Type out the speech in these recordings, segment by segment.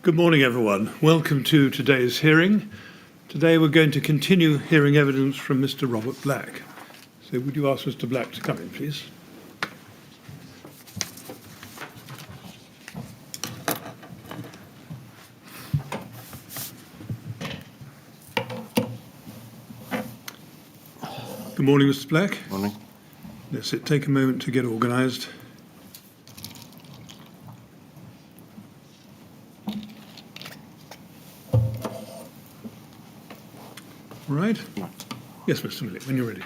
Good morning, everyone. Welcome to today's hearing. Today we're going to continue hearing evidence from Mr. Robert Black. So would you ask Mr. Black to come in, please? Good morning, Mr. Black. Morning. Let's take a moment to get organised. All right. Yes, Mr. Millett, when you're ready.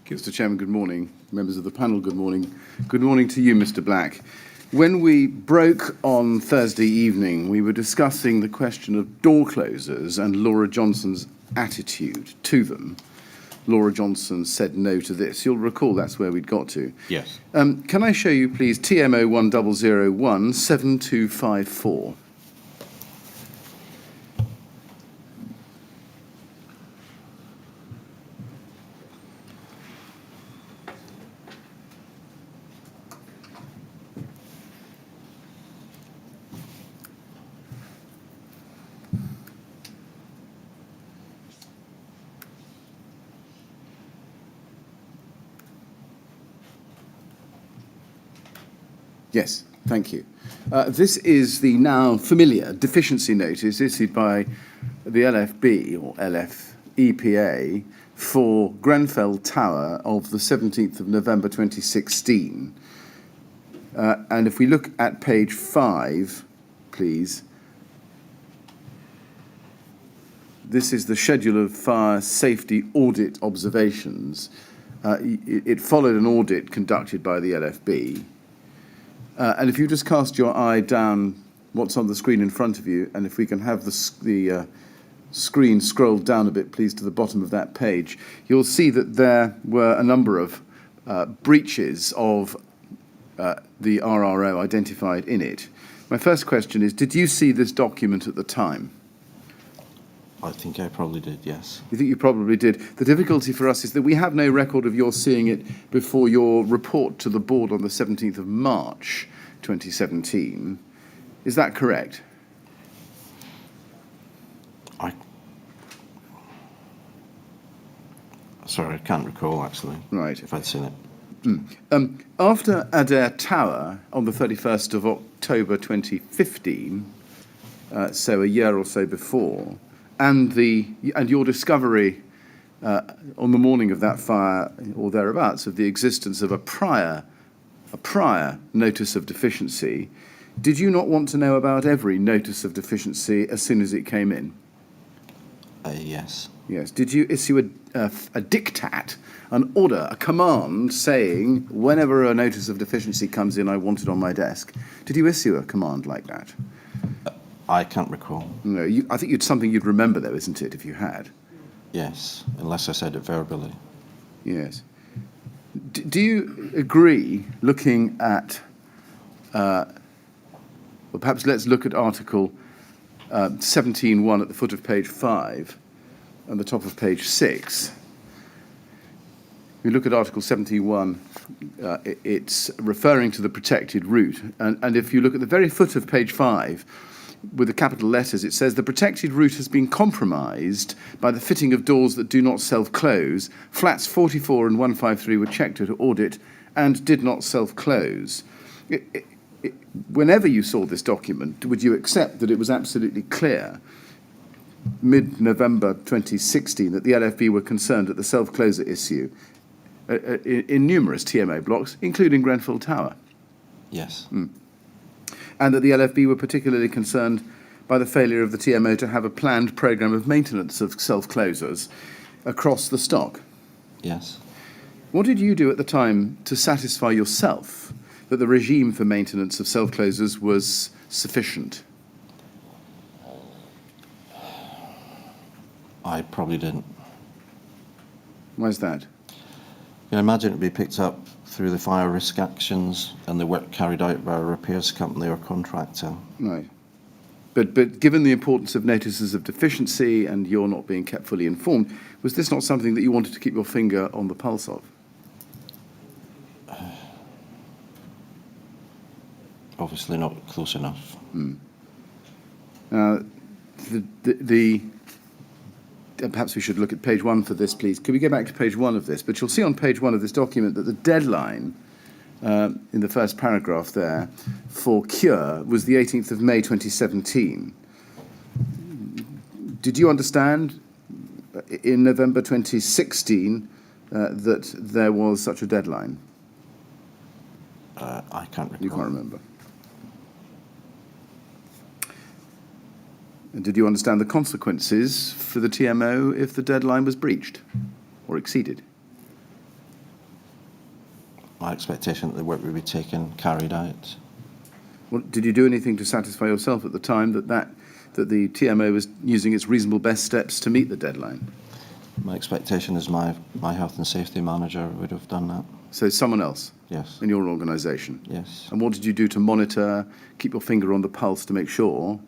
Mr. Chairman, good morning. Members of the panel, good morning. Good morning to you, Mr. Black. When we broke on Thursday evening, we were discussing the question of door closers and Laura Johnson's attitude to them. Laura Johnson said no to this. You'll recall that's where we'd got to. Yes. Can I show you, please, TMO 1001 7254? Yes, thank you. This is the now familiar deficiency notice issued by the LFB or LFEPA for Grenfell Tower of the 17th of November 2016. And if we look at page 5, please, this is the schedule of fire safety audit observations. It followed an audit conducted by the LFB. And if you just cast your eye down what's on the screen in front of you, and if we can have the screen scrolled down a bit, please, to the bottom of that page, you'll see that there were a number of breaches of the RRO identified in it. My first question is, did you see this document at the time? I think I probably did, yes. You think you probably did. The difficulty for us is that we have no record of your seeing it before your report to the board on the 17th of March 2017. Is that correct? Sorry, I can't recall, actually. Right. If I'd seen it. After Adair Tower on the 31st of October 2015, so a year or so before, and your discovery on the morning of that fire or thereabouts of the existence of a prior notice of deficiency, did you not want to know about every notice of deficiency as soon as it came in? Yes. Yes. Did you issue a diktat, an order, a command saying whenever a notice of deficiency comes in, I want it on my desk? Did you issue a command like that? I can't recall. No, I think it's something you'd remember, though, isn't it, if you had? Yes, unless I said it verbally. Yes. Do you agree, looking at, well, perhaps let's look at Article 17.1 at the foot of page 5 and the top of page 6. We look at Article 17.1, it's referring to the protected route. And if you look at the very foot of page 5, with the capital letters, it says the protected route has been compromised by the fitting of doors that do not self-close. Flats 44 and 153 were checked at audit and did not self-close. Whenever you saw this document, would you accept that it was absolutely clear, mid-November 2016, that the LFB were concerned at the self-closer issue in numerous TMO blocks, including Grenfell Tower? Yes. And that the LFB were particularly concerned by the failure of the TMO to have a planned programme of maintenance of self-closers across the stock? Yes. What did you do at the time to satisfy yourself that the regime for maintenance of self-closers was sufficient? I probably didn't. Why is that? You can imagine it'd be picked up through the fire risk actions and the work carried out by a repairs company or contractor. Right. But given the importance of notices of deficiency and you're not being kept fully informed, was this not something that you wanted to keep your finger on the pulse of? Obviously not close enough. Perhaps we should look at page 1 for this, please. Could we go back to page 1 of this? But you'll see on page 1 of this document that the deadline in the first paragraph there for cure was the 18th of May 2017. Did you understand in November 2016 that there was such a deadline? I can't recall. You can't remember. And did you understand the consequences for the TMO if the deadline was breached or exceeded? My expectation that the work would be carried out. Well, did you do anything to satisfy yourself at the time that the TMO was using its reasonable best steps to meet the deadline? My expectation is my health and safety manager would have done that. So someone else? Yes. In your organisation? Yes. And what did you do to monitor, keep your finger on the pulse to make sure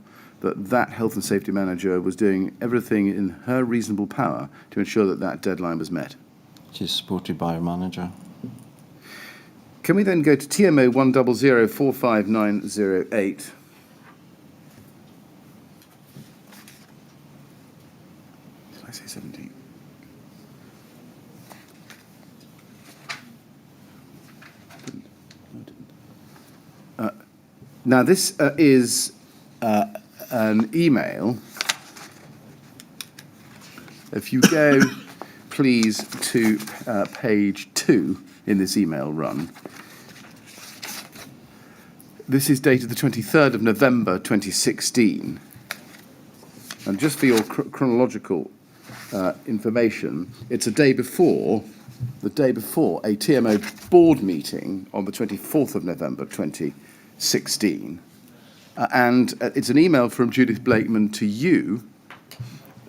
that health and safety manager was doing everything in her reasonable power to ensure that deadline was met? She's supported by her manager. Can we then go to TMO 1004598? Did I say 17? Now this is an email. If you go, please, to page 2 in this email run. This is dated the 23rd of November 2016. And just for your chronological information, it's the day before a TMO board meeting on the 24th of November 2016. And it's an email from Judith Blakeman to you,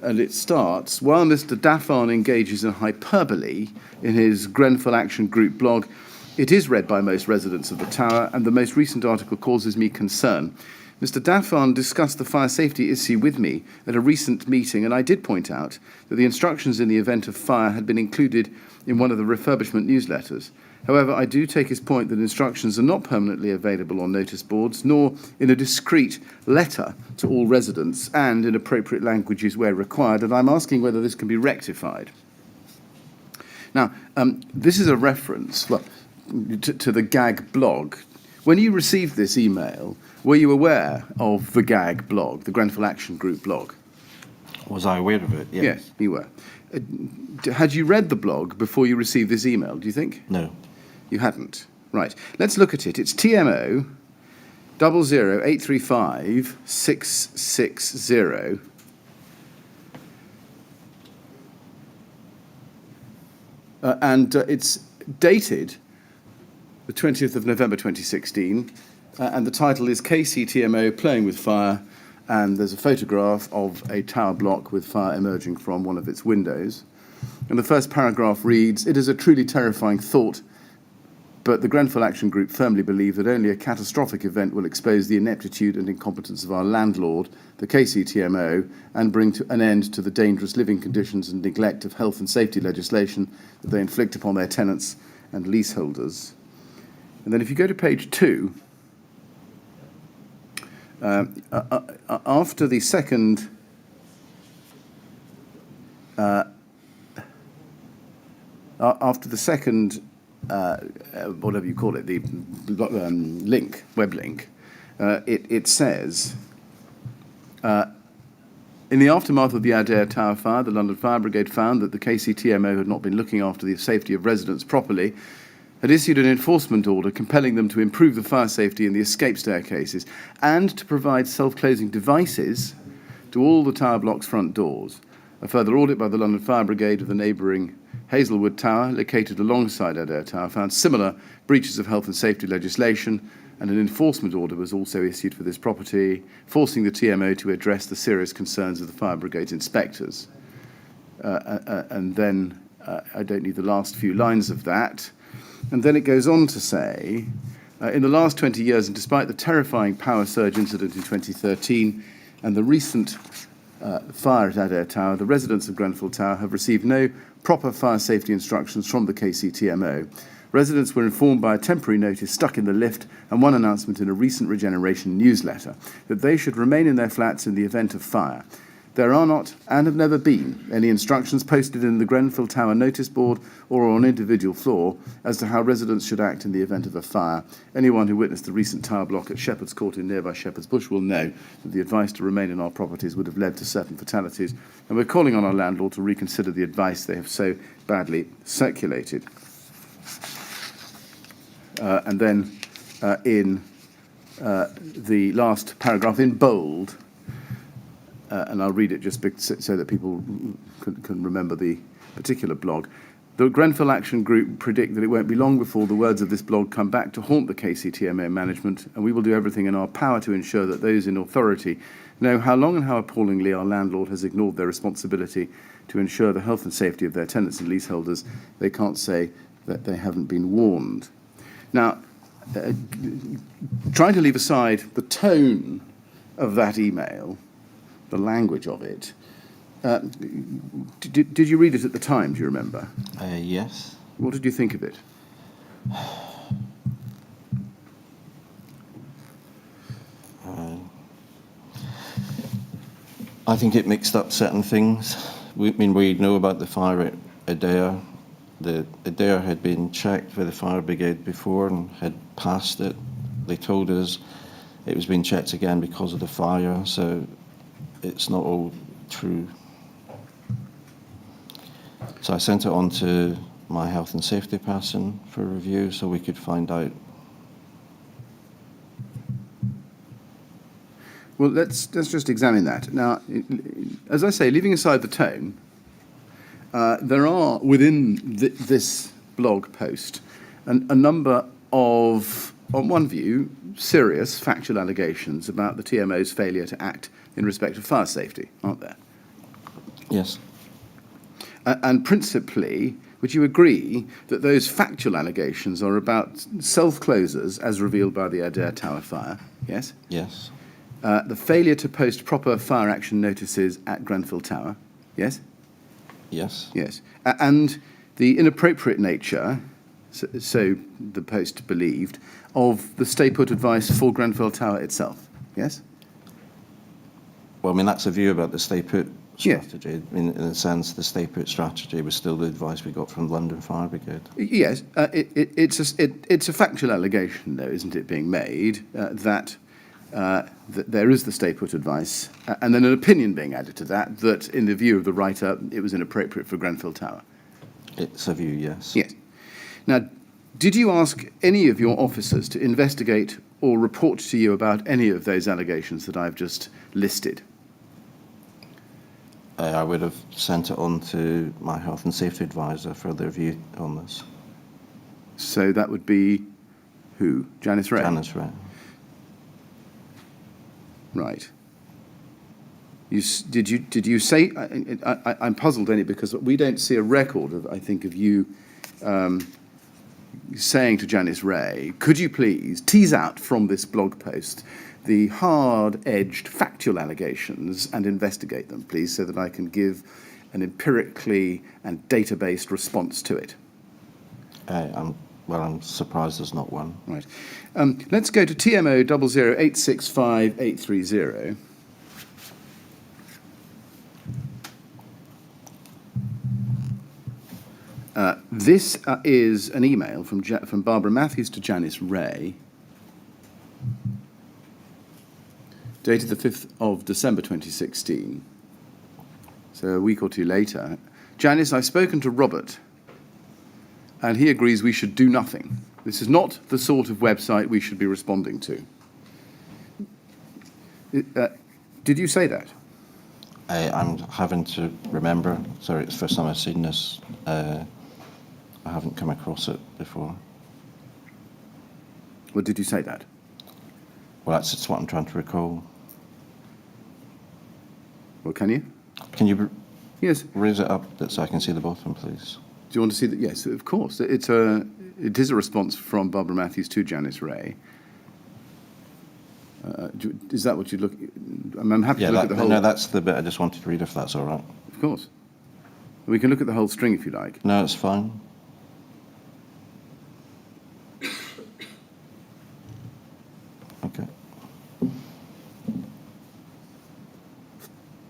and it starts, while Mr. Daffan engages in hyperbole in his Grenfell Action Group blog, it is read by most residents of the tower, and the most recent article causes me concern. Mr. Daffan discussed the fire safety issue with me at a recent meeting, and I did point out that the instructions in the event of fire had been included in one of the refurbishment newsletters. However, I do take his point that instructions are not permanently available on notice boards, nor in a discreet letter to all residents and in appropriate languages where required, and I'm asking whether this can be rectified. Now, this is a reference to the GAG blog. When you received this email, were you aware of the GAG blog, the Grenfell Action Group blog? Was I aware of it? Yes. Yes, you were. Had you read the blog before you received this email, do you think? No. You hadn't. Right. Let's look at it. It's TMO 00835 and it's dated the 20th of November 2016, and the title is KCTMO Playing with Fire, and there's a photograph of a tower block with fire emerging from one of its windows. And the first paragraph reads, "It is a truly terrifying thought, but the Grenfell Action Group firmly believe that only a catastrophic event will expose the ineptitude and incompetence of our landlord, the KCTMO, and bring to an end to the dangerous living conditions and neglect of health and safety legislation that they inflict upon their tenants and leaseholders." And then if you go to page 2, after the second whatever you call it, the link, web link, it says, in the aftermath of the Adair Tower fire, the London Fire Brigade found that the KCTMO had not been looking after the safety of residents properly, had issued an enforcement order compelling them to improve the fire safety in the escape staircases and to provide self-closing devices to all the tower block's front doors. A further audit by the London Fire Brigade of the neighbouring Hazelwood Tower, located alongside Adair Tower, found similar breaches of health and safety legislation, and an enforcement order was also issued for this property, forcing the TMO to address the serious concerns of the Fire Brigade's inspectors. And then, I don't need the last few lines of that. And then it goes on to say, in the last 20 years, and despite the terrifying power surge incident in 2013 and the recent fire at Adair Tower, the residents of Grenfell Tower have received no proper fire safety instructions from the KCTMO. Residents were informed by a temporary notice stuck in the lift and one announcement in a recent regeneration newsletter that they should remain in their flats in the event of fire. There are not, and have never been, any instructions posted in the Grenfell Tower notice board or on individual floor as to how residents should act in the event of a fire. Anyone who witnessed the recent tower block at Shepherd's Court in nearby Shepherd's Bush will know that the advice to remain in our properties would have led to certain fatalities, and we're calling on our landlord to reconsider the advice they have so badly circulated. And then in the last paragraph in bold, and I'll read it just so that people can remember the particular blog. The Grenfell Action Group predict that it won't be long before the words of this blog come back to haunt the KCTMA management, and we will do everything in our power to ensure that those in authority know how long and how appallingly our landlord has ignored their responsibility to ensure the health and safety of their tenants and leaseholders. They can't say that they haven't been warned. Now, trying to leave aside the tone of that email, the language of it, did you read it at the time, do you remember? Yes. What did you think of it? I think it mixed up certain things. We know about the fire at Adair. The Adair had been checked by the fire brigade before and had passed it. They told us it was being checked again because of the fire, so it's not all true. So I sent it on to my health and safety person for review so we could find out. Well, let's just examine that. Now, as I say, leaving aside the tone, there are within this blog post a number of, on one view, serious factual allegations about the TMO's failure to act in respect of fire safety, aren't there? Yes. And principally, would you agree that those factual allegations are about self-closures as revealed by the Adair Tower fire? Yes? Yes. The failure to post proper fire action notices at Grenfell Tower? Yes? Yes. Yes. And the inappropriate nature, so the Post believed, of the stay put advice for Grenfell Tower itself? Yes? Well, I mean, that's a view about the stay put Yeah. strategy. I mean, in a sense, the stay put strategy was still the advice we got from the London Fire Brigade. Yes. It's a factual allegation, though, isn't it, being made, that there is the stay put advice, and then an opinion being added to that, that in the view of the writer, it was inappropriate for Grenfell Tower. It's a view, yes. Yes. Now, did you ask any of your officers to investigate or report to you about any of those allegations that I've just listed? I would have sent it on to my health and safety advisor for their view on this. So that would be who? Janice Ray? Janice Ray. Right. Did you say? I'm puzzled, only because we don't see a record of, I think, of you saying to Janice Ray, could you please tease out from this blog post the hard-edged factual allegations and investigate them, please, so that I can give an empirically and data-based response to it? I'm surprised there's not one. Right. Let's go to TMO 00865-830. This is an email from Barbara Matthews to Janice Ray, dated the 5th of December 2016. So a week or two later. Janice, I've spoken to Robert, and he agrees we should do nothing. This is not the sort of website we should be responding to. Did you say that? I'm having to remember. Sorry, it's the first time I've seen this. I haven't come across it before. Or did you say that? Well, that's what I'm trying to recall. Well, can you? Can you Yes. raise it up so I can see the bottom, please? Do you want to see that? Yes, of course. It is a response from Barbara Matthews to Janice Ray. Is that what you look? I'm happy to look at the whole. No, that's the bit I just wanted to read, if that's all right. Of course. We can look at the whole string if you like. No, it's fine. Okay.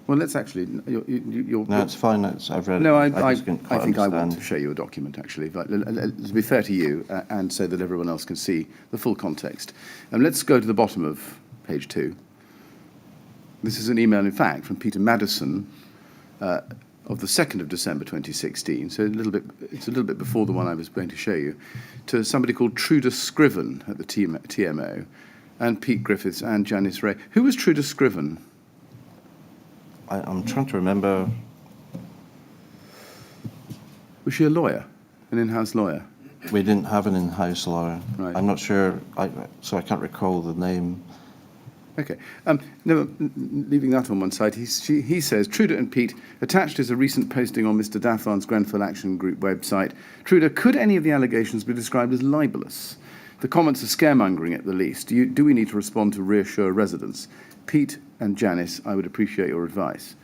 Well, let's actually. You're, No, it's fine. I've read No, it. I just couldn't quite think I want understand. to show you a document, actually, but to be fair to you and so that everyone else can see the full context. Let's go to the bottom of page 2. This is an email, in fact, from Peter Madison of the 2nd of December 2016, so it's a little bit before the one I was going to show you, to somebody called Truda Scriven at the TMO, and Pete Griffiths and Janice Ray. Who was Truda Scriven? I'm trying to remember. Was she a lawyer, an in-house lawyer? We didn't have an in-house lawyer. Right. I'm not sure, so I can't recall the name. Okay. No, leaving that on one side, he says, Truda and Pete, attached is a recent posting on Mr. Daffard's Grenfell Action Group website. Truda, could any of the allegations be described as libelous? The comments are scaremongering at the least. Do we need to respond to reassure residents? Pete and Janice, I would appreciate your advice.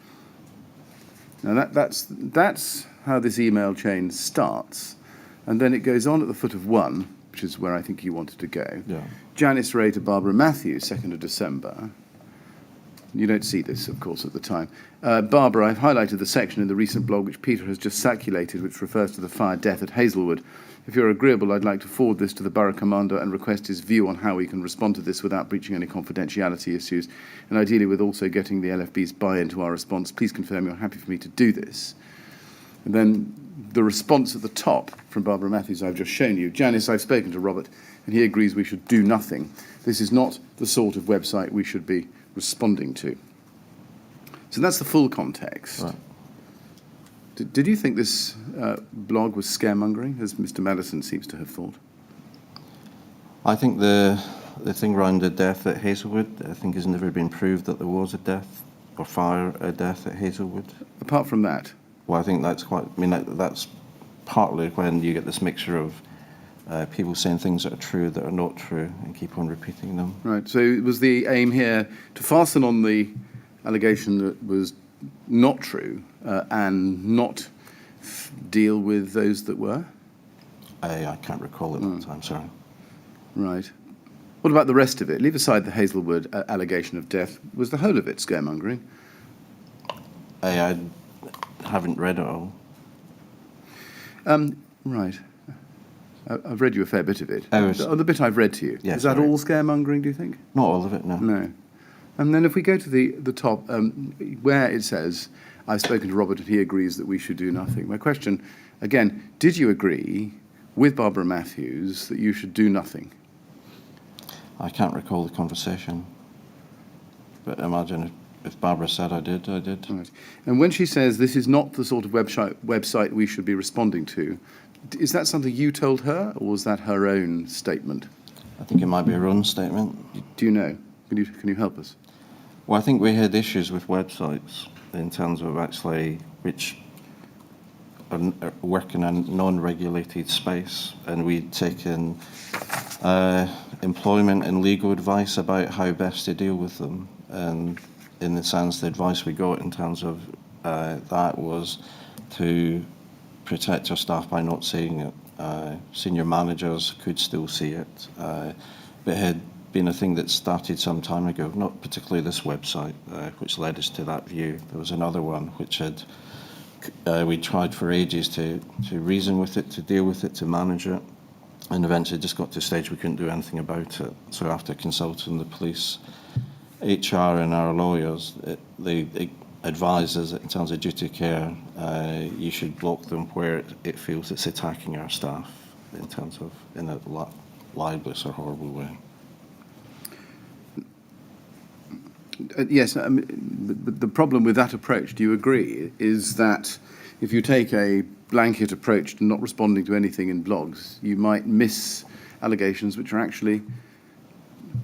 Now that's how this email chain starts. And then it goes on at the foot of 1, which is where I think you wanted to go. Yeah. Janice Ray to Barbara Matthews, 2nd of December. You don't see this, of course, at the time. Barbara, I've highlighted the section in the recent blog which Peter has just circulated, which refers to the fire death at Hazelwood. If you're agreeable, I'd like to forward this to the Borough Commander and request his view on how we can respond to this without breaching any confidentiality issues, and ideally with also getting the LFB's buy-in to our response. Please confirm you're happy for me to do this. And then the response at the top from Barbara Matthews I've just shown you. Janice, I've spoken to Robert, and he agrees we should do nothing. This is not the sort of website we should be responding to. So that's the full context. Right. Did you think this blog was scaremongering, as Mr. Madison seems to have thought? I think the thing around the death at Hazelwood, I think has never been proved that there was a death or fire a death at Hazelwood. Apart from that? Well, I think that's that's partly when you get this mixture of people saying things that are true that are not true and keep on repeating them. Right, so was the aim here to fasten on the allegation that was not true and not deal with those that were? I can't recall it at the time, sorry. Right. What about the rest of it? Leave aside the Hazelwood allegation of death. Was the whole of it scaremongering? I haven't read it all. Right. I've read you a fair bit of it. Oh, The bit I've read to you. Yeah, is that sorry. all scaremongering, do you think? Not all of it, no. No. And then if we go to the top, where it says, I've spoken to Robert and he agrees that we should do nothing. My question, again, did you agree with Barbara Matthews that you should do nothing? I can't recall the conversation. But imagine if Barbara said I did, I did. Right. And when she says this is not the sort of website we should be responding to, is that something you told her, or was that her own statement? I think it might be her own statement. Do you know? Can you help us? Well, I think we had issues with websites in terms of actually which work in a non-regulated space, and we'd taken employment and legal advice about how best to deal with them. And in the sense, the advice we got in terms of that was to protect our staff by not saying it. Senior managers could still see it, but it had been a thing that started some time ago, not particularly this website, which led us to that view. There was another one which had we tried for ages to reason with it, to deal with it, to manage it, and eventually just got to a stage we couldn't do anything about it. So after consulting the police, HR and our lawyers, they advise us that in terms of duty of care, you should block them where it feels it's attacking our staff in terms of in a libelous or horrible way. Yes, the problem with that approach, do you agree, is that if you take a blanket approach to not responding to anything in blogs, you might miss allegations which are actually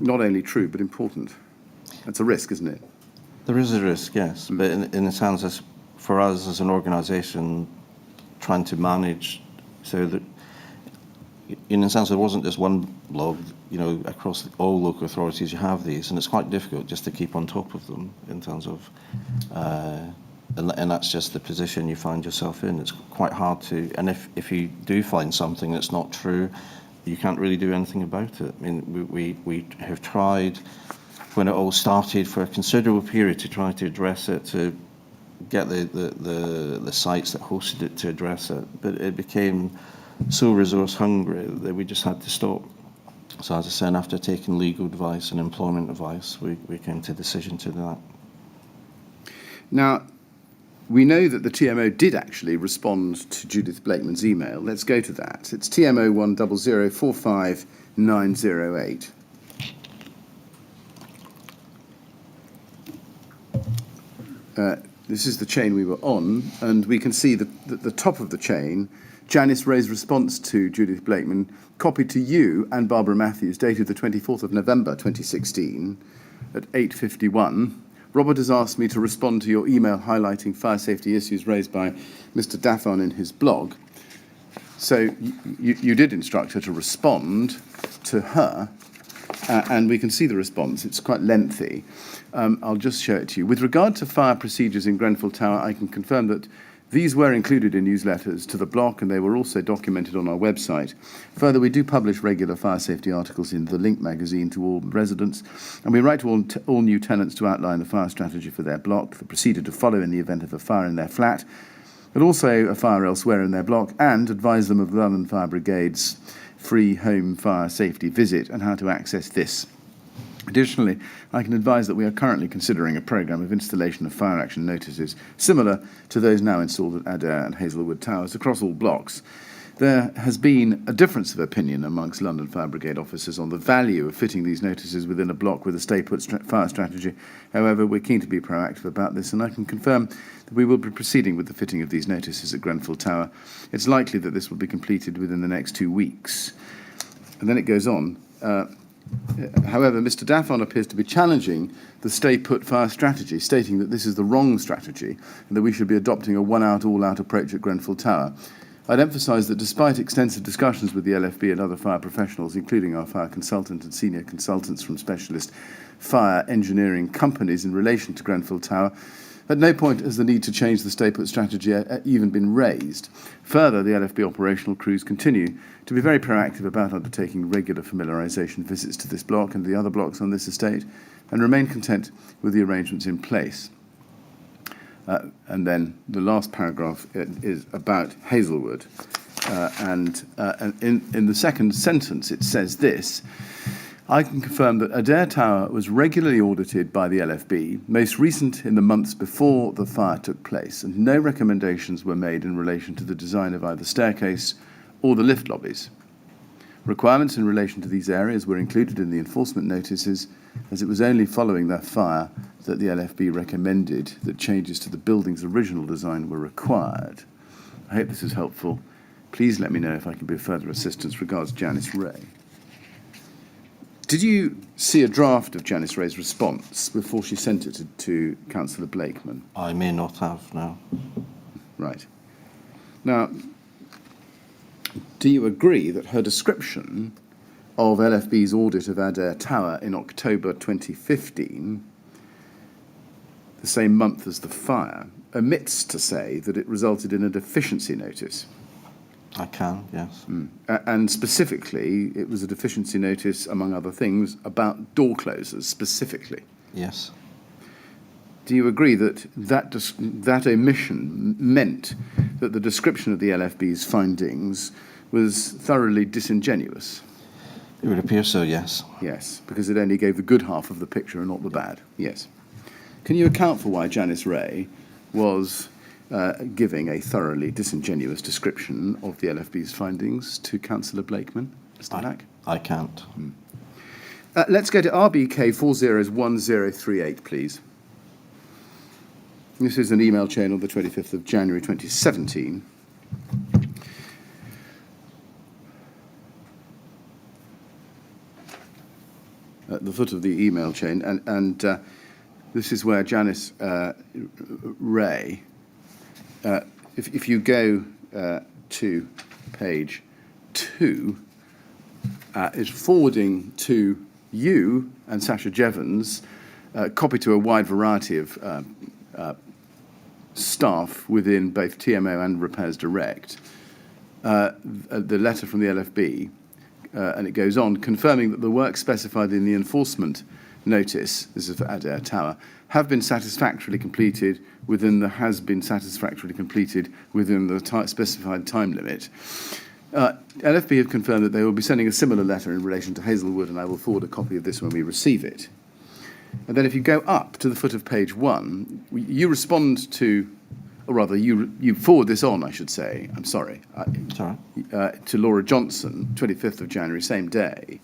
not only true but important. That's a risk, isn't it? There is a risk, yes, but in a sense, as for us as an organisation, trying to manage so that, in a sense, there wasn't just one blog, across all local authorities you have these, and it's quite difficult just to keep on top of them in terms of, and that's just the position you find yourself in. It's quite hard to, and if you do find something that's not true, you can't really do anything about it. I mean, we have tried, when it all started, for a considerable period to try to address it, to get the sites that hosted it to address it, but it became so resource hungry that we just had to stop. So as I said, after taking legal advice and employment advice, we came to a decision to do that. Now, we know that the TMO did actually respond to Judith Blakeman's email. Let's go to that. It's TMO 100045908. This is the chain we were on, and we can see that the top of the chain, Janice Ray's response to Judith Blakeman, copied to you and Barbara Matthews, dated the 24th of November 2016 at 8:51. Robert has asked me to respond to your email highlighting fire safety issues raised by Mr. Daffon in his blog. So you did instruct her to respond to her, and we can see the response. It's quite lengthy. I'll just show it to you. With regard to fire procedures in Grenfell Tower, I can confirm that these were included in newsletters to the block, and they were also documented on our website. Further, we do publish regular fire safety articles in the Link magazine to all residents, and we write to all new tenants to outline the fire strategy for their block, the procedure to follow in the event of a fire in their flat, but also a fire elsewhere in their block, and advise them of the London Fire Brigade's free home fire safety visit and how to access this. Additionally, I can advise that we are currently considering a programme of installation of fire action notices similar to those now installed at Adair and Hazelwood Towers across all blocks. There has been a difference of opinion amongst London Fire Brigade officers on the value of fitting these notices within a block with a stay-put fire strategy. However, we're keen to be proactive about this, and I can confirm that we will be proceeding with the fitting of these notices at Grenfell Tower. It's likely that this will be completed within the next 2 weeks. And then it goes on. However, Mr. Daffon appears to be challenging the stay-put fire strategy, stating that this is the wrong strategy and that we should be adopting a one-out, all-out approach at Grenfell Tower. I'd emphasise that despite extensive discussions with the LFB and other fire professionals, including our fire consultant and senior consultants from specialist fire engineering companies in relation to Grenfell Tower, at no point has the need to change the stay-put strategy even been raised. Further, the LFB operational crews continue to be very proactive about undertaking regular familiarisation visits to this block and the other blocks on this estate, and remain content with the arrangements in place. And then the last paragraph is about Hazelwood. And in the second sentence it says this: I can confirm that Adair Tower was regularly audited by the LFB, most recent in the months before the fire took place, and no recommendations were made in relation to the design of either staircase or the lift lobbies. Requirements in relation to these areas were included in the enforcement notices, as it was only following that fire that the LFB recommended that changes to the building's original design were required. I hope this is helpful. Please let me know if I can be of further assistance. Regards, Janice Ray. Did you see a draft of Janice Ray's response before she sent it to Councillor Blakeman? I may not have, no. Right. Now, do you agree that her description of LFB's audit of Adair Tower in October 2015, the same month as the fire, omits to say that it resulted in a deficiency notice? I can, yes. And specifically, it was a deficiency notice, among other things, about door closers specifically? Yes. Do you agree that that omission meant that the description of the LFB's findings was thoroughly disingenuous? It would appear so, yes. Yes, because it only gave the good half of the picture and not the bad. Yes. Can you account for why Janice Ray was giving a thoroughly disingenuous description of the LFB's findings to Councillor Blakeman, Mr. Black? I can't. Let's go to RBK 401038, please. This is an email chain on the 25th of January 2017. At the foot of the email chain, and this is where Janice Ray, if you go to page 2, is forwarding to you and Sasha Jevons, copy to a wide variety of staff within both TMO and Repairs Direct, the letter from the LFB and it goes on, confirming that the work specified in the enforcement notice, this is for Adair Tower, have been satisfactorily completed within the specified time limit. LFB have confirmed that they will be sending a similar letter in relation to Hazelwood, and I will forward a copy of this when we receive it. And then if you go up to the foot of page 1, you respond to, or rather, you forward this on, I should say, I'm sorry, to Laura Johnson, 25th of January, same day.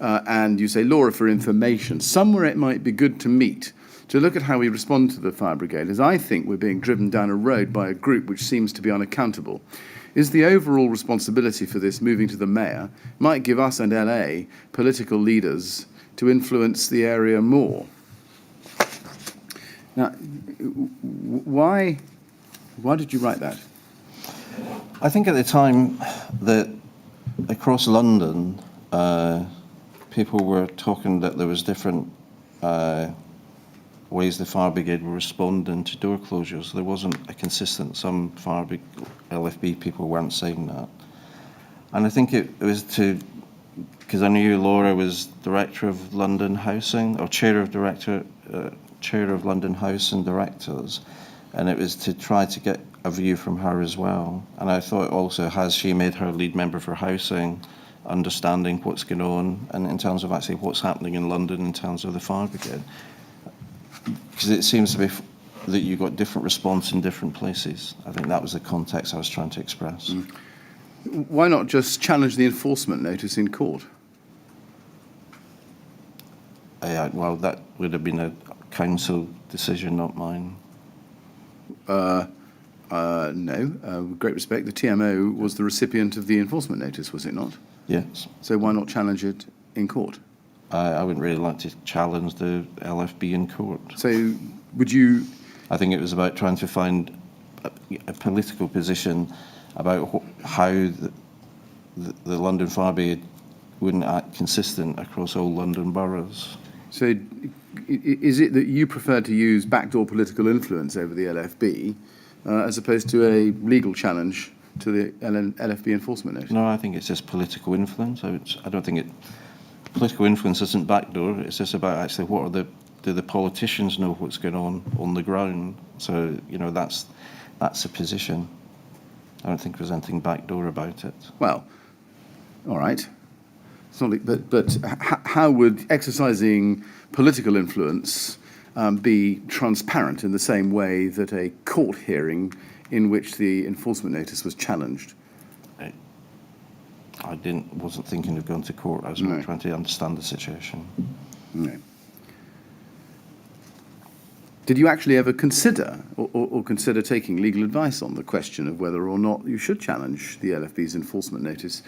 And you say, Laura, for information, somewhere it might be good to meet to look at how we respond to the fire brigade, as I think we're being driven down a road by a group which seems to be unaccountable. Is the overall responsibility for this moving to the mayor? Might give us and LA political leaders to influence the area more. Now, why did you write that? I think at the time that across London, people were talking that there was different ways the fire brigade were responding to door closures. There wasn't a consistent, some LFB people weren't saying that. And I think it was because I knew Laura was director of London Housing, or chair of London Housing Directors, and it was to try to get a view from her as well. And I thought also, has she made her lead member for housing, understanding what's going on, and in terms of actually what's happening in London in terms of the fire brigade? Because it seems to be that you got different response in different places. I think that was the context I was trying to express. Why not just challenge the enforcement notice in court? Well, that would have been a council decision, not mine. No, with great respect, the TMO was the recipient of the enforcement notice, was it not? Yes. So why not challenge it in court? I wouldn't really like to challenge the LFB in court. So would you... I think it was about trying to find a political position about how the London Fire Brigade wouldn't act consistent across all London boroughs. So is it that you prefer to use backdoor political influence over the LFB as opposed to a legal challenge to the LFB enforcement notice? No, I think it's just political influence. I don't think political influence isn't backdoor. It's just about actually do the politicians know what's going on the ground? So, that's a position. I don't think there's anything backdoor about it. Well, all right. But how would exercising political influence be transparent in the same way that a court hearing in which the enforcement notice was challenged? I wasn't thinking of going to court. I was trying to understand the situation. No. Did you actually ever consider or consider taking legal advice on the question of whether or not you should challenge the LFB's enforcement notice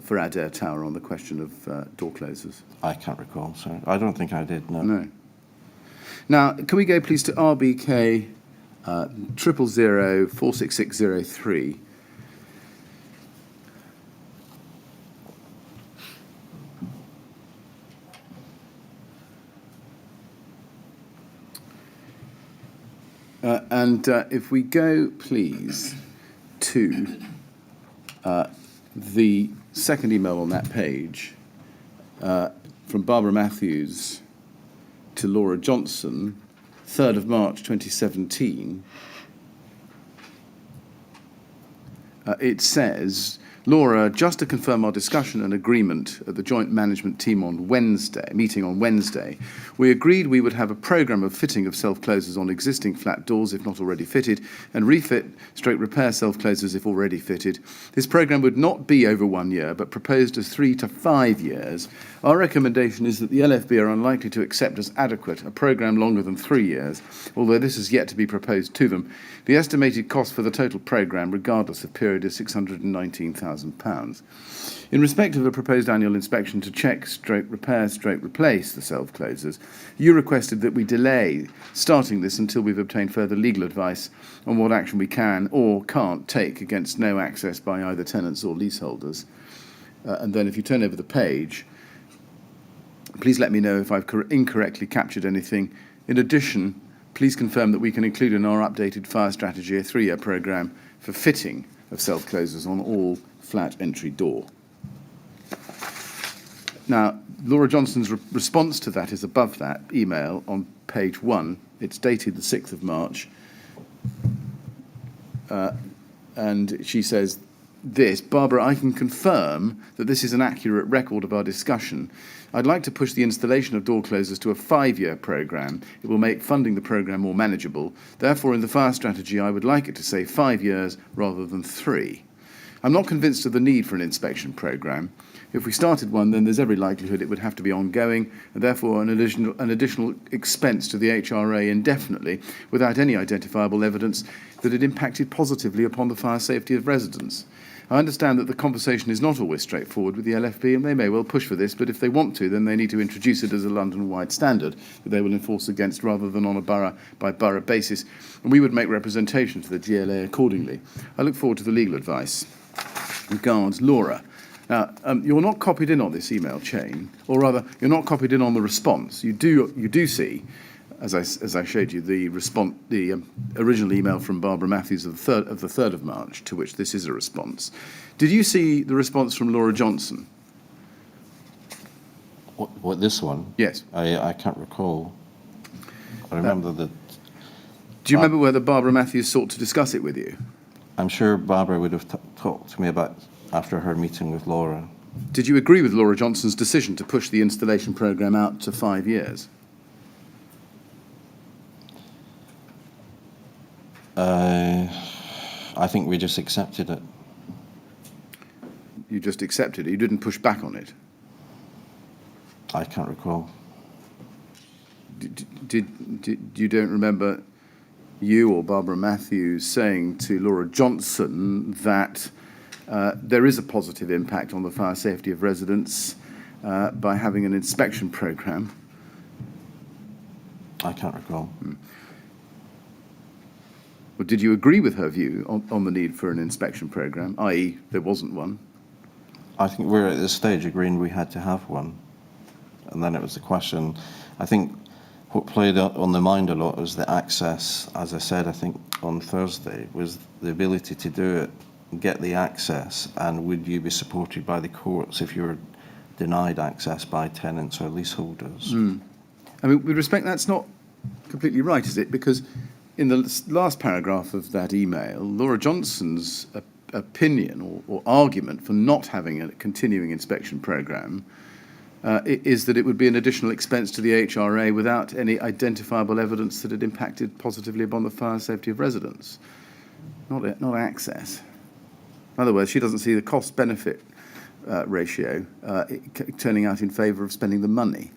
for Adair Tower on the question of door closers? I can't recall, sir. I don't think I did, no. No. Now, can we go please to RBK 000-46603? And if we go, please, to the second email on that page from Barbara Matthews to Laura Johnson, 3rd of March 2017, it says, Laura, just to confirm our discussion and agreement at the joint management team meeting on Wednesday, we agreed we would have a programme of fitting of self-closers on existing flat doors if not already fitted, and refit/repair self-closers if already fitted. This programme would not be over 1 year, but proposed as 3 to 5 years. Our recommendation is that the LFB are unlikely to accept as adequate a programme longer than 3 years, although this is yet to be proposed to them. The estimated cost for the total programme, regardless of period, is £619,000. In respect of the proposed annual inspection to check/repair/replace the self-closers, you requested that we delay starting this until we've obtained further legal advice on what action we can or can't take against no access by either tenants or leaseholders. And then if you turn over the page, please let me know if I've incorrectly captured anything. In addition, please confirm that we can include in our updated fire strategy a 3-year programme for fitting of self-closers on all flat entry door. Now, Laura Johnson's response to that is above that email on page 1. It's dated the 6th of March. And she says this, Barbara, I can confirm that this is an accurate record of our discussion. I'd like to push the installation of door closers to a 5-year programme. It will make funding the programme more manageable. Therefore, in the fire strategy, I would like it to say 5 years rather than 3. I'm not convinced of the need for an inspection programme. If we started one, then there's every likelihood it would have to be ongoing, and therefore an additional expense to the HRA indefinitely, without any identifiable evidence that it impacted positively upon the fire safety of residents. I understand that the conversation is not always straightforward with the LFB, and they may well push for this, but if they want to, then they need to introduce it as a London-wide standard that they will enforce against rather than on a borough-by-borough basis, and we would make representation to the GLA accordingly. I look forward to the legal advice. Regards, Laura. Now, you're not copied in on this email chain, or rather, you're not copied in on the response. You do see, as I showed you, the original email from Barbara Matthews of the 3rd of March, to which this is a response. Did you see the response from Laura Johnson? What this one? Yes. I can't recall. I remember that. Do you remember whether Barbara Matthews sought to discuss it with you? I'm sure Barbara would have talked to me about after her meeting with Laura. Did you agree with Laura Johnson's decision to push the installation programme out to 5 years? I think we just accepted it. You just accepted it? You didn't push back on it? I can't recall. You don't remember you or Barbara Matthews saying to Laura Johnson that there is a positive impact on the fire safety of residents by having an inspection programme? I can't recall. Well, did you agree with her view on the need for an inspection programme, i.e. there wasn't one? I think we're at this stage agreeing we had to have one. And then it was the question, I think what played on the mind a lot was the access, as I said, I think on Thursday, was the ability to do it, get the access, and would you be supported by the courts if you were denied access by tenants or leaseholders? I mean, with respect, that's not completely right, is it? Because in the last paragraph of that email, Laura Johnson's opinion or argument for not having a continuing inspection programme is that it would be an additional expense to the HRA without any identifiable evidence that it impacted positively upon the fire safety of residents, not access. In other words, she doesn't see the cost-benefit ratio turning out in favour of spending the money.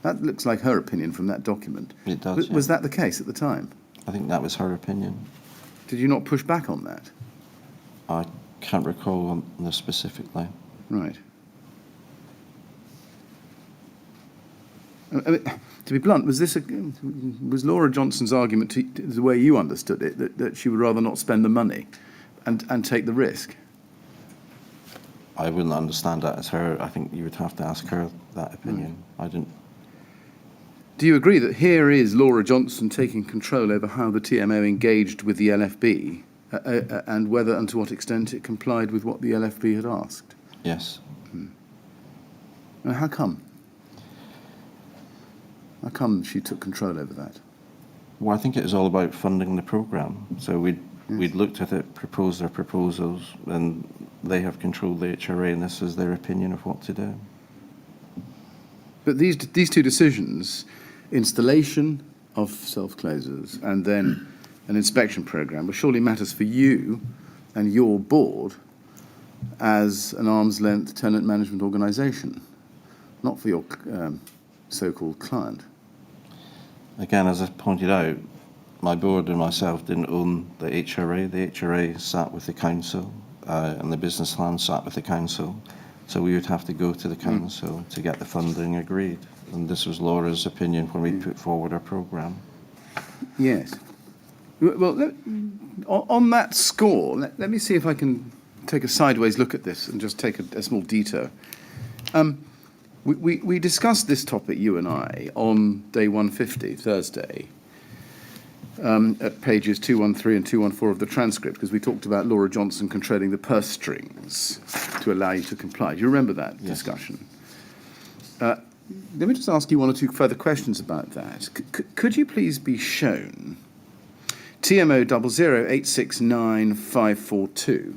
That looks like her opinion from that document. It does, Was that the case at the time? I think that was her opinion. Did you not push back on that? I can't recall on this specifically. Right. I mean, to be blunt, was Laura Johnson's argument, the way you understood it, that she would rather not spend the money and take the risk? I wouldn't understand that as her. I think you would have to ask her that opinion. I didn't. Do you agree that here is Laura Johnson taking control over how the TMO engaged with the LFB and whether and to what extent it complied with what the LFB had asked? Yes. Now, how come? How come she took control over that? Well, I think it was all about funding the programme. So we'd looked at it, proposed our proposals, and they have controlled the HRA, and this is their opinion of what to do. But these two decisions, installation of self-closers and then an inspection programme, well, surely matters for you and your board as an arm's-length tenant management organisation, not for your so-called client. Again, as I pointed out, my board and myself didn't own the HRA. The HRA sat with the council, and the business plan sat with the council. So we would have to go to the council to get the funding agreed. And this was Laura's opinion when we put forward our programme. Yes. Well, on that score, let me see if I can take a sideways look at this and just take a small detour. We discussed this topic, you and I, on day 150, Thursday, at pages 213 and 214 of the transcript, because we talked about Laura Johnson controlling the purse strings to allow you to comply. Do you remember that discussion? Let me just ask you one or two further questions about that. Could you please be shown TMO 00869-542?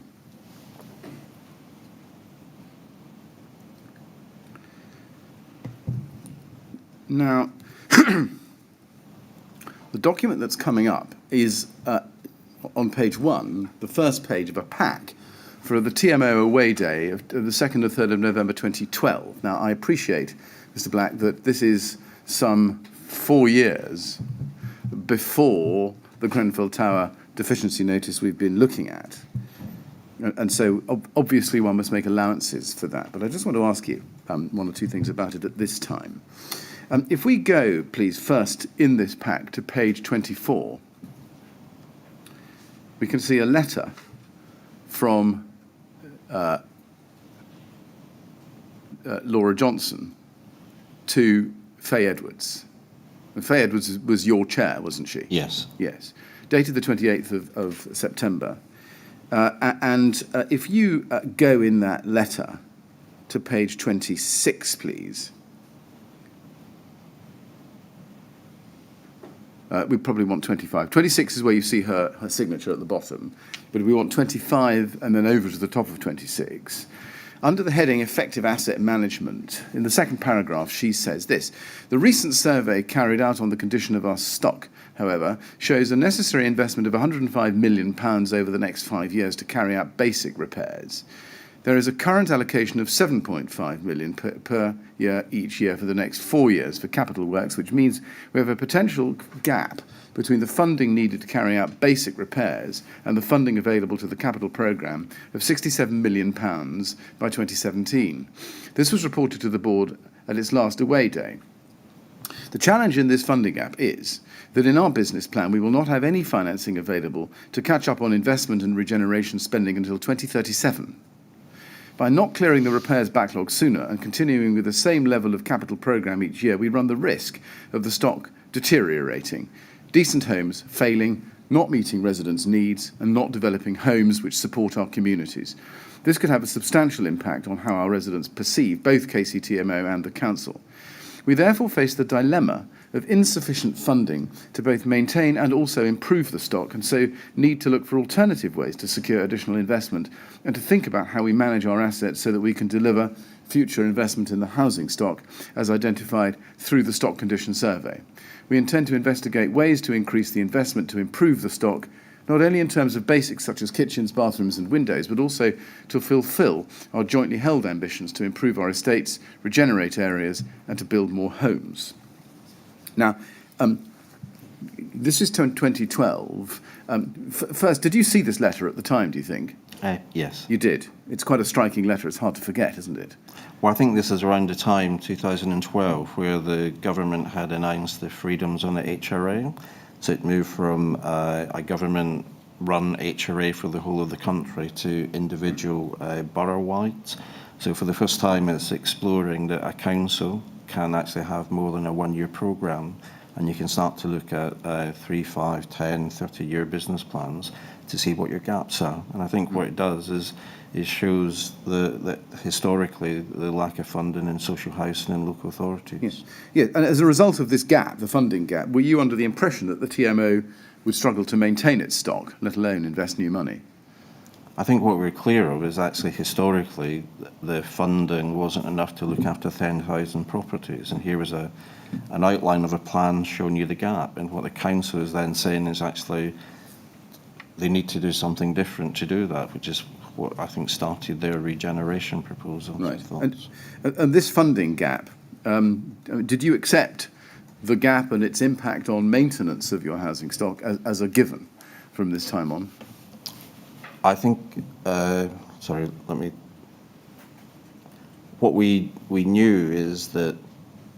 Now, the document that's coming up is on page 1, the first page of a pack for the TMO away day of the 2nd or 3rd of November 2012. Now, I appreciate, Mr. Black, that this is some 4 years before the Grenfell Tower deficiency notice we've been looking at. And so, obviously, one must make allowances for that. But I just want to ask you one or two things about it at this time. If we go, please, first in this pack to page 24, we can see a letter from Laura Johnson to Faye Edwards. And Faye Edwards was your chair, wasn't she? Yes. Yes. Dated the 28th of September. And if you go in that letter to page 26, please. We probably want 25. 26 is where you see her signature at the bottom, but we want 25 and then over to the top of 26. Under the heading Effective Asset Management, in the second paragraph, she says this: the recent survey carried out on the condition of our stock, however, shows a necessary investment of £105 million over the next 5 years to carry out basic repairs. There is a current allocation of £7.5 million per year each year for the next 4 years for capital works, which means we have a potential gap between the funding needed to carry out basic repairs and the funding available to the capital programme of £67 million by 2017. This was reported to the board at its last away day. The challenge in this funding gap is that in our business plan we will not have any financing available to catch up on investment and regeneration spending until 2037. By not clearing the repairs backlog sooner and continuing with the same level of capital programme each year, we run the risk of the stock deteriorating, decent homes failing, not meeting residents' needs, and not developing homes which support our communities. This could have a substantial impact on how our residents perceive both KCTMO and the council. We therefore face the dilemma of insufficient funding to both maintain and also improve the stock, and so need to look for alternative ways to secure additional investment and to think about how we manage our assets so that we can deliver future investment in the housing stock as identified through the stock condition survey. We intend to investigate ways to increase the investment to improve the stock, not only in terms of basics such as kitchens, bathrooms and windows, but also to fulfil our jointly held ambitions to improve our estates, regenerate areas and to build more homes. Now, this is 2012. First, did you see this letter at the time, do you think? Yes. You did? It's quite a striking letter. It's hard to forget, isn't it? Well, I think this is around the time, 2012, where the government had announced the freedoms on the HRA. So it moved from a government-run HRA for the whole of the country to individual borough-wide. So for the first time, it's exploring that a council can actually have more than a one-year programme, and you can start to look at 3, 5, 10, 30-year business plans to see what your gaps are. And I think what it does is it shows that historically the lack of funding in social housing and local authorities. Yes. Yeah, and as a result of this gap, the funding gap, were you under the impression that the TMO would struggle to maintain its stock, let alone invest new money? I think what we're clear of is actually historically the funding wasn't enough to look after 10,000 properties, and here was an outline of a plan showing you the gap, and what the council is then saying is actually they need to do something different to do that, which is what I think started their regeneration proposal. Right. And this funding gap, did you accept the gap and its impact on maintenance of your housing stock as a given from this time on? I think, what we knew is that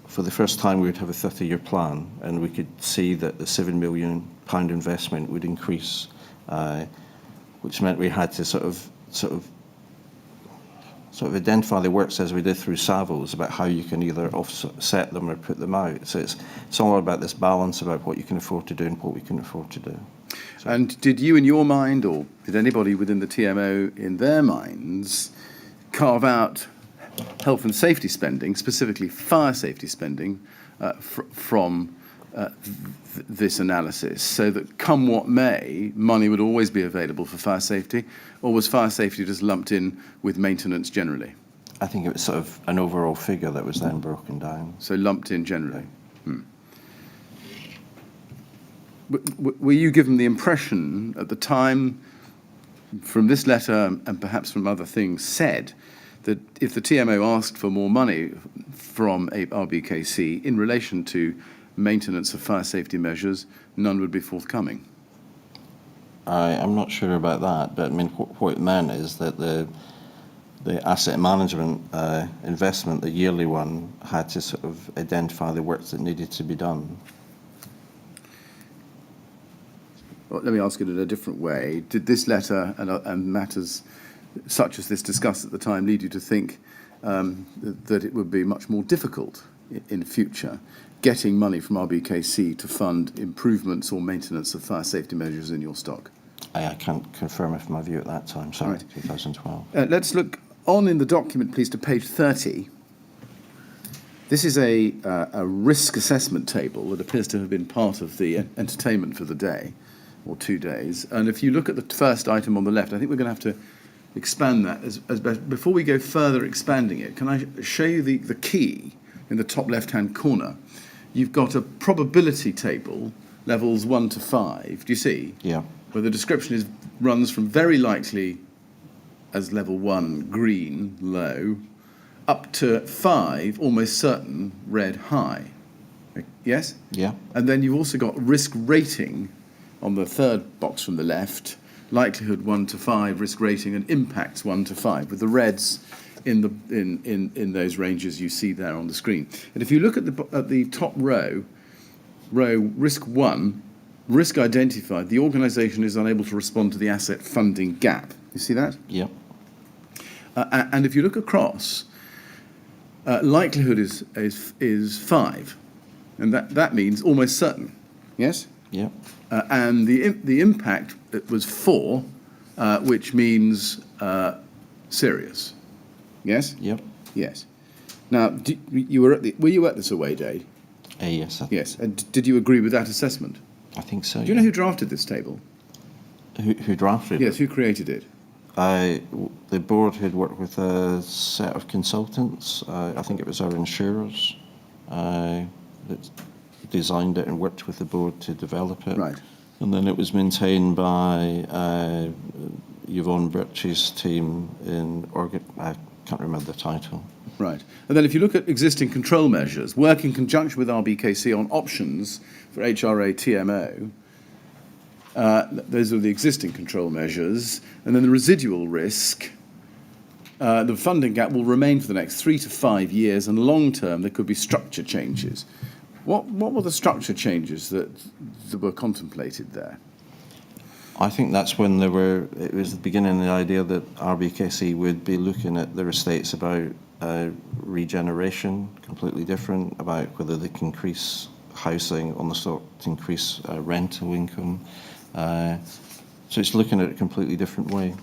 for the first time we would have a 30-year plan, and we could see that the £7 million investment would increase, which meant we had to sort of identify the works as we did through Savills about how you can either offset them or put them out. So it's all about this balance about what you can afford to do and what we can afford to do. So, and did you in your mind, or did anybody within the TMO in their minds, carve out health and safety spending, specifically fire safety spending, from this analysis, so that come what may, money would always be available for fire safety, or was fire safety just lumped in with maintenance generally? I think it was sort of an overall figure that was then broken down. So lumped in generally. Were you given the impression at the time, from this letter and perhaps from other things said, that if the TMO asked for more money from RBKC in relation to maintenance of fire safety measures, none would be forthcoming? I'm not sure about that, but I mean, what it meant is that the asset management investment, the yearly one, had to sort of identify the work that needed to be done. Well, let me ask it in a different way. Did this letter and matters such as this discussed at the time lead you to think that it would be much more difficult in future getting money from RBKC to fund improvements or maintenance of fire safety measures in your stock? I can't confirm if my view at that time, sorry, Right. 2012. Let's look on in the document, please, to page 30. This is a risk assessment table that appears to have been part of the entertainment for the day, or 2 days. And if you look at the first item on the left, I think we're going to have to expand that. Before we go further expanding it, can I show you the key in the top left-hand corner? You've got a probability table, levels 1 to 5. Do you see? Yeah. Where the description runs from very likely as level 1, green, low, up to 5, almost certain, red, high. Yes? Yeah. And then you've also got risk rating on the third box from the left, likelihood 1 to 5, risk rating, and impacts 1 to 5, with the reds in those ranges you see there on the screen. And if you look at the top row risk 1, risk identified, the organisation is unable to respond to the asset funding gap. You see that? Yeah. And if you look across, likelihood is 5, and that means almost certain. Yes. Yeah. And the impact was 4, which means serious. Yes. Yep. Yes. Now, were you at this away day? Yes. Yes. And did you agree with that assessment? I think so. Do you know who drafted this table? Who drafted it? Yes. Who created it? The board had worked with a set of consultants. I think it was our insurers that designed it and worked with the board to develop it. Right. And then it was maintained by Yvonne Birch's team I can't remember the title. Right. And then if you look at existing control measures, work in conjunction with RBKC on options for HRA TMO, those are the existing control measures. And then the residual risk, the funding gap will remain for the next 3 to 5 years, and long term there could be structure changes. What were the structure changes that were contemplated there? I think that's when it was the beginning of the idea that RBKC would be looking at their estates about regeneration, completely different, about whether they can increase housing on the stock, to increase rental income. So it's looking at it a completely different way.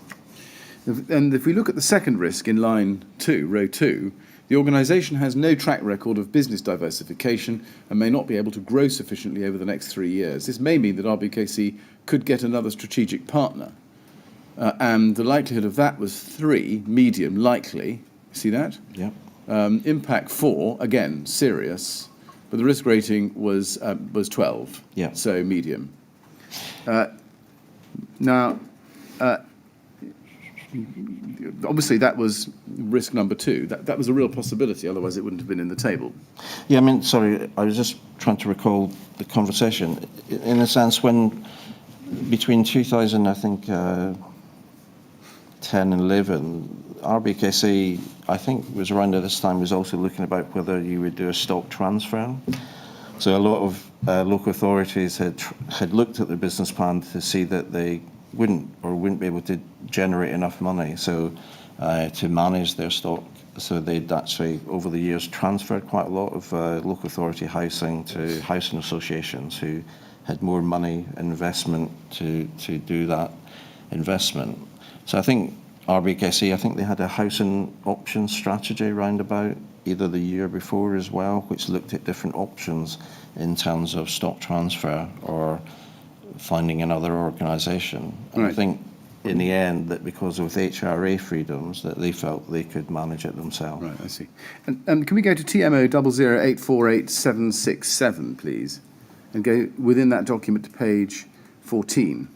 And if we look at the second risk in line 2, row 2, the organisation has no track record of business diversification and may not be able to grow sufficiently over the next 3 years. This may mean that RBKC could get another strategic partner. And the likelihood of that was 3, medium, likely. See that? Yeah. Impact 4, again, serious. But the risk rating was 12, Yeah. So medium. Now, obviously that was risk number 2. That was a real possibility, otherwise it wouldn't have been in the table. Yeah, I mean, sorry, I was just trying to recall the conversation. In a sense, when between 2000, I think, 10 and 11, RBKC, I think, was around at this time, was also looking about whether you would do a stock transfer. So a lot of local authorities had looked at their business plan to see that they wouldn't be able to generate enough money to manage their stock. So they'd actually, over the years, transferred quite a lot of local authority housing to housing associations who had more money investment to do that investment. So I think RBKC, I think they had a housing option strategy roundabout either the year before as well, which looked at different options in terms of stock transfer or finding another organisation. And I think in the end that because of HRA freedoms that they felt they could manage it themselves. Right, I see. And can we go to TMO 0084877, please, and go within that document to page 14.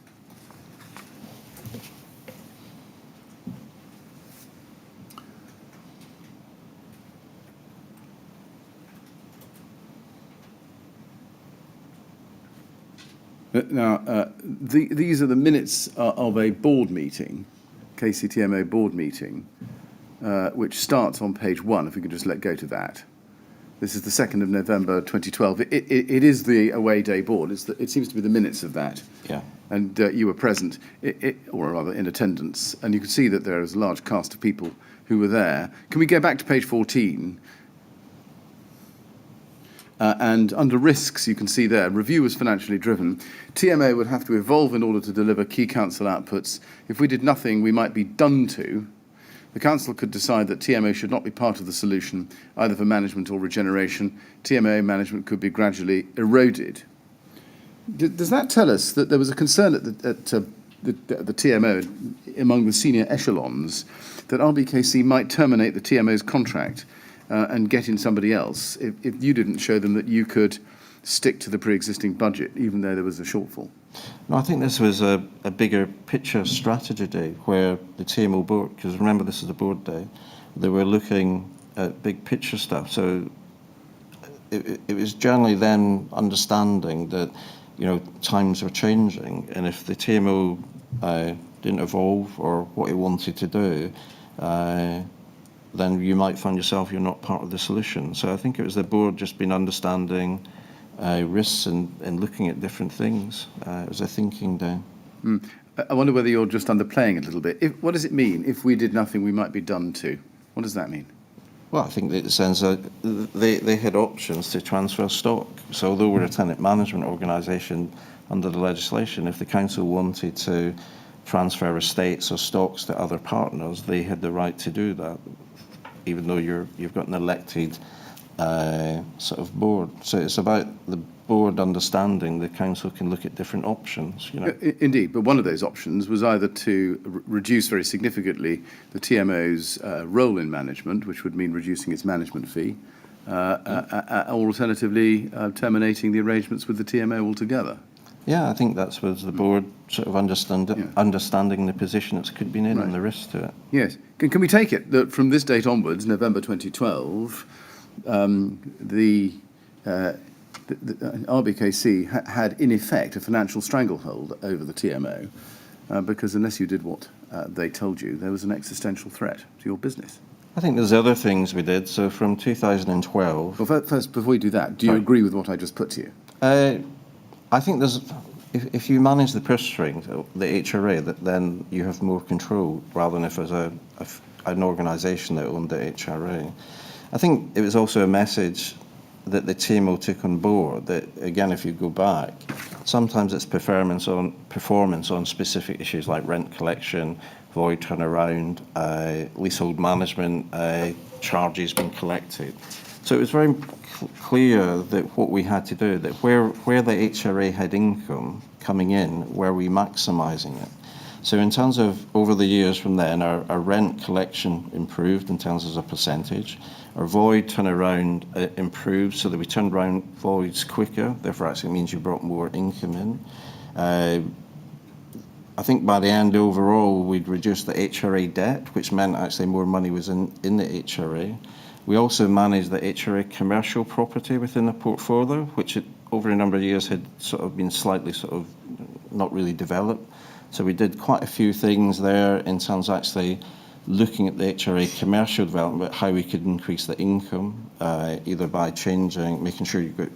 Now, these are the minutes of a board meeting, KCTMO board meeting, which starts on page 1, if we could just let go to that. This is the 2nd of November 2012. It is the away day board. It seems to be the minutes of that. Yeah. And you were present, or rather in attendance, and you could see that there was a large cast of people who were there. Can we go back to page 14? And under risks, you can see there, review was financially driven. TMO would have to evolve in order to deliver key council outputs. If we did nothing, we might be done to. The council could decide that TMO should not be part of the solution, either for management or regeneration. TMO management could be gradually eroded. Does that tell us that there was a concern at the TMO, among the senior echelons, that RBKC might terminate the TMO's contract and get in somebody else if you didn't show them that you could stick to the pre-existing budget, even though there was a shortfall? No, I think this was a bigger picture strategy day where the TMO board, because remember this is a board day, they were looking at big picture stuff. So it was generally them understanding that, you know, times were changing, and if the TMO didn't evolve or what it wanted to do, then you might find yourself you're not part of the solution. So I think it was the board just been understanding risks and looking at different things. It was a thinking day. I wonder whether you're just underplaying it a little bit. What does it mean, if we did nothing, we might be done to? What does that mean? Well, I think it says that they had options to transfer stock. So although we're a tenant management organisation under the legislation, if the council wanted to transfer estates or stocks to other partners, they had the right to do that, even though you've got an elected sort of board. So it's about the board understanding the council can look at different options, you know. Indeed, but one of those options was either to reduce very significantly the TMO's role in management, which would mean reducing its management fee, or alternatively terminating the arrangements with the TMO altogether. Yeah, I think that's was the board sort of understanding the position it's could be in and the risks to it. Yes. Can we take it that from this date onwards, November 2012, the RBKC had in effect a financial stranglehold over the TMO because unless you did what they told you, there was an existential threat to your business? I think there's other things we did. So from 2012... Well, first, before you do that, do you agree with what I just put to you? I think there's, if you manage the purse strings, the HRA, then you have more control rather than if there's an organisation that owned the HRA. I think it was also a message that the TMO took on board that, again, if you go back, sometimes it's performance on specific issues like rent collection, void turnaround, leasehold management, charges being collected. So it was very clear that what we had to do, that where the HRA had income coming in, were we maximising it? So in terms of over the years from then, our rent collection improved in terms of a percentage. Our void turnaround improved so that we turned around voids quicker, therefore actually means you brought more income in. I think by the end overall we'd reduced the HRA debt, which meant actually more money was in the HRA. We also managed the HRA commercial property within the portfolio, which over a number of years had sort of been slightly sort of not really developed. So we did quite a few things there in terms of actually looking at the HRA commercial development, how we could increase the income, either by changing, making sure you've got,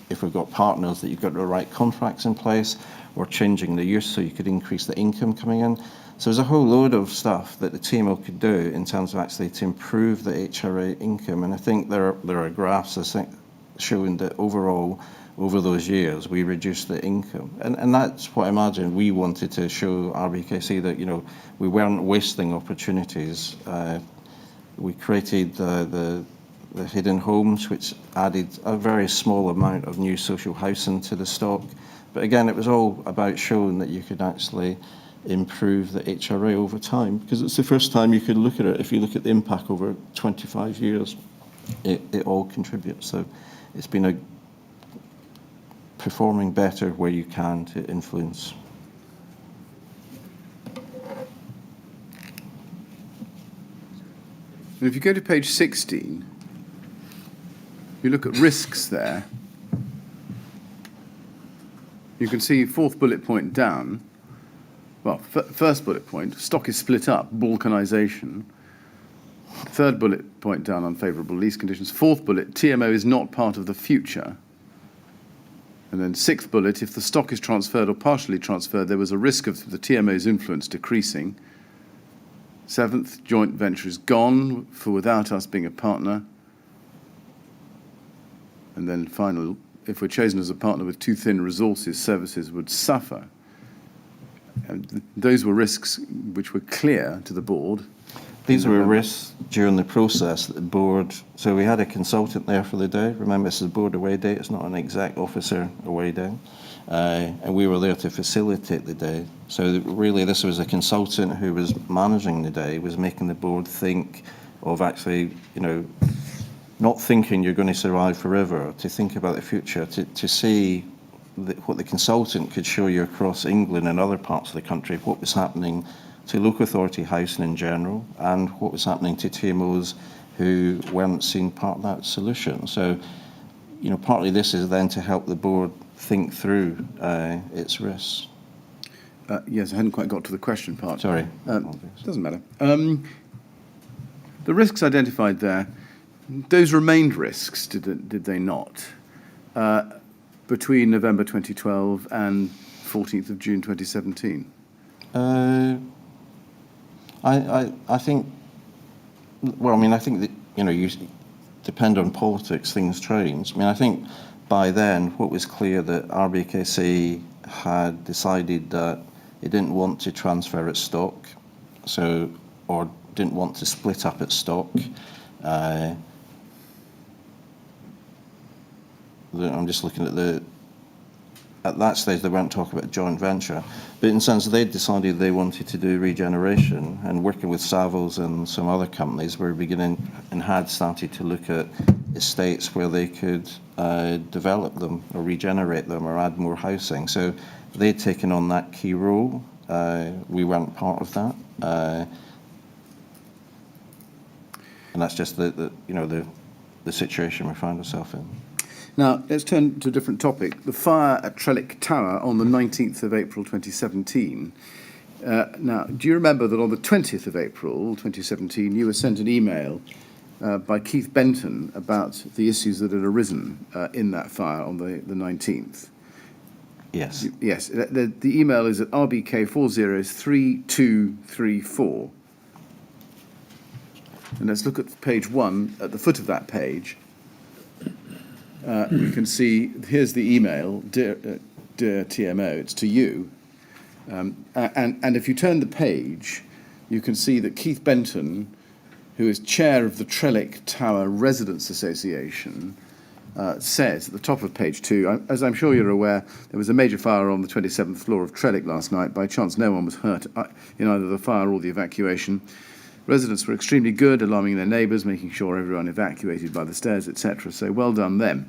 if we've got partners, that you've got the right contracts in place, or changing the use so you could increase the income coming in. So there's a whole load of stuff that the TMO could do in terms of actually to improve the HRA income. And I think there are graphs, I think showing that overall, over those years, we reduced the income. And that's what I imagine we wanted to show RBKC, that, you know, we weren't wasting opportunities. We created the hidden homes, which added a very small amount of new social housing to the stock. But again, it was all about showing that you could actually improve the HRA over time, because it's the first time you could look at it. If you look at the impact over 25 years, it all contributes. So it's been a performing better where you can to influence. And if you go to page 16, you look at risks there, you can see fourth bullet point down, well, first bullet point, stock is split up, balkanisation. Third bullet point down, unfavourable lease conditions. Fourth bullet, TMO is not part of the future. And then sixth bullet, if the stock is transferred or partially transferred, there was a risk of the TMO's influence decreasing. Seventh, joint venture is gone for without us being a partner. And then final, if we're chosen as a partner with too thin resources, services would suffer. And those were risks which were clear to the board. These were risks during the process that the board, so we had a consultant there for the day. Remember, this is a board away day, it's not an exec officer away day. And we were there to facilitate the day. So really this was a consultant who was managing the day, was making the board think of actually, you know, not thinking you're going to survive forever, to think about the future, to see what the consultant could show you across England and other parts of the country, what was happening to local authority housing in general, and what was happening to TMOs who weren't seen part of that solution. So, you know, partly this is then to help the board think through its risks. Yes, I hadn't quite got to the question part. Sorry. Doesn't matter. The risks identified there, those remained risks, did they not? Between November 2012 and 14th of June 2017? I think, well, I mean, I think that, you know, you depend on politics, things change. I mean, I think by then what was clear that RBKC had decided that it didn't want to transfer its stock, so, or didn't want to split up its stock. I'm just looking at that stage they weren't talking about joint venture, but in a sense they decided they wanted to do regeneration, and working with Savills and some other companies were beginning and had started to look at estates where they could develop them or regenerate them or add more housing. So they'd taken on that key role. We weren't part of that. And that's just the situation we found ourselves in. Now, let's turn to a different topic. The fire at Trellick Tower on the 19th of April 2017. Now, do you remember that on the 20th of April 2017, you were sent an email by Keith Benton about the issues that had arisen in that fire on the 19th? Yes. Yes. The email is at RBK403234. And let's look at page 1. At the foot of that page, we can see, here's the email, dear TMO, it's to you. And if you turn the page, you can see that Keith Benton, who is chair of the Trellick Tower Residents Association, says at the top of page 2, as I'm sure you're aware, there was a major fire on the 27th floor of Trellick last night. By chance, no one was hurt in either the fire or the evacuation. Residents were extremely good, alarming their neighbours, making sure everyone evacuated by the stairs, etc. So well done them.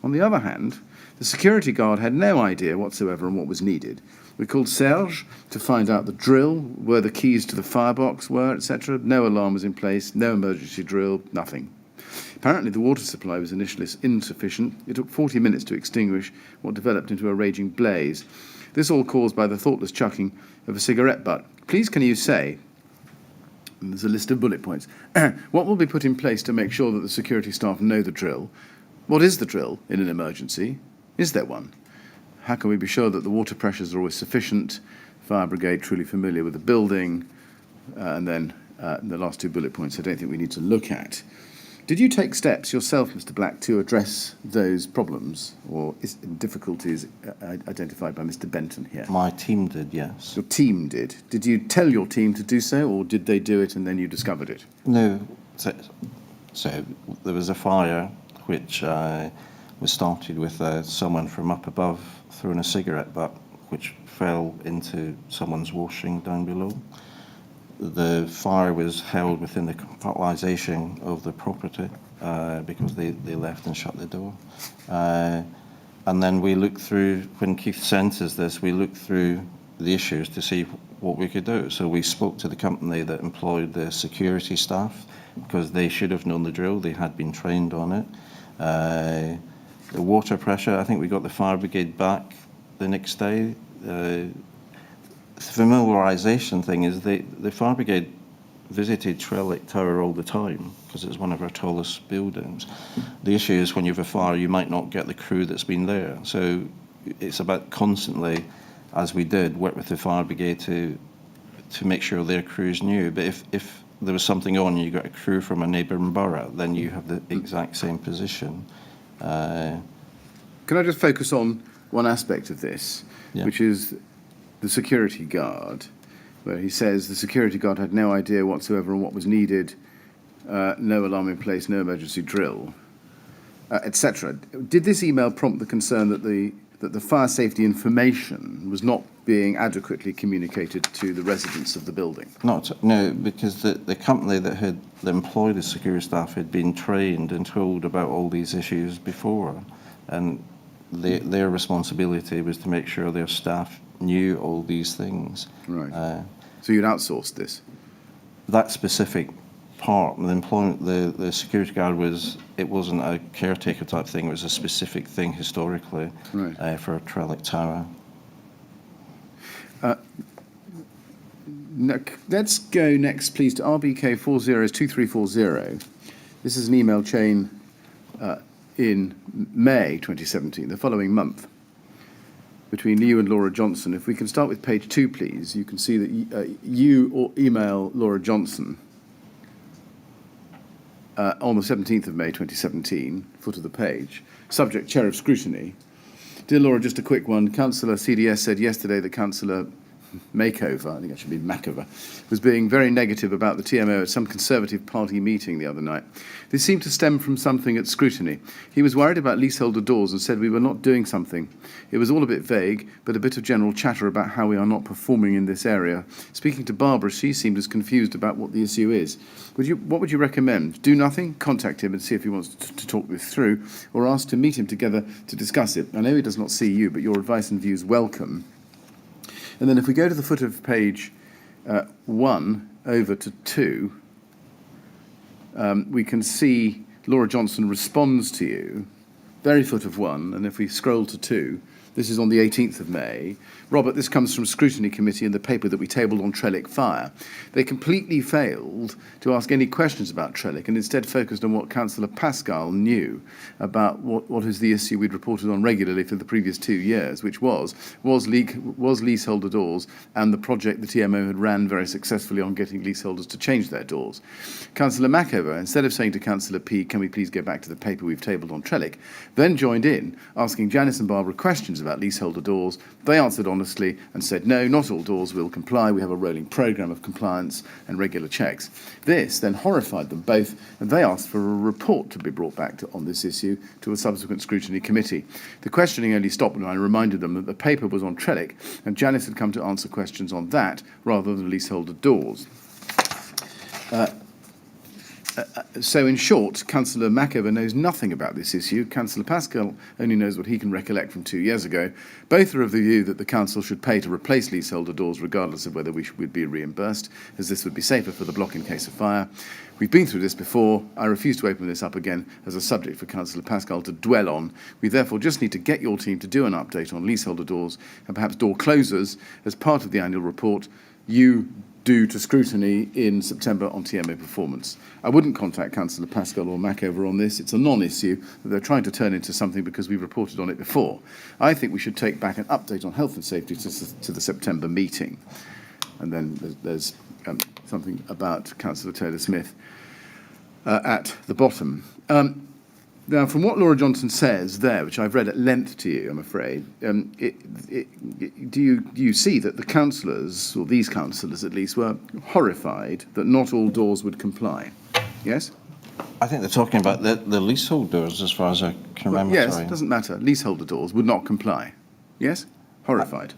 On the other hand, the security guard had no idea whatsoever on what was needed. We called Serge to find out the drill, where the keys to the firebox were, etc. No alarm was in place, no emergency drill, nothing. Apparently the water supply was initially insufficient. It took 40 minutes to extinguish what developed into a raging blaze. This all caused by the thoughtless chucking of a cigarette butt. Please can you say, and there's a list of bullet points, what will be put in place to make sure that the security staff know the drill? What is the drill in an emergency? Is there one? How can we be sure that the water pressures are always sufficient? Fire brigade truly familiar with the building? And then the last two bullet points I don't think we need to look at. Did you take steps yourself, Mr. Black, to address those problems or difficulties identified by Mr. Benton here? My team did, yes. Your team did. Did you tell your team to do so, or did they do it and then you discovered it? No. So there was a fire which was started with someone from up above throwing a cigarette butt, which fell into someone's washing down below. The fire was held within the compartmentalisation of the property because they left and shut the door. And then we looked through, when Keith sent us this, we looked through the issues to see what we could do. So we spoke to the company that employed the security staff because they should have known the drill. They had been trained on it. The water pressure, I think we got the fire brigade back the next day. The familiarisation thing is the fire brigade visited Trellick Tower all the time because it's one of our tallest buildings. The issue is when you have a fire, you might not get the crew that's been there. So it's about constantly, as we did, work with the fire brigade to make sure their crews knew. But if there was something on and you got a crew from a neighbouring borough, then you have the exact same position. Can I just focus on one aspect of this, which is the security guard, where he says the security guard had no idea whatsoever on what was needed, no alarm in place, no emergency drill, etc. Did this email prompt the concern that the fire safety information was not being adequately communicated to the residents of the building? No, because the company that had employed the security staff had been trained and told about all these issues before, and their responsibility was to make sure their staff knew all these things. Right. So you'd outsourced this? That specific part, the security guard wasn't a caretaker type thing, it was a specific thing historically, right, for Trellick Tower. Let's go next, please, to RBK 402340. This is an email chain in May 2017, the following month, between you and Laura Johnson. If we can start with page 2, please, you can see that you email Laura Johnson on the 17th of May 2017, foot of the page, subject Chair of Scrutiny. Dear Laura, just a quick one. Councillor CDS said yesterday that Councillor Makeover, I think that should be Makeover, was being very negative about the TMO at some Conservative Party meeting the other night. This seemed to stem from something at Scrutiny. He was worried about leaseholder doors and said we were not doing something. It was all a bit vague, but a bit of general chatter about how we are not performing in this area. Speaking to Barbara, she seemed as confused about what the issue is. What would you recommend? Do nothing? Contact him and see if he wants to talk this through, or ask to meet him together to discuss it. I know he does not see you, but your advice and views welcome. And then if we go to the foot of page 1 over to 2, we can see Laura Johnson responds to you, very foot of 1, and if we scroll to 2, this is on the 18th of May. Robert, this comes from Scrutiny Committee in the paper that we tabled on Trellick Fire. They completely failed to ask any questions about Trellick and instead focused on what Councillor Pascal knew about what is the issue we'd reported on regularly for the previous 2 years, which was leaseholder doors and the project the TMO had ran very successfully on getting leaseholders to change their doors. Councillor Makeover, instead of saying to Councillor P, can we please go back to the paper we've tabled on Trellick, then joined in, asking Janice and Barbara questions about leaseholder doors. They answered honestly and said, no, not all doors will comply. We have a rolling programme of compliance and regular checks. This then horrified them both, and they asked for a report to be brought back on this issue to a subsequent scrutiny committee. The questioning only stopped when I reminded them that the paper was on Trellick, and Janice had come to answer questions on that rather than leaseholder doors. So in short, Councillor Makeover knows nothing about this issue. Councillor Pascal only knows what he can recollect from 2 years ago. Both are of the view that the council should pay to replace leaseholder doors regardless of whether we would be reimbursed, as this would be safer for the block in case of fire. We've been through this before. I refuse to open this up again as a subject for Councillor Pascal to dwell on. We therefore just need to get your team to do an update on leaseholder doors and perhaps door closers as part of the annual report you due to scrutiny in September on TMO performance. I wouldn't contact Councillor Pascal or Makeover on this. It's a non-issue that they're trying to turn into something because we've reported on it before. I think we should take back an update on health and safety to the September meeting. And then there's something about Councillor Taylor-Smith. at the bottom. Now, from what Laura Johnson says there, which I've read at length to you, I'm afraid, do you see that the councillors, or these councillors at least, were horrified that not all doors would comply? Yes? I think they're talking about the leasehold doors, as far as I can remember. Yes, sorry. it doesn't matter. Leaseholder doors would not comply. Yes? Horrified.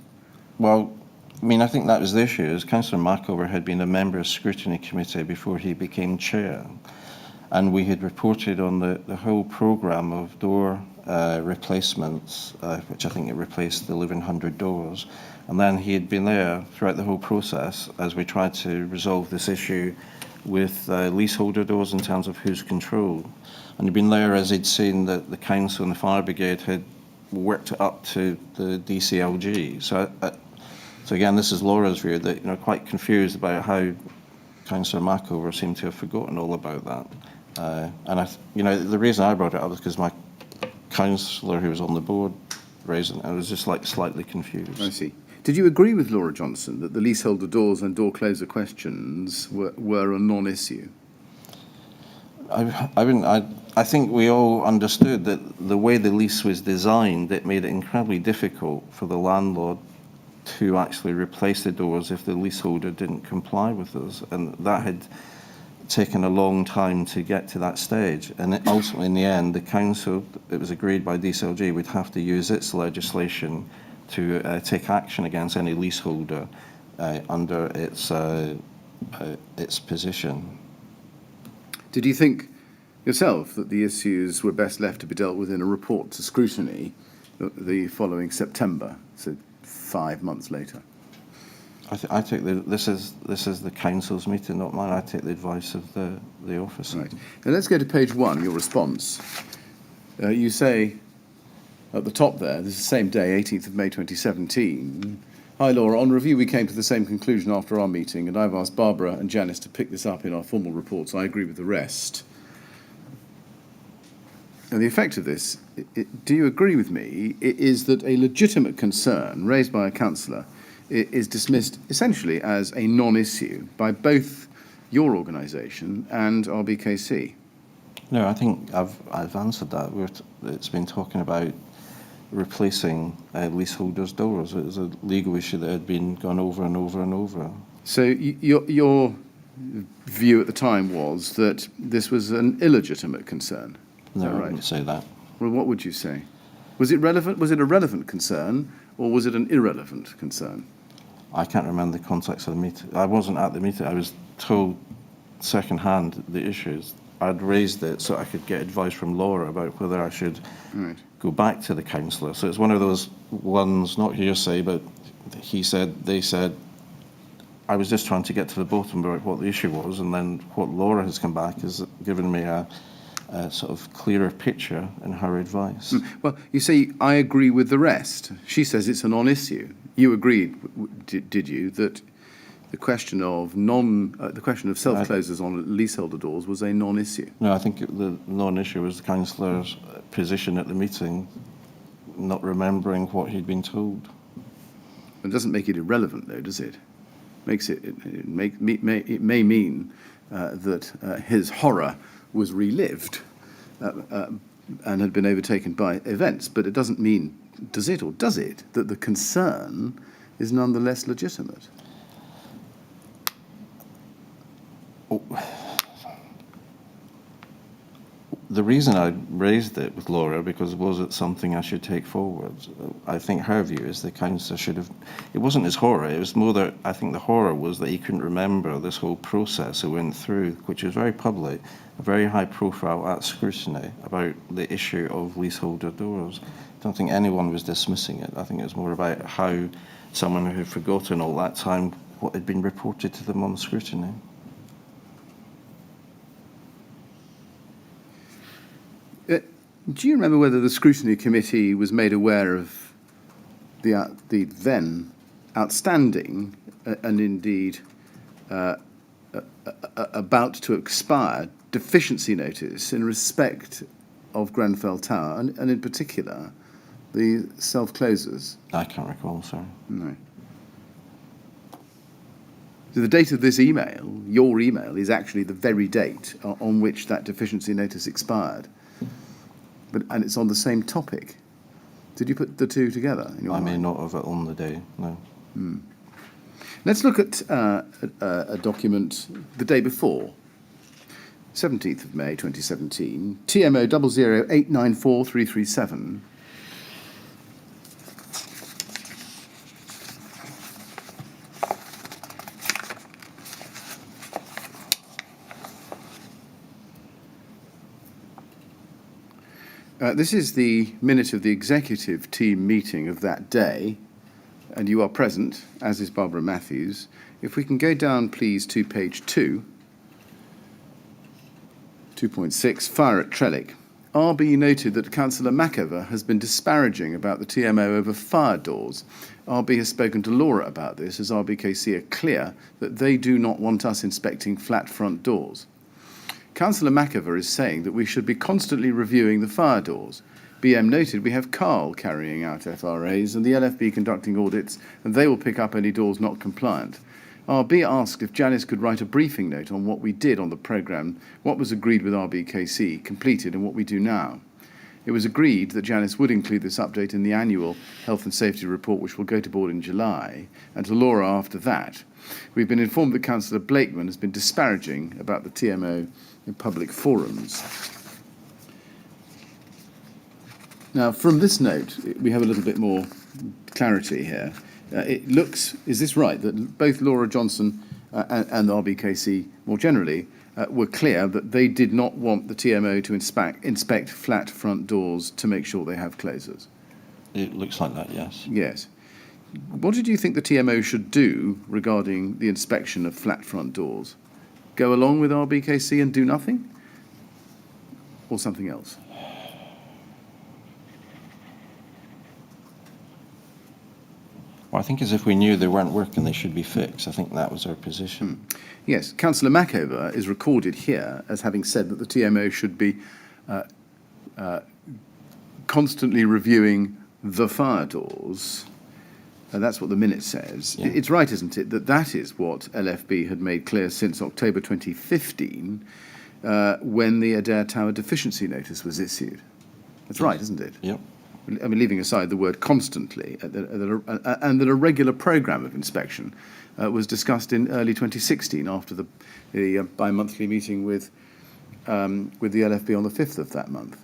Well, I mean, I think that was the issue, is Councillor Mackover had been a member of Scrutiny Committee before he became chair. And we had reported on the whole programme of door replacements, which I think it replaced the 1,100 doors. And then he had been there throughout the whole process as we tried to resolve this issue with leaseholder doors in terms of who's control. And he'd been there as he'd seen that the council and the fire brigade had worked it up to the DCLG. So again, this is Laura's view, that quite confused about how Councillor Mackover seemed to have forgotten all about that. And the reason I brought it up was because my councillor who was on the board raised it, and I was just slightly confused. I see. Did you agree with Laura Johnson that the leaseholder doors and door closer questions were a non-issue? I think we all understood that the way the lease was designed, it made it incredibly difficult for the landlord to actually replace the doors if the leaseholder didn't comply with us, and that had taken a long time to get to that stage. And ultimately, in the end, the council, it was agreed by DCLG, would have to use its legislation to take action against any leaseholder under its position. Did you think yourself that the issues were best left to be dealt with in a report to Scrutiny the following September, so 5 months later? I take this is the council's meeting, not mine. I take the advice of the officer. Right. Now let's go to page 1, your response. You say at the top there, this is the same day, 18th of May 2017. Hi Laura, on review we came to the same conclusion after our meeting, and I've asked Barbara and Janice to pick this up in our formal reports. I agree with the rest. And the effect of this, do you agree with me, is that a legitimate concern raised by a councillor is dismissed essentially as a non-issue by both your organisation and RBKC? No, I think I've answered that. It's been talking about replacing leaseholders' doors. It was a legal issue that had been gone over and over and over. So your view at the time was that this was an illegitimate concern? Is No, that I right? wouldn't say that. Well, what would you say? Was it relevant? Was it a relevant concern, or was it an irrelevant concern? I can't remember the context of the meeting. I wasn't at the meeting. I was told second-hand the issues. I'd raised it so I could get advice from Laura about whether I should go back to the councillor. So it's one of those ones, not hearsay, but he said, they said. I was just trying to get to the bottom about what the issue was, and then what Laura has come back has given me a sort of clearer picture in her advice. Well, you say, I agree with the rest. She says it's a non-issue. You agreed, did you, that the question of self-closers on leaseholder doors was a non-issue? No, I think the non-issue was the councillor's position at the meeting, not remembering what he'd been told. It doesn't make it irrelevant, though, does it? It may mean that his horror was relived and had been overtaken by events, but it doesn't mean, does it, or does it, that the concern is nonetheless legitimate? The reason I raised it with Laura, because was it something I should take forward? I think her view is the councillor should have. It wasn't his horror. It was more that I think the horror was that he couldn't remember this whole process it went through, which was very public, very high profile at Scrutiny about the issue of leaseholder doors. I don't think anyone was dismissing it. I think it was more about how someone who had forgotten all that time what had been reported to them on Scrutiny. Do you remember whether the Scrutiny Committee was made aware of the then outstanding and indeed about to expire deficiency notice in respect of Grenfell Tower and in particular the self-closers? I can't recall, sorry. No. So the date of this email, your email, is actually the very date on which that deficiency notice expired. And it's on the same topic. Did you put the two together in your I may mind? not have it on the day, no. Let's look at a document the day before, 17th of May 2017, TMO 00894-337. This is the minute of the executive team meeting of that day, and you are present, as is Barbara Matthews. If we can go down, please, to page 2, 2.6, fire at Trellick. RB noted that Councillor Macover has been disparaging about the TMO over fire doors. RB has spoken to Laura about this, as RBKC are clear that they do not want us inspecting flat front doors. Councillor Macover is saying that we should be constantly reviewing the fire doors. BM noted we have Carl carrying out FRAs and the LFB conducting audits, and they will pick up any doors not compliant. RB asked if Janice could write a briefing note on what we did on the programme, what was agreed with RBKC, completed, and what we do now. It was agreed that Janice would include this update in the annual Health and Safety report, which will go to board in July, and to Laura after that. We've been informed that Councillor Blakeman has been disparaging about the TMO in public forums. Now, from this note, we have a little bit more clarity here. It looks, is this right, that both Laura Johnson and the RBKC more generally were clear that they did not want the TMO to inspect flat front doors to make sure they have closers? It looks like that, yes. Yes. What did you think the TMO should do regarding the inspection of flat front doors? Go along with RBKC and do nothing? Or something else? Well, I think as if we knew they weren't working, they should be fixed. I think that was our position. Yes, Councillor Macover is recorded here as having said that the TMO should be constantly reviewing the fire doors. And that's what the minute says. Yeah. It's right, isn't it, that that is what LFB had made clear since October 2015 when the Adair Tower deficiency notice was issued. That's right, isn't it? Yep. I mean, leaving aside the word constantly, and that a regular programme of inspection was discussed in early 2016 after the bi-monthly meeting with the LFB on the 5th of that month.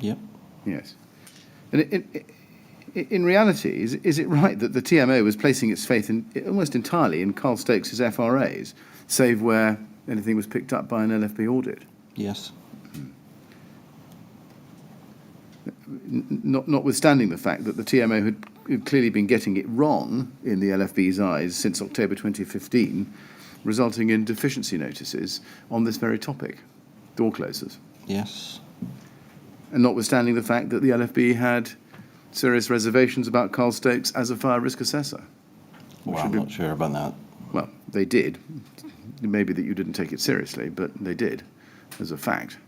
Yep. Yes. And in reality, is it right that the TMO was placing its faith almost entirely in Carl Stokes' FRAs, save where anything was picked up by an LFB audit? Yes. Notwithstanding the fact that the TMO had clearly been getting it wrong in the LFB's eyes since October 2015, resulting in deficiency notices on this very topic, door closers. Yes. And notwithstanding the fact that the LFB had serious reservations about Carl Stokes as a fire risk assessor. Well, I'm not sure about that. Well, they did. Maybe that you didn't take it seriously, but they did, as a fact.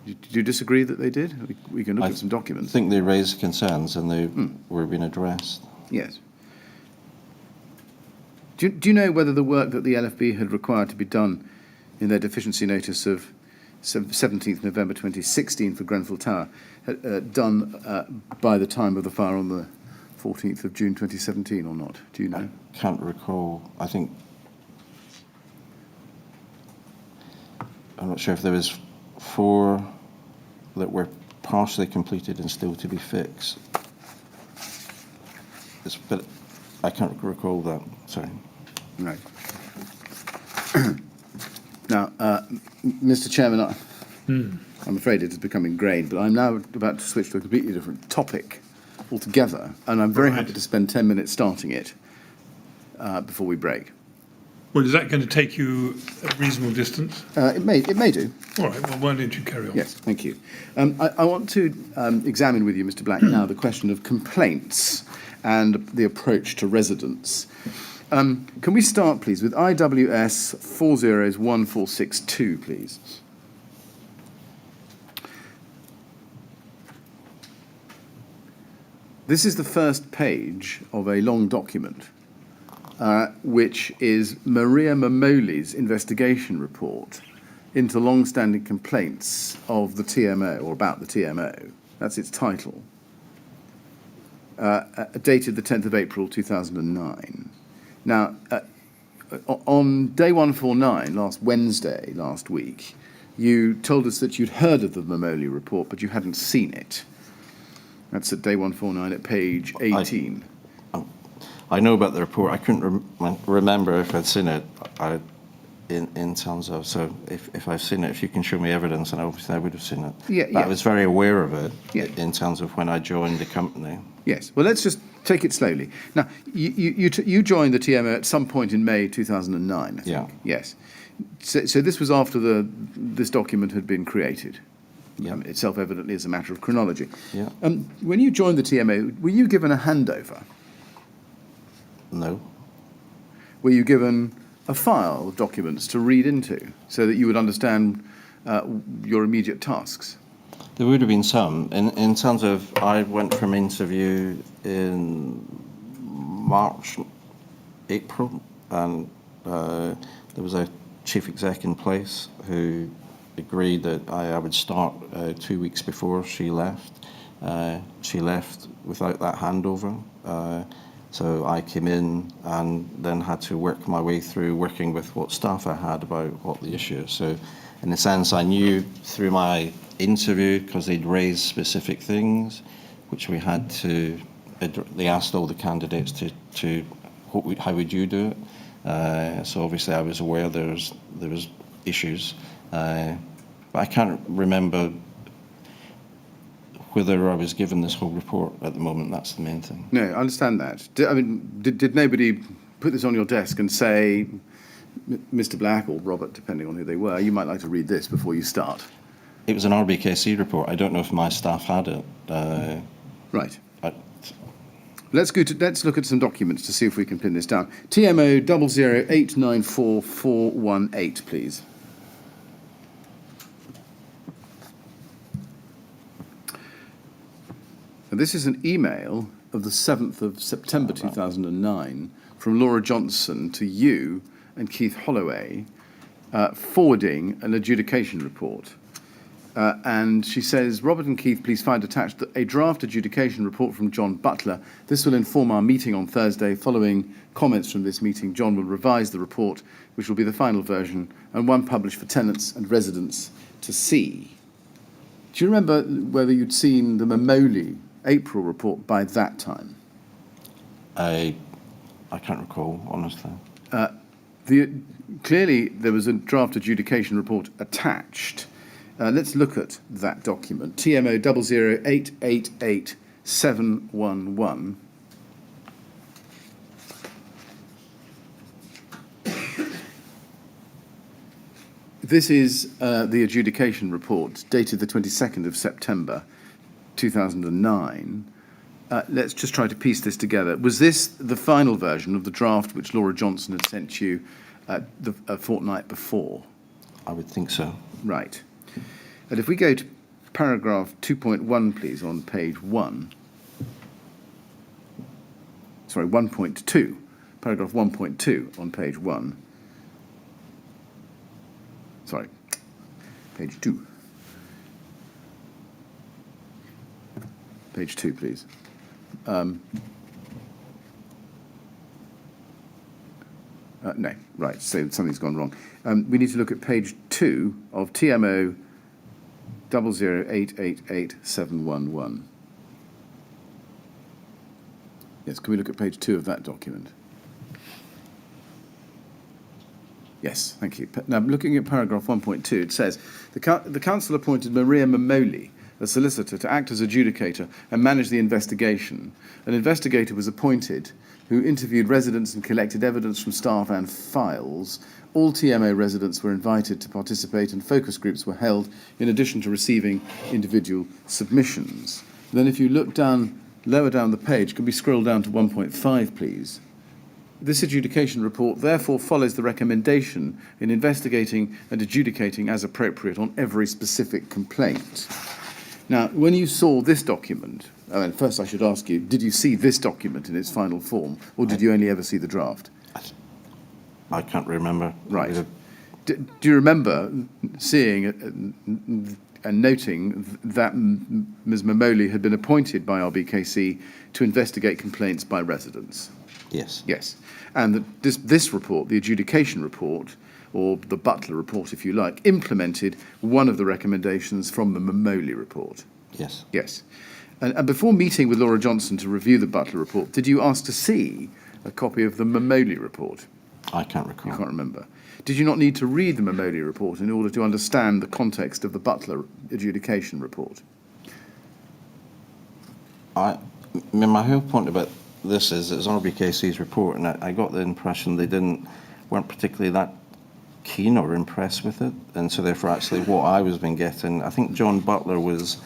Do you disagree that they did? We can look at some I documents. think they raised concerns and they were being addressed. Yes. Do you know whether the work that the LFB had required to be done in their deficiency notice of 17th November 2016 for Grenfell Tower, done by the time of the fire on the 14th of June 2017 or not? Do you know? I can't recall. I think... I'm not sure if there was 4 that were partially completed and still to be fixed. But I can't recall that, sorry. Right. Now, Mr. Chairman, I'm afraid it is becoming ingrained, but I'm now about to switch to a completely different topic altogether, and I'm very happy to spend 10 minutes starting it before we break. Well, is that going to take you a reasonable distance? It may do. All right, well, why don't you carry on? Yes, thank you. I want to examine with you, Mr. Black, now the question of complaints and the approach to residents. Can we start, please, with IWS 401462, please? This is the first page of a long document. which is Maria Mamoli's investigation report into long-standing complaints of the TMO, or about the TMO. That's its title. Dated the 10th of April 2009. Now, on day 149, Wednesday last week, you told us that you'd heard of the Mamoli report, but you hadn't seen it. That's at day 149 at page 18. I know about the report. I couldn't remember if I'd seen it in terms of, so if I've seen it, if you can show me evidence, and obviously I would have seen it. But I was very aware of it in terms of when I joined the company. Yes. Well, let's just take it slowly. Now, you joined the TMO at some point in May 2009, I think. Yeah. Yes. So this was after this document had been created. Yeah. It self-evidently is a matter of chronology. Yeah. When you joined the TMO, were you given a handover? No. Were you given a file of documents to read into so that you would understand your immediate tasks? There would have been some. In terms of, I went from interview in March, April, and there was a chief exec in place who agreed that I would start 2 weeks before she left. She left without that handover. So I came in and then had to work my way through working with what staff I had about what the issue is. So in a sense, I knew through my interview, because they'd raised specific things, which we had to, they asked all the candidates to how would you do it? So obviously I was aware there was issues, but I can't remember whether I was given this whole report at the moment. That's the main thing. No, I understand that. Did nobody put this on your desk and say, Mr. Black or Robert, depending on who they were, you might like to read this before you start? It was an RBKC report. I don't know if my staff had it. Right. Let's look at some documents to see if we can pin this down. TMO 008944418, please. And this is an email of the 7th of September 2009 from Laura Johnson to you and Keith Holloway, forwarding an adjudication report. And she says, Robert and Keith, please find attached a draft adjudication report from John Butler. This will inform our meeting on Thursday. Following comments from this meeting, John will revise the report, which will be the final version, and one published for tenants and residents to see. Do you remember whether you'd seen the Mamoli April report by that time? I can't recall, honestly. Clearly, there was a draft adjudication report attached. Let's look at that document. TMO 008888711. This is the adjudication report dated the 22nd of September 2009. Let's just try to piece this together. Was this the final version of the draft which Laura Johnson had sent you a fortnight before? I would think so. Right. And if we go to paragraph 2.1, please, on page 1. Sorry, 1.2. Paragraph 1.2 on page 1. Sorry, page 2. Page 2, please. No, right, so something's gone wrong. We need to look at page 2 of TMO 008888711. Yes, can we look at page 2 of that document? Yes, thank you. Now, looking at paragraph 1.2, it says, the council appointed Maria Mamoli, a solicitor, to act as adjudicator and manage the investigation. An investigator was appointed who interviewed residents and collected evidence from staff and files. All TMO residents were invited to participate and focus groups were held in addition to receiving individual submissions. Then if you look down, lower down the page, can we scroll down to 1.5, please? This adjudication report therefore follows the recommendation in investigating and adjudicating as appropriate on every specific complaint. Now, when you saw this document, first I should ask you, did you see this document in its final form, or did you only ever see the draft? I can't remember. Right. Do you remember seeing and noting that Ms Mamoli had been appointed by RBKC to investigate complaints by residents? Yes. Yes. And that this report, the adjudication report, or the Butler report, if you like, implemented one of the recommendations from the Mamoli report? Yes. Yes. And before meeting with Laura Johnson to review the Butler report, did you ask to see a copy of the Mamoli report? I can't recall. You can't remember. Did you not need to read the Mamoli report in order to understand the context of the Butler adjudication report? I mean, my whole point about this is it's RBKC's report, and I got the impression they weren't particularly that keen or impressed with it, and so therefore actually what I was been getting, I think John Butler was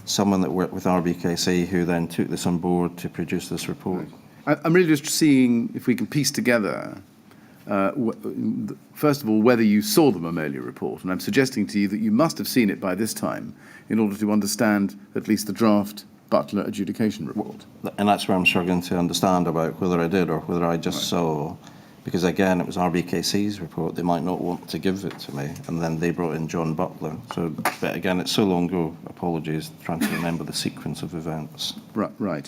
someone that worked with RBKC who then took this on board to produce this report. I'm really just seeing if we can piece together, first of all, whether you saw the Mamoli report, and I'm suggesting to you that you must have seen it by this time in order to understand at least the draft Butler adjudication report. And that's where I'm struggling to understand about whether I did or whether I just saw, because again, it was RBKC's report. They might not want to give it to me, and then they brought in John Butler. So, but again, it's so long ago, apologies, trying to remember the sequence of events. Right. Well,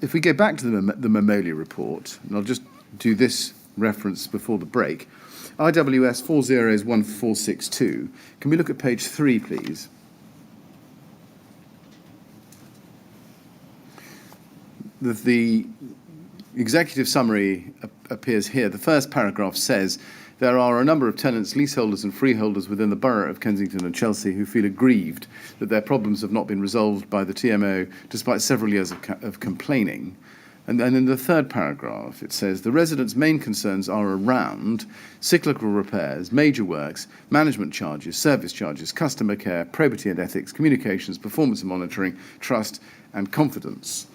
if we go back to the Mamoli report, and I'll just do this reference before the break, IWS 401462, can we look at page 3, please? The executive summary appears here. The first paragraph says, there are a number of tenants, leaseholders and freeholders within the borough of Kensington and Chelsea who feel aggrieved that their problems have not been resolved by the TMO despite several years of complaining. And then in the third paragraph, it says, the residents' main concerns are around cyclical repairs, major works, management charges, service charges, customer care, probity and ethics, communications, performance and monitoring, trust and confidence.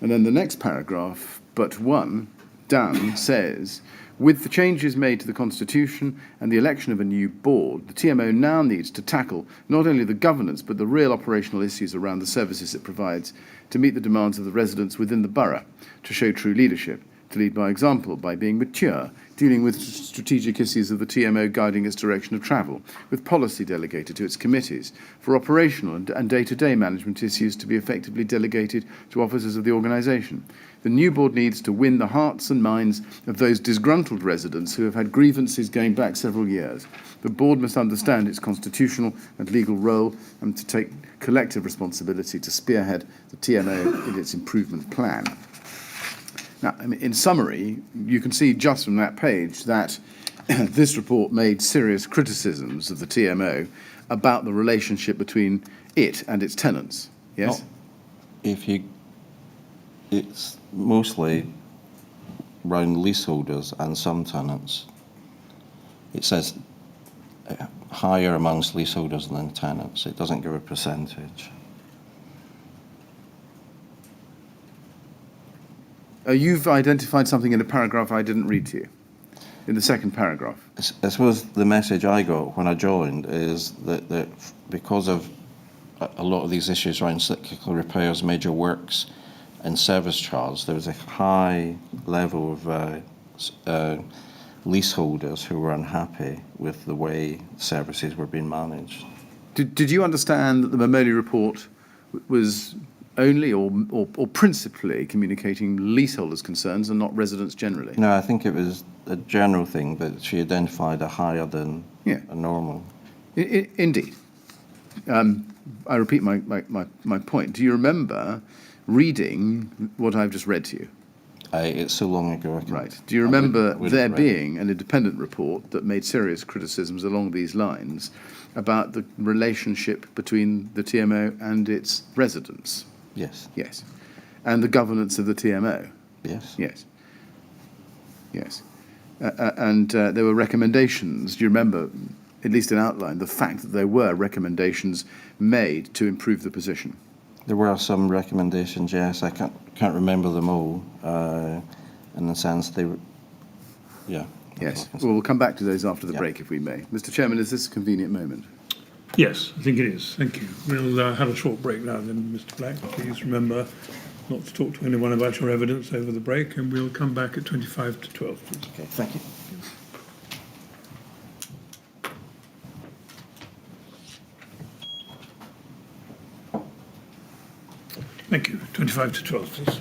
And then the next paragraph, but one, down, says, with the changes made to the Constitution and the election of a new board, the TMO now needs to tackle not only the governance but the real operational issues around the services it provides to meet the demands of the residents within the borough, to show true leadership, to lead by example, by being mature, dealing with strategic issues of the TMO guiding its direction of travel, with policy delegated to its committees, for operational and day-to-day management issues to be effectively delegated to officers of the organisation. The new board needs to win the hearts and minds of those disgruntled residents who have had grievances going back several years. The board must understand its constitutional and legal role and to take collective responsibility to spearhead the TMO in its improvement plan. Now, I mean, in summary, you can see just from that page that this report made serious criticisms of the TMO about the relationship between it and its tenants. Yes? It's mostly around leaseholders and some tenants. It says higher amongst leaseholders than tenants. It doesn't give a percentage. You've identified something in a paragraph I didn't read to you, in the second paragraph. I suppose the message I got when I joined is that because of a lot of these issues around cyclical repairs, major works and service charge, there was a high level of leaseholders who were unhappy with the way services were being managed. Did you understand that the Mamoli report was only or principally communicating leaseholders' concerns and not residents generally? No, I think it was a general thing, but she identified a higher than a normal. Indeed. I repeat my point. Do you remember reading what I've just read to you? It's so long ago. Right. Do you remember there being an independent report that made serious criticisms along these lines about the relationship between the TMO and its residents? Yes. Yes. And the governance of the TMO? Yes. Yes. Yes. And there were recommendations. Do you remember, at least in outline, the fact that there were recommendations made to improve the position? There were some recommendations, yes. I can't remember them all. In the sense they were, yeah. Yes. Well, we'll come back to those after the break, if we may. Mr. Chairman, is this a convenient moment? Yes, I think it is. Thank you. We'll have a short break now then, Mr. Black. Please remember not to talk to anyone about your evidence over the break, and we'll come back at 25 to 12, please. Okay, thank you. Thank you. 25 to 12, please.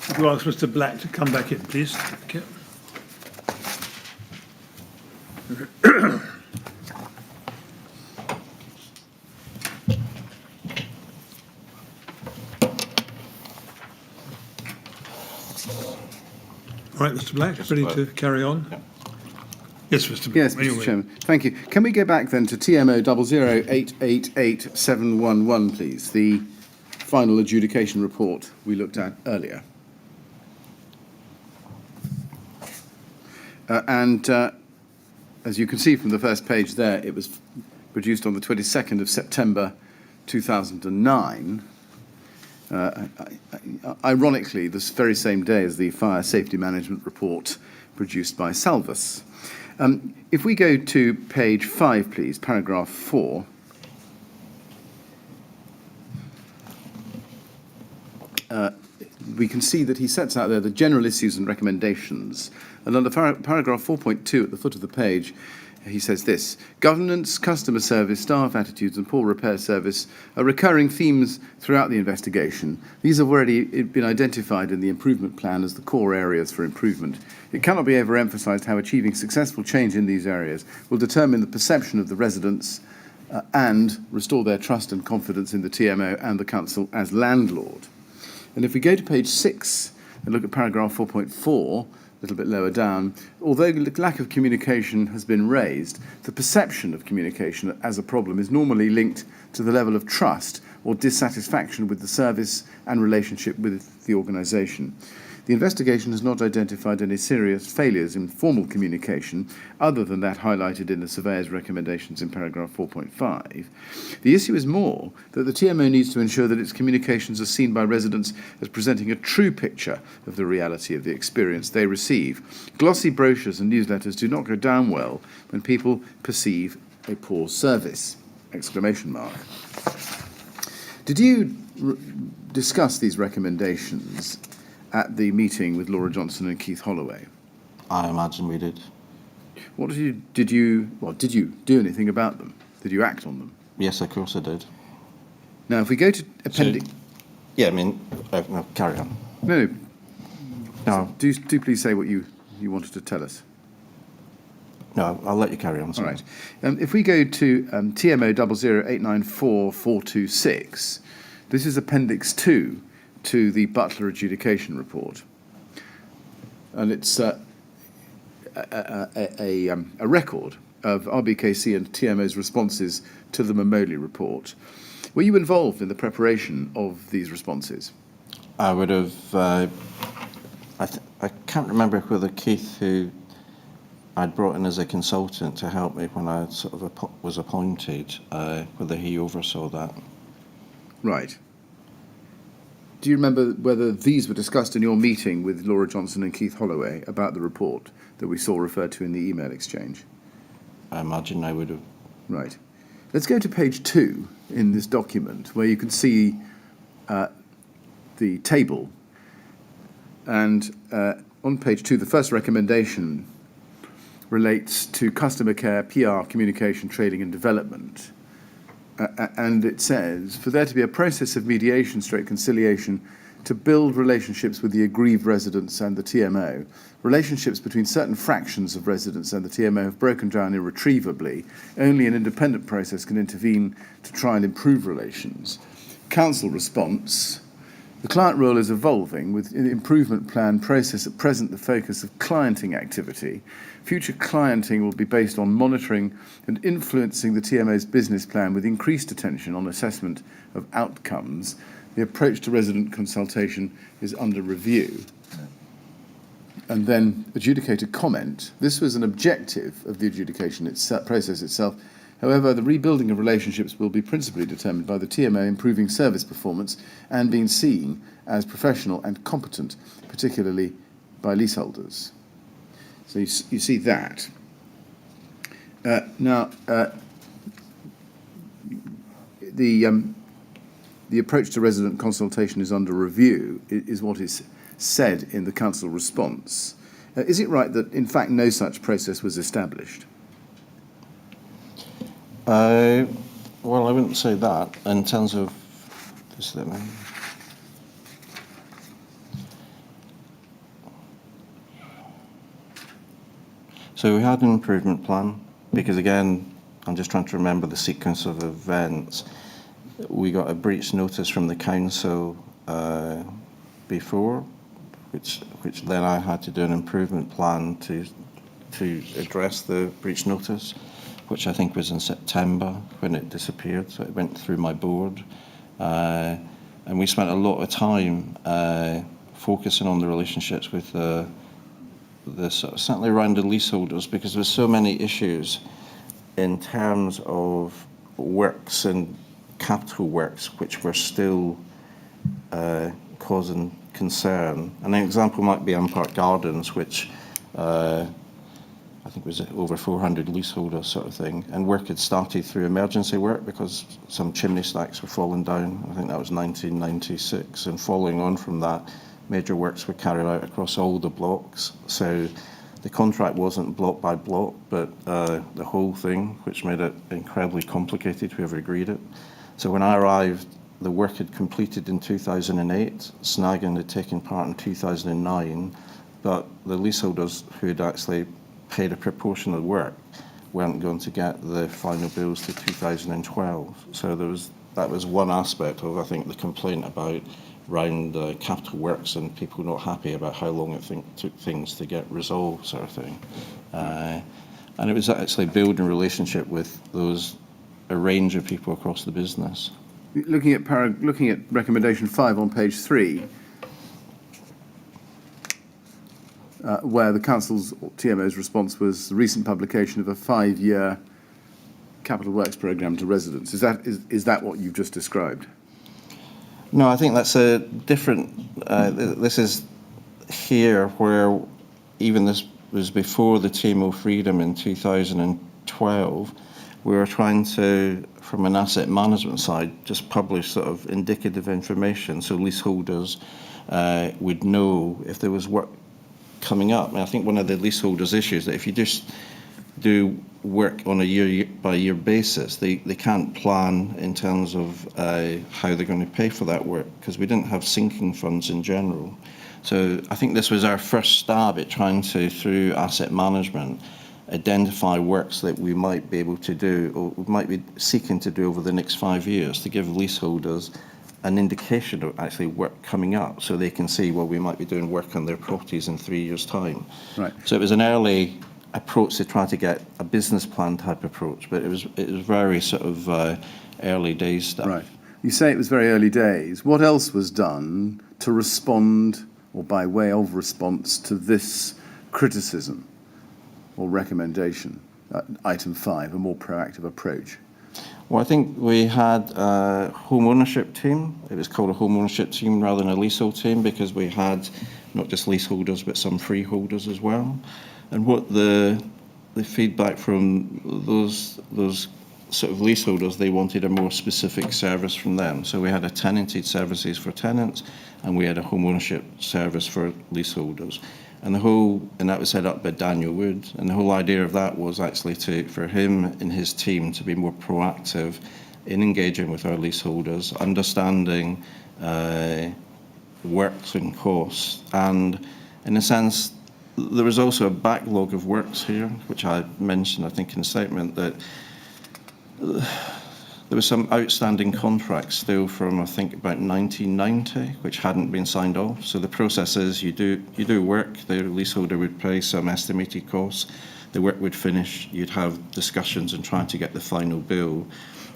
Would you ask Mr. Black to come back in, please? Thank you. All right, Mr. Black, ready to carry on? Yeah. Yes, Mr. Black. Yes, when you're Mr. ready. Chairman. Thank you. Can we go back then to TMO 00888711, please, the final adjudication report we looked at earlier? As you can see from the first page there, it was produced on the 22nd of September 2009. Ironically, this very same day as the fire safety management report produced by Salvus. If we go to page 5, please, paragraph 4. We can see that he sets out there the general issues and recommendations. And under paragraph 4.2 at the foot of the page, he says this: governance, customer service, staff attitudes and poor repair service are recurring themes throughout the investigation. These have already been identified in the improvement plan as the core areas for improvement. It cannot be overemphasised how achieving successful change in these areas will determine the perception of the residents and restore their trust and confidence in the TMO and the council as landlord. And if we go to page 6 and look at paragraph 4.4, a little bit lower down, although lack of communication has been raised, the perception of communication as a problem is normally linked to the level of trust or dissatisfaction with the service and relationship with the organisation. The investigation has not identified any serious failures in formal communication other than that highlighted in the surveyor's recommendations in paragraph 4.5. The issue is more that the TMO needs to ensure that its communications are seen by residents as presenting a true picture of the reality of the experience they receive. Glossy brochures and newsletters do not go down well when people perceive a poor service! ! Did you discuss these recommendations at the meeting with Laura Johnson and Keith Holloway? I imagine we did. What did you do anything about them? Did you act on them? Yes, of course I did. Now, if we go to appendix... Yeah, I mean, no, carry on. No. No. Do please say what you wanted to tell us. No, I'll let you carry on. All right. If we go to TMO 00894426, this is appendix 2 to the Butler adjudication report. And it's a record of RBKC and TMO's responses to the Mamoli report. Were you involved in the preparation of these responses? I would have... I can't remember whether Keith, who I'd brought in as a consultant to help me when I sort of was appointed, whether he oversaw that. Right. Do you remember whether these were discussed in your meeting with Laura Johnson and Keith Holloway about the report that we saw referred to in the email exchange? I imagine I would have. Right. Let's go to page 2 in this document where you can see the table. And on page 2, the first recommendation relates to customer care, PR, communication, training and development. And it says, for there to be a process of mediation / conciliation to build relationships with the aggrieved residents and the TMO, relationships between certain fractions of residents and the TMO have broken down irretrievably. Only an independent process can intervene to try and improve relations. Council response: the client role is evolving with an improvement plan process at present the focus of clienting activity. Future clienting will be based on monitoring and influencing the TMO's business plan with increased attention on assessment of outcomes. The approach to resident consultation is under review. And then adjudicator comment. This was an objective of the adjudication process itself. However, the rebuilding of relationships will be principally determined by the TMO improving service performance and being seen as professional and competent, particularly by leaseholders. So you see that. Now, the approach to resident consultation is under review, is what is said in the council response. Is it right that, in fact, no such process was established? Well, I wouldn't say that in terms of... Just let me... So we had an improvement plan because, again, I'm just trying to remember the sequence of events. We got a breach notice from the council before, which then I had to do an improvement plan to address the breach notice, which I think was in September when it disappeared. So it went through my board, and we spent a lot of time focusing on the relationships with the certainly around the leaseholders, because there's so many issues in terms of works and capital works which were still causing concern. And an example might be Park Gardens, which I think was over 400 leaseholders sort of thing, and work had started through emergency work because some chimney stacks were falling down. I think that was 1996, and following on from that, major works were carried out across all the blocks. So the contract wasn't block by block, but the whole thing, which made it incredibly complicated, whoever agreed it. So when I arrived, the work had completed in 2008, snagging had taken part in 2009, but the leaseholders who had actually paid a proportion of the work weren't going to get the final bills to 2012. So that was one aspect of, I think, the complaint about around capital works and people not happy about how long it took things to get resolved, sort of thing. And it was actually building a relationship with a range of people across the business. Looking at recommendation 5 on page 3, where the council's TMO's response was the recent publication of a 5-year capital works programme to residents. Is that what you've just described? No, I think that's a different. This is here where even this was before the TMO freedom in 2012. We were trying to, from an asset management side, just publish sort of indicative information so leaseholders would know if there was work coming up. And I think one of the leaseholders' issues that if you just do work on a year-by-year basis, they can't plan in terms of how they're going to pay for that work, because we didn't have sinking funds in general. So I think this was our first stab at trying to, through asset management, identify works that we might be able to do, or we might be seeking to do over the next 5 years, to give leaseholders an indication of actually work coming up, so they can see, well, we might be doing work on their properties in 3 years' time. Right. So it was an early approach to try to get a business plan type approach, but it was very sort of early days stuff. Right. You say it was very early days. What else was done to respond, or by way of response, to this criticism or recommendation, item 5, a more proactive approach? Well, I think we had a home ownership team. It was called a home ownership team rather than a leasehold team, because we had not just leaseholders but some freeholders as well. And what the feedback from those sort of leaseholders, they wanted a more specific service from them. So we had a tenanted services for tenants, and we had a home ownership service for leaseholders. And that was set up by Daniel Wood. And the whole idea of that was actually for him and his team to be more proactive in engaging with our leaseholders, understanding works and costs. And in a sense, there was also a backlog of works here, which I mentioned, I think, in the statement, that there were some outstanding contracts still from, I think, about 1990, which hadn't been signed off. So the process is you do work, the leaseholder would pay some estimated costs, the work would finish, you'd have discussions and trying to get the final bill,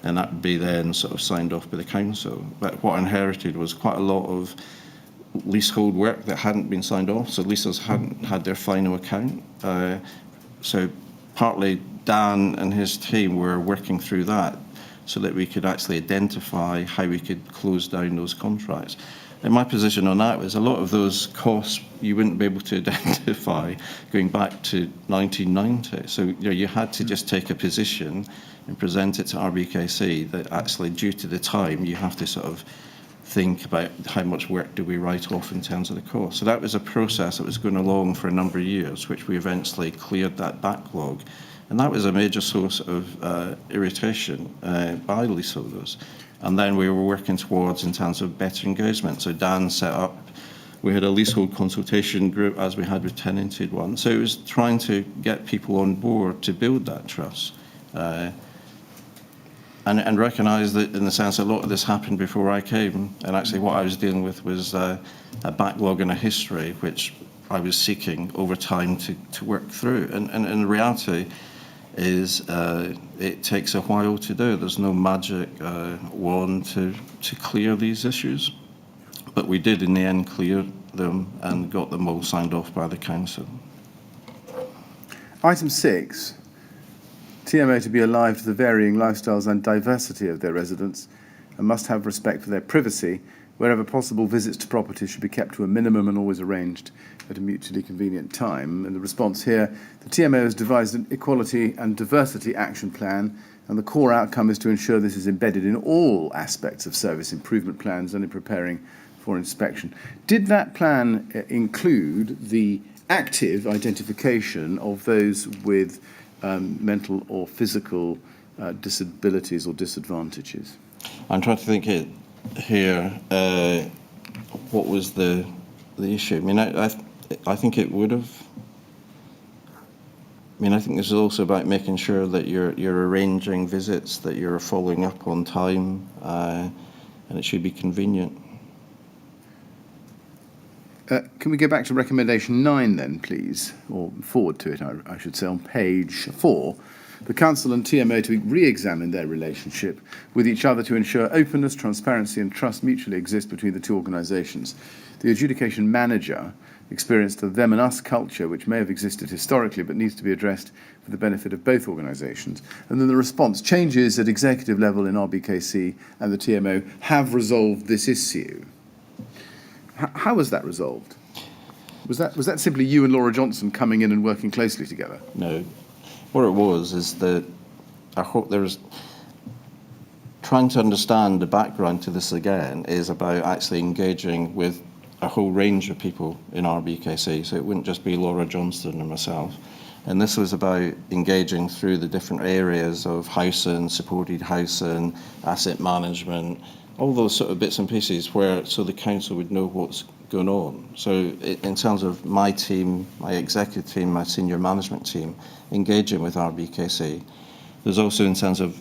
and that would be then sort of signed off by the council. But what I inherited was quite a lot of leasehold work that hadn't been signed off, so leases hadn't had their final account. So partly Dan and his team were working through that so that we could actually identify how we could close down those contracts. And my position on that was a lot of those costs you wouldn't be able to identify going back to 1990. So you had to just take a position and present it to RBKC that actually, due to the time, you have to sort of think about how much work do we write off in terms of the cost. So that was a process that was going along for a number of years, which we eventually cleared that backlog. And that was a major source of irritation by leaseholders. And then we were working towards in terms of better engagement. So Dan set up We had a leasehold consultation group, as we had with tenanted one. So it was trying to get people on board to build that trust. And recognise that, in the sense, a lot of this happened before I came, and actually what I was dealing with was a backlog and a history which I was seeking over time to work through. And the reality is it takes a while to do. There's no magic wand to clear these issues, but we did in the end clear them and got them all signed off by the council. Item 6. TMO to be alive to the varying lifestyles and diversity of their residents and must have respect for their privacy. Wherever possible, visits to properties should be kept to a minimum and always arranged at a mutually convenient time. And the response here, the TMO has devised an equality and diversity action plan, and the core outcome is to ensure this is embedded in all aspects of service improvement plans and in preparing for inspection. Did that plan include the active identification of those with mental or physical disabilities or disadvantages? I'm trying to think here what was the issue. I mean, I think it would have. I mean, I think this is also about making sure that you're arranging visits, that you're following up on time, and it should be convenient. Can we go back to recommendation 9 then, please, or forward to it, I should say, on page 4. The council and TMO to re-examine their relationship with each other to ensure openness, transparency and trust mutually exist between the two organisations. The adjudication manager experienced a them and us culture which may have existed historically but needs to be addressed for the benefit of both organisations. And then the response, changes at executive level in RBKC and the TMO have resolved this issue. How was that resolved? Was that simply you and Laura Johnson coming in and working closely together? No. What it was is that I hope there's trying to understand the background to this again is about actually engaging with a whole range of people in RBKC. So it wouldn't just be Laura Johnson and myself. And this was about engaging through the different areas of housing, supported housing, asset management, all those sort of bits and pieces so the council would know what's going on. So in terms of my team, my executive team, my senior management team, engaging with RBKC, there's also in terms of,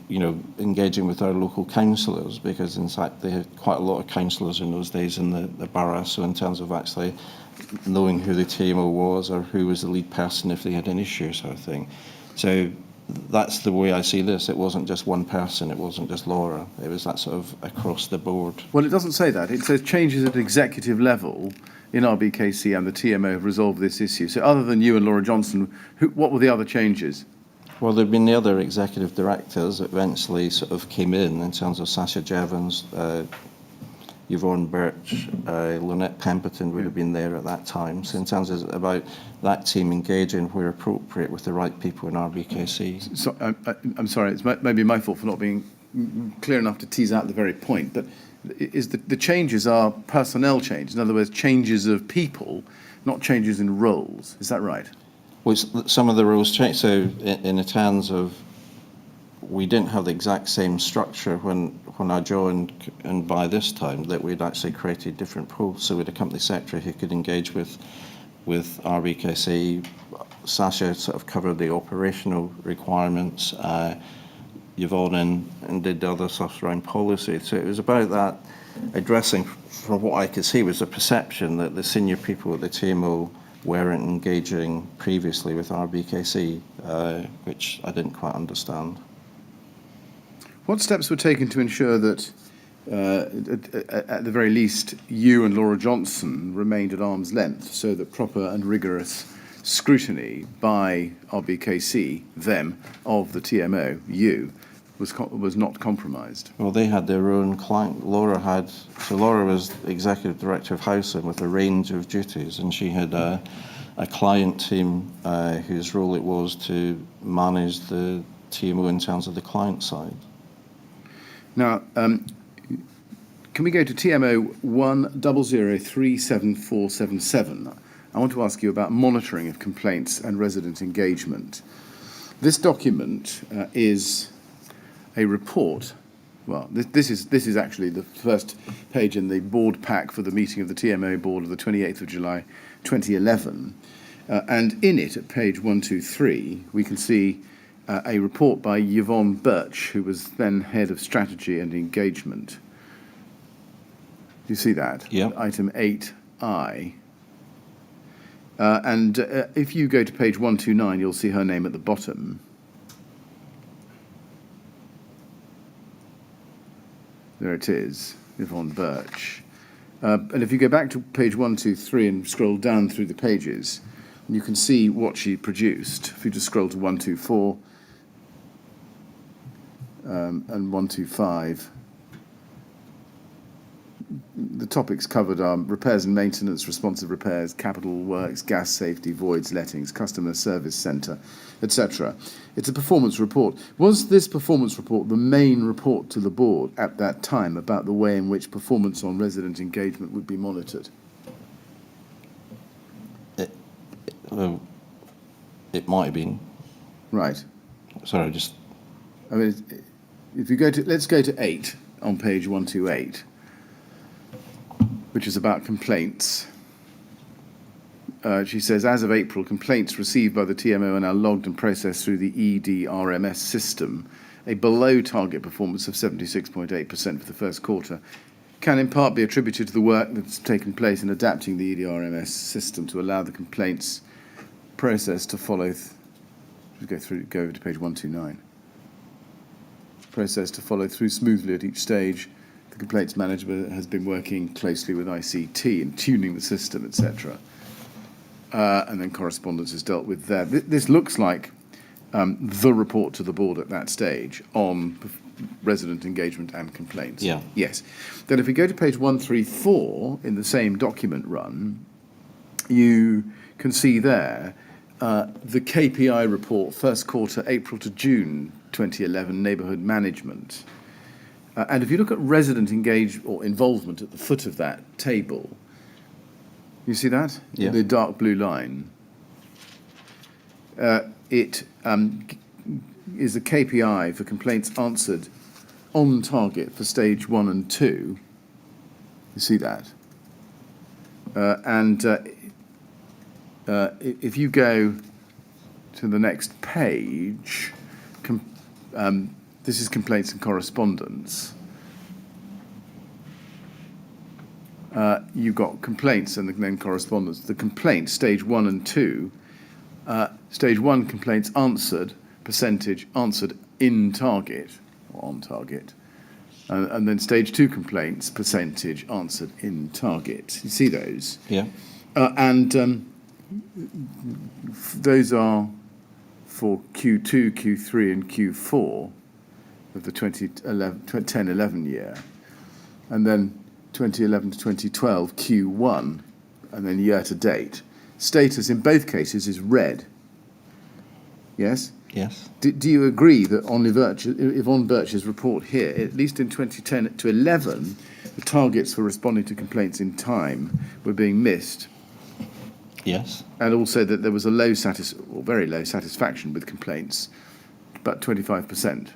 engaging with our local councillors, because in fact they had quite a lot of councillors in those days in the borough, so in terms of actually knowing who the TMO was or who was the lead person if they had an issue sort of thing. So that's the way I see this. It wasn't just one person, it wasn't just Laura, it was that sort of across the board. Well, it doesn't say that. It says changes at executive level in RBKC and the TMO have resolved this issue. So other than you and Laura Johnson, what were the other changes? Well, there have been the other executive directors that eventually sort of came in terms of Sasha Jevons, Yvonne Birch, Lynette Pemberton would have been there at that time. So in terms of about that team engaging where appropriate with the right people in RBKC. So, I'm sorry, it's maybe my fault for not being clear enough to tease out the very point, but is the changes are personnel changes, in other words, changes of people, not changes in roles. Is that right? Well, some of the roles changed. So in the terms of, we didn't have the exact same structure when I joined, and by this time that we'd actually created different posts. So we had a company secretary who could engage with RBKC. Sasha sort of covered the operational requirements. Yvonne and did the other stuff around policy. So it was about that addressing, from what I could see, was the perception that the senior people at the TMO weren't engaging previously with RBKC, which I didn't quite understand. What steps were taken to ensure that, at the very least, you and Laura Johnson remained at arm's length so that proper and rigorous scrutiny by RBKC, them, of the TMO, you, was not compromised? Well, they had their own client. Laura was Executive Director of Housing with a range of duties, and she had a client team whose role it was to manage the TMO in terms of the client side. Now, can we go to TMO 100374777? I want to ask you about monitoring of complaints and resident engagement. This document is a report well, this is actually the first page in the board pack for the meeting of the TMO board of the 28th of July 2011. And in it, at page 123, we can see a report by Yvonne Birch, who was then head of strategy and engagement. Do you see that? Yeah. Item 8I. And if you go to page 129, you'll see her name at the bottom. There it is, Yvonne Birch. And if you go back to page 123 and scroll down through the pages, you can see what she produced. If you just scroll to 124 and 125, the topics covered are repairs and maintenance, responsive repairs, capital works, gas safety, voids, lettings, customer service centre, etc. It's a performance report. Was this performance report the main report to the board at that time about the way in which performance on resident engagement would be monitored? It might have been. Right. Sorry, just... I mean, if you go to, let's go to 8 on page 128, which is about complaints. She says, as of April, complaints received by the TMO are now logged and processed through the EDRMS system. A below target performance of 76.8% for the first quarter can in part be attributed to the work that's taken place in adapting the EDRMS system to allow the complaints process to follow. Go over to page 129. Process to follow through smoothly at each stage. The complaints manager has been working closely with ICT and tuning the system, etc. And then correspondence is dealt with there. This looks like the report to the board at that stage on resident engagement and complaints. Yeah. Yes. Then if we go to page 134 in the same document run, you can see there the KPI report, first quarter, April to June 2011, neighbourhood management. And if you look at resident engagement or involvement at the foot of that table, you see that? Yeah. The dark blue line. It is a KPI for complaints answered on target for stage 1 and 2. You see that? If you go to the next page, this is complaints and correspondence. You've got complaints and then correspondence. The complaints, stage 1 and 2, stage 1 complaints answered, percentage answered in target, or on target. And then stage 2 complaints, percentage answered in target. You see those? Yeah. Those are for Q2, Q3 and Q4 of the 10-11 year. And then 2011 to 2012, Q1, and then year to date. Status in both cases is red. Yes? Yes. Do you agree that on Yvonne Birch's report here, at least in 2010 to 11, the targets for responding to complaints in time were being missed? Yes. And also that there was a very low satisfaction with complaints, about 25%,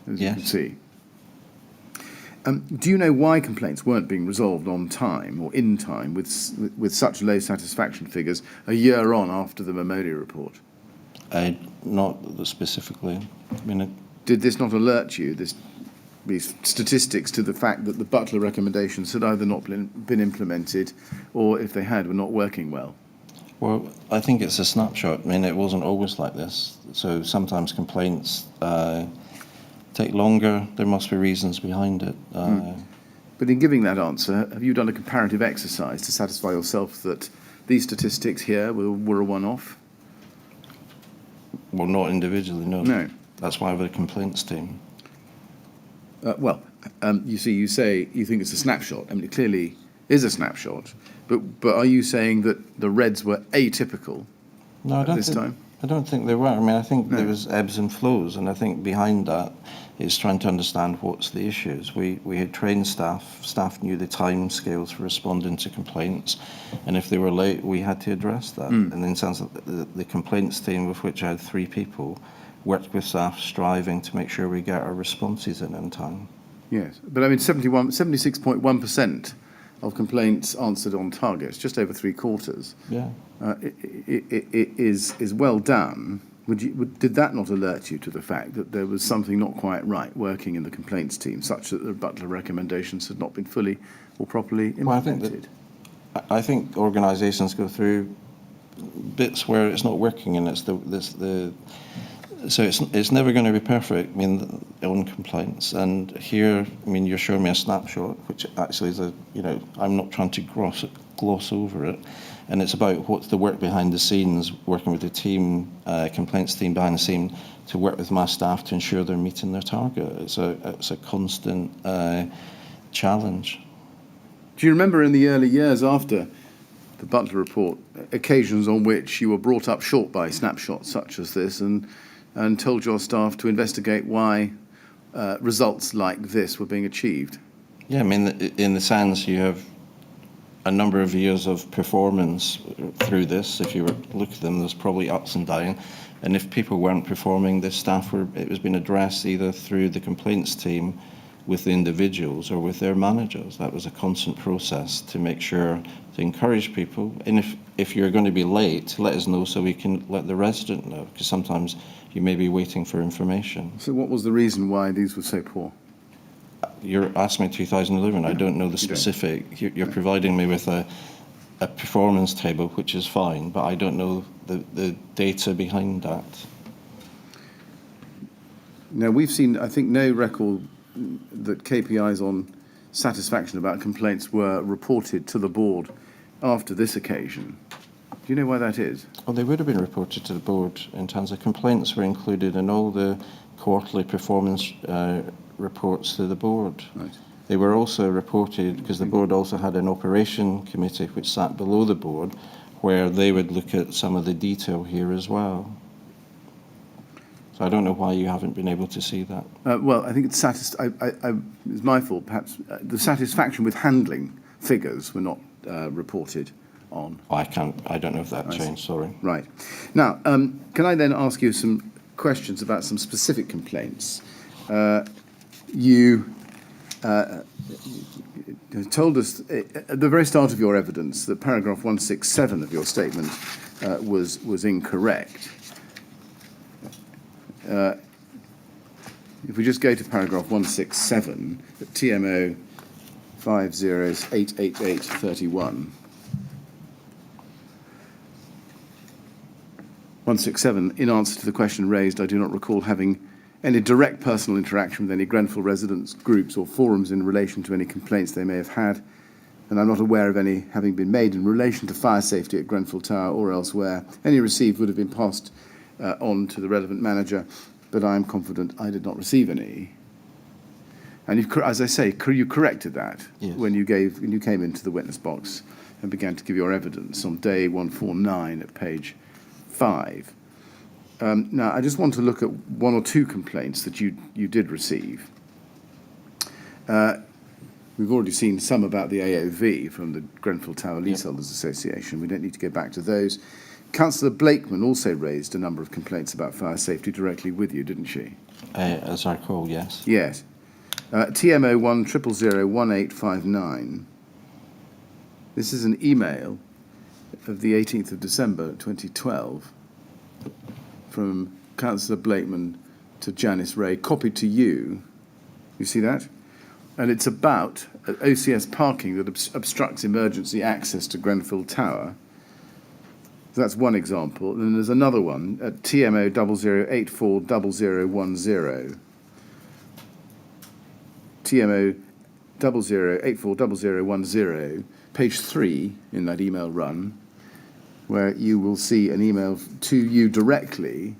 as you can see. Do you know why complaints weren't being resolved on time or in time with such low satisfaction figures a year on after the Mamoli report? Not specifically. I mean, Did this not alert you, these statistics, to the fact that the Butler recommendations had either not been implemented or, if they had, were not working well? well, I think it's a snapshot. I mean, it wasn't always like this. So sometimes complaints take longer. There must be reasons behind it. But in giving that answer, have you done a comparative exercise to satisfy yourself that these statistics here were a one-off? Well, not individually, no. No. That's why we're a complaints team. You say you think it's a snapshot. I mean, it clearly is a snapshot. But are you saying that the Reds were atypical No, this time? I don't think they were. I mean, I think there was ebbs and flows, and I think behind that is trying to understand what's the issues. We had trained staff. Staff knew the time scales for responding to complaints, and if they were late, we had to address that. And in the sense that the complaints team, with which I had 3 people, worked with staff striving to make sure we get our responses in time. Yes, but I mean 76.1% of complaints answered on target, it's just over three quarters. Yeah. It is well done. Did that not alert you to the fact that there was something not quite right working in the complaints team, such that the Butler recommendations had not been fully or properly implemented? Well, I think organisations go through bits where it's not working, and so it's never going to be perfect. I mean, on complaints, and here, I mean, you're showing me a snapshot, which actually is I'm not trying to gloss over it, and it's about what's the work behind the scenes, working with the team, complaints team behind the scene, to work with my staff to ensure they're meeting their target. It's a constant challenge. Do you remember in the early years after the Butler report, occasions on which you were brought up short by snapshots such as this and told your staff to investigate why results like this were being achieved? Yeah, I mean, in the sense you have a number of years of performance through this. If you were to look at them, there's probably ups and downs. And if people weren't performing, the staff it was being addressed either through the complaints team with the individuals or with their managers. That was a constant process to make sure to encourage people. And if you're going to be late, let us know so we can let the resident know, because sometimes you may be waiting for information. So what was the reason why these were so poor? You're asking me 2011. I don't know the specific. You're providing me with a performance table, which is fine, but I don't know the data behind that. Now, we've seen, I think, no record that KPIs on satisfaction about complaints were reported to the board after this occasion. Do you know why that is? Well, they would have been reported to the board in terms of complaints were included in all the quarterly performance reports to the board. Right. They were also reported because the board also had an operation committee which sat below the board, where they would look at some of the detail here as well. So I don't know why you haven't been able to see that. Well, I think it's my fault, perhaps. The satisfaction with handling figures were not reported on. I don't know if that changed, sorry. Right. Now, can I then ask you some questions about some specific complaints? You told us at the very start of your evidence that paragraph 167 of your statement was incorrect. If we just go to paragraph 167, at TMO 5088831. 167, in answer to the question raised, I do not recall having any direct personal interaction with any Grenfell residents, groups or forums in relation to any complaints they may have had, and I'm not aware of any having been made in relation to fire safety at Grenfell Tower or elsewhere. Any received would have been passed on to the relevant manager, but I am confident I did not receive any. And you've, as I say, you corrected that. Yes. when you came into the witness box and began to give your evidence on day 149 at page 5. Now, I just want to look at one or two complaints that you did receive. We've already seen some about the AOV from the Grenfell Tower Leaseholders Association. We don't need to go back to those. Councillor Blakeman also raised a number of complaints about fire safety directly with you, didn't she? As I recall, yes. Yes. TMO 1001859. This is an email of the 18th of December 2012 from Councillor Blakeman to Janice Ray, copied to you. You see that? And it's about OCS parking that obstructs emergency access to Grenfell Tower. So that's one example. And then there's another one at TMO 00840010. TMO 00840010, page 3 in that email run, where you will see an email to you directly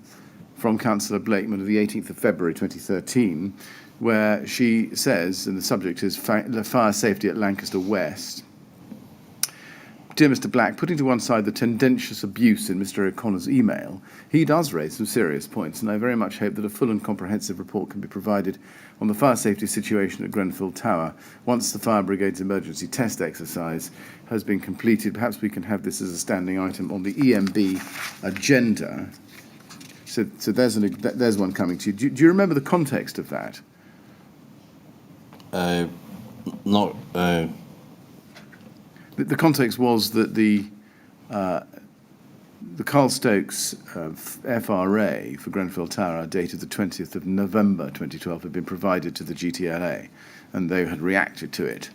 from Councillor Blakeman of the 18th of February 2013, where she says, and the subject is fire safety at Lancaster West. Dear Mr. Black, putting to one side the tendentious abuse in Mr. O'Connor's email, he does raise some serious points, and I very much hope that a full and comprehensive report can be provided on the fire safety situation at Grenfell Tower. Once the fire brigade's emergency test exercise has been completed, perhaps we can have this as a standing item on the EMB agenda. So there's one coming to you. Do you remember the context of that? Not, The context was that the Carl Stokes FRA for Grenfell Tower, dated the 20th of November 2012, had been provided to the GTLA, and they had reacted to it.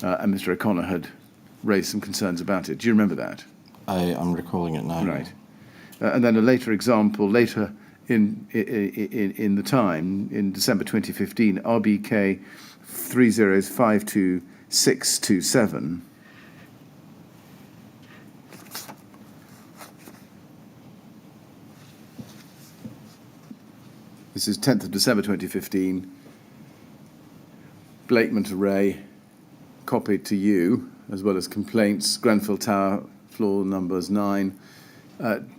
And Mr. O'Connor had raised some concerns about it. Do you remember that? I'm recalling it now. Right. And then a later example, later in the time, in December 2015, RBK 3052627. This is 10th of December 2015. Blakeman to Ray, copied to you, as well as complaints. Grenfell Tower, floor numbers 9.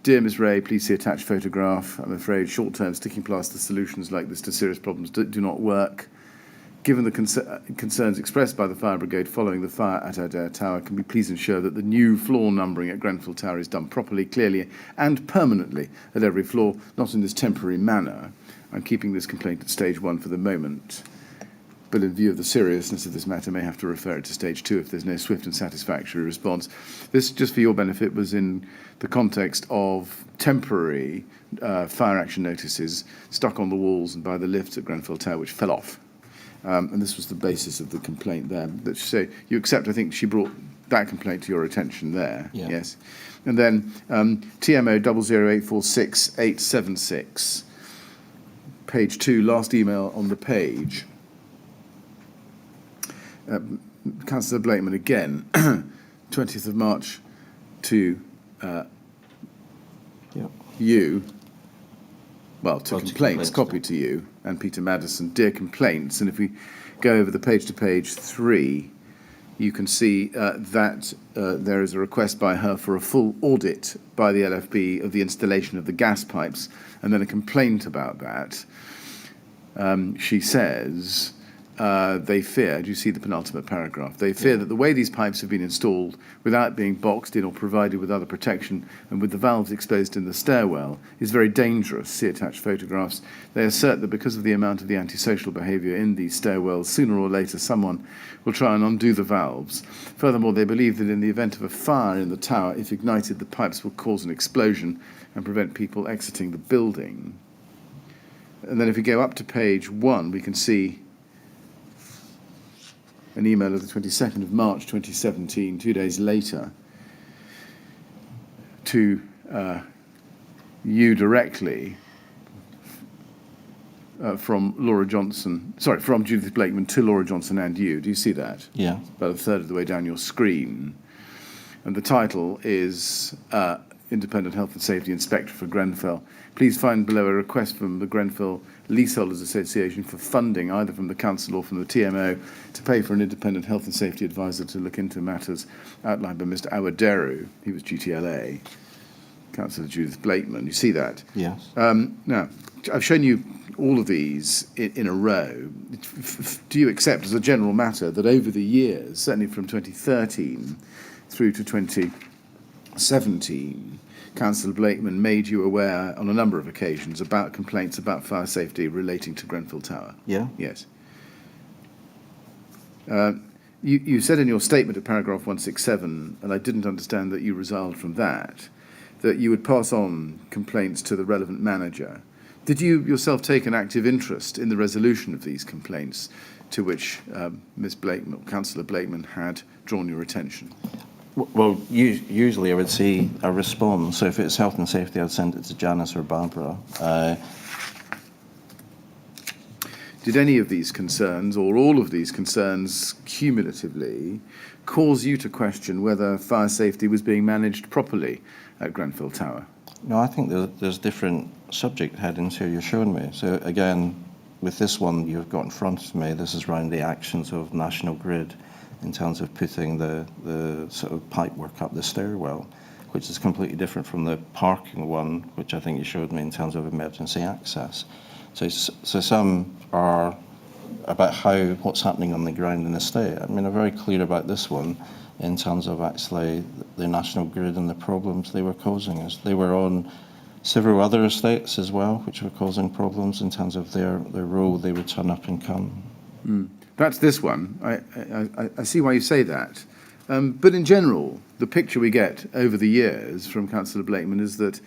Dear Ms. Ray, please see attached photograph. I'm afraid short-term sticking plaster solutions like this to serious problems do not work. Given the concerns expressed by the fire brigade following the fire at Adair Tower, can we please ensure that the new floor numbering at Grenfell Tower is done properly, clearly and permanently at every floor, not in this temporary manner. I'm keeping this complaint at stage 1 for the moment, but in view of the seriousness of this matter, may have to refer it to stage 2 if there's no swift and satisfactory response. This, just for your benefit, was in the context of temporary fire action notices stuck on the walls and by the lifts at Grenfell Tower, which fell off. And this was the basis of the complaint there. That so you accept, I think she brought that complaint to your attention there. Yeah. Yes. And then TMO 00846 page 2, last email on the page. Councillor Blakeman again, 20th of March to you, well, to complaints, copied to you, and Peter Madison, dear complaints. And if we go over the page to page 3, you can see that there is a request by her for a full audit by the LFB of the installation of the gas pipes, and then a complaint about that. She says, they fear, do you see the penultimate paragraph? They fear that the way these pipes have been installed without being boxed in or provided with other protection and with the valves exposed in the stairwell is very dangerous. See attached photographs. They assert that because of the amount of the antisocial behaviour in these stairwells, sooner or later someone will try and undo the valves. Furthermore, they believe that in the event of a fire in the tower, if ignited, the pipes will cause an explosion and prevent people exiting the building. And then if we go up to page 1, we can see an email of the 22nd of March 2017, 2 days later, to you directly from Laura Johnson, sorry, from Judith Blakeman to Laura Johnson and you. Do you see that? Yeah. About a third of the way down your screen. And the title is Independent Health and Safety Inspector for Grenfell. Please find below a request from the Grenfell Leaseholders Association for funding, either from the council or from the TMO, to pay for an independent health and safety advisor to look into matters outlined by Mr. Awaderu. He was GTLA. Councillor Judith Blakeman. You see that? Yes. Now, I've shown you all of these in a row. Do you accept as a general matter that over the years, certainly from 2013 through to 2017, Councillor Blakeman made you aware on a number of occasions about complaints about fire safety relating to Grenfell Tower? Yeah. Yes. You said in your statement at paragraph 167, and I didn't understand that you resolved from that you would pass on complaints to the relevant manager. Did you yourself take an active interest in the resolution of these complaints to which Ms. Blakeman, Councillor Blakeman, had drawn your attention? Well, usually I would see a response. So if it's health and safety, I'd send it to Janice or Barbara. Did any of these concerns, or all of these concerns cumulatively, cause you to question whether fire safety was being managed properly at Grenfell Tower? No, I think there's different subject headings here you're showing me. So again, with this one you've got in front of me, this is around the actions of National Grid in terms of putting the sort of pipe work up the stairwell, which is completely different from the parking one, which I think you showed me in terms of emergency access. So some are about what's happening on the ground in the state. I mean, I'm very clear about this one in terms of actually the National Grid and the problems they were causing us. They were on several other estates as well, which were causing problems in terms of their role. They would turn up and come. Perhaps this one. I see why you say that. But in general, the picture we get over the years from Councillor Blakeman is that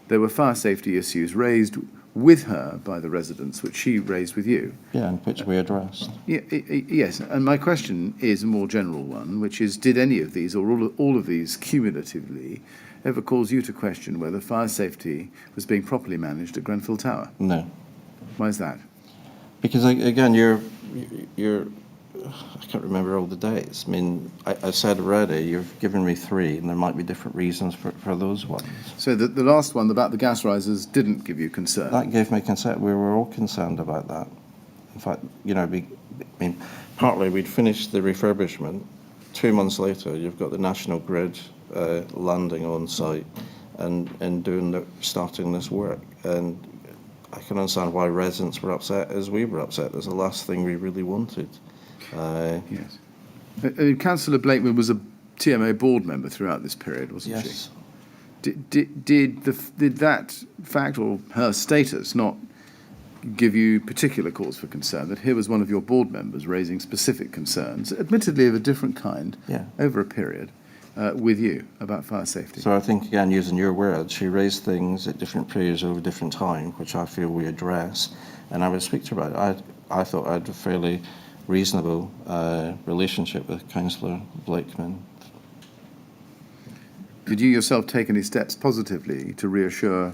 there were fire safety issues raised with her by the residents, which she raised with you. Yeah, and which we addressed. Yeah, yes, and my question is a more general one, which is, did any of these, or all of these cumulatively, ever cause you to question whether fire safety was being properly managed at Grenfell Tower? No. Why is that? Because, again, I can't remember all the dates. I mean, I said already, you've given me 3, and there might be different reasons for those ones. So the last one about the gas risers didn't give you concern? That gave me concern. We were all concerned about that. In fact, partly we'd finished the refurbishment. 2 months later, you've got the National Grid landing on site and starting this work. And I can understand why residents were upset as we were upset. It was the last thing we really wanted. Yes. Councillor Blakeman was a TMO board member throughout this period, wasn't she? Yes. Did that fact or her status not give you particular cause for concern, that here was one of your board members raising specific concerns, admittedly of a different kind, over a period, with you about fire safety? So I think, again, using your words, she raised things at different periods over different time, which I feel we address, and I would speak to her about it. I thought I had a fairly reasonable relationship with Councillor Blakeman. Did you yourself take any steps positively to reassure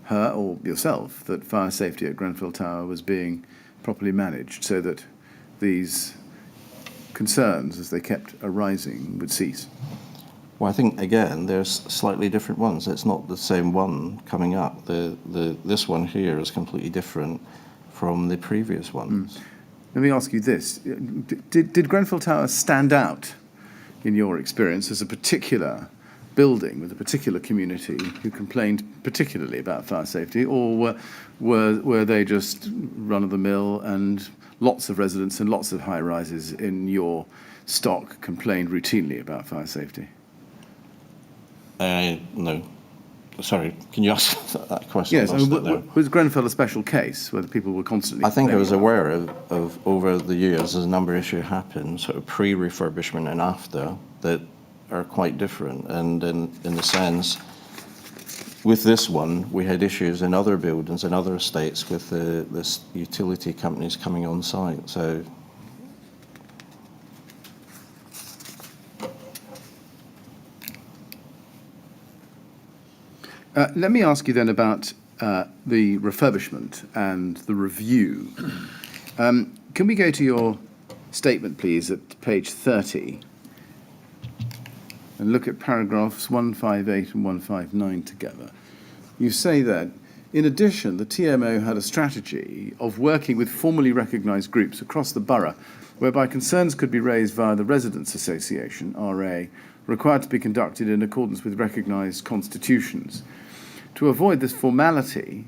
her or yourself that fire safety at Grenfell Tower was being properly managed so that these concerns, as they kept arising, would cease? Well, I think, again, there's slightly different ones. It's not the same one coming up. This one here is completely different from the previous ones. Let me ask you this. Did Grenfell Tower stand out, in your experience, as a particular building with a particular community who complained particularly about fire safety, or were they just run-of-the-mill and lots of residents and lots of high-rises in your stock complained routinely about fire safety? No. Sorry, can you ask that question? Yes, was Grenfell a special case where the people were constantly... I think I was aware of over the years, as a number of issues happened, sort of pre-refurbishment and after, that are quite different. And in the sense, with this one, we had issues in other buildings and other estates with the utility companies coming on site. So let me ask you then about the refurbishment and the review. Can we go to your statement, please, at page 30 and look at paragraphs 158 and 159 together? You say that, in addition, the TMO had a strategy of working with formally recognised groups across the borough, whereby concerns could be raised via the Residents' Association, RA, required to be conducted in accordance with recognised constitutions. To avoid this formality,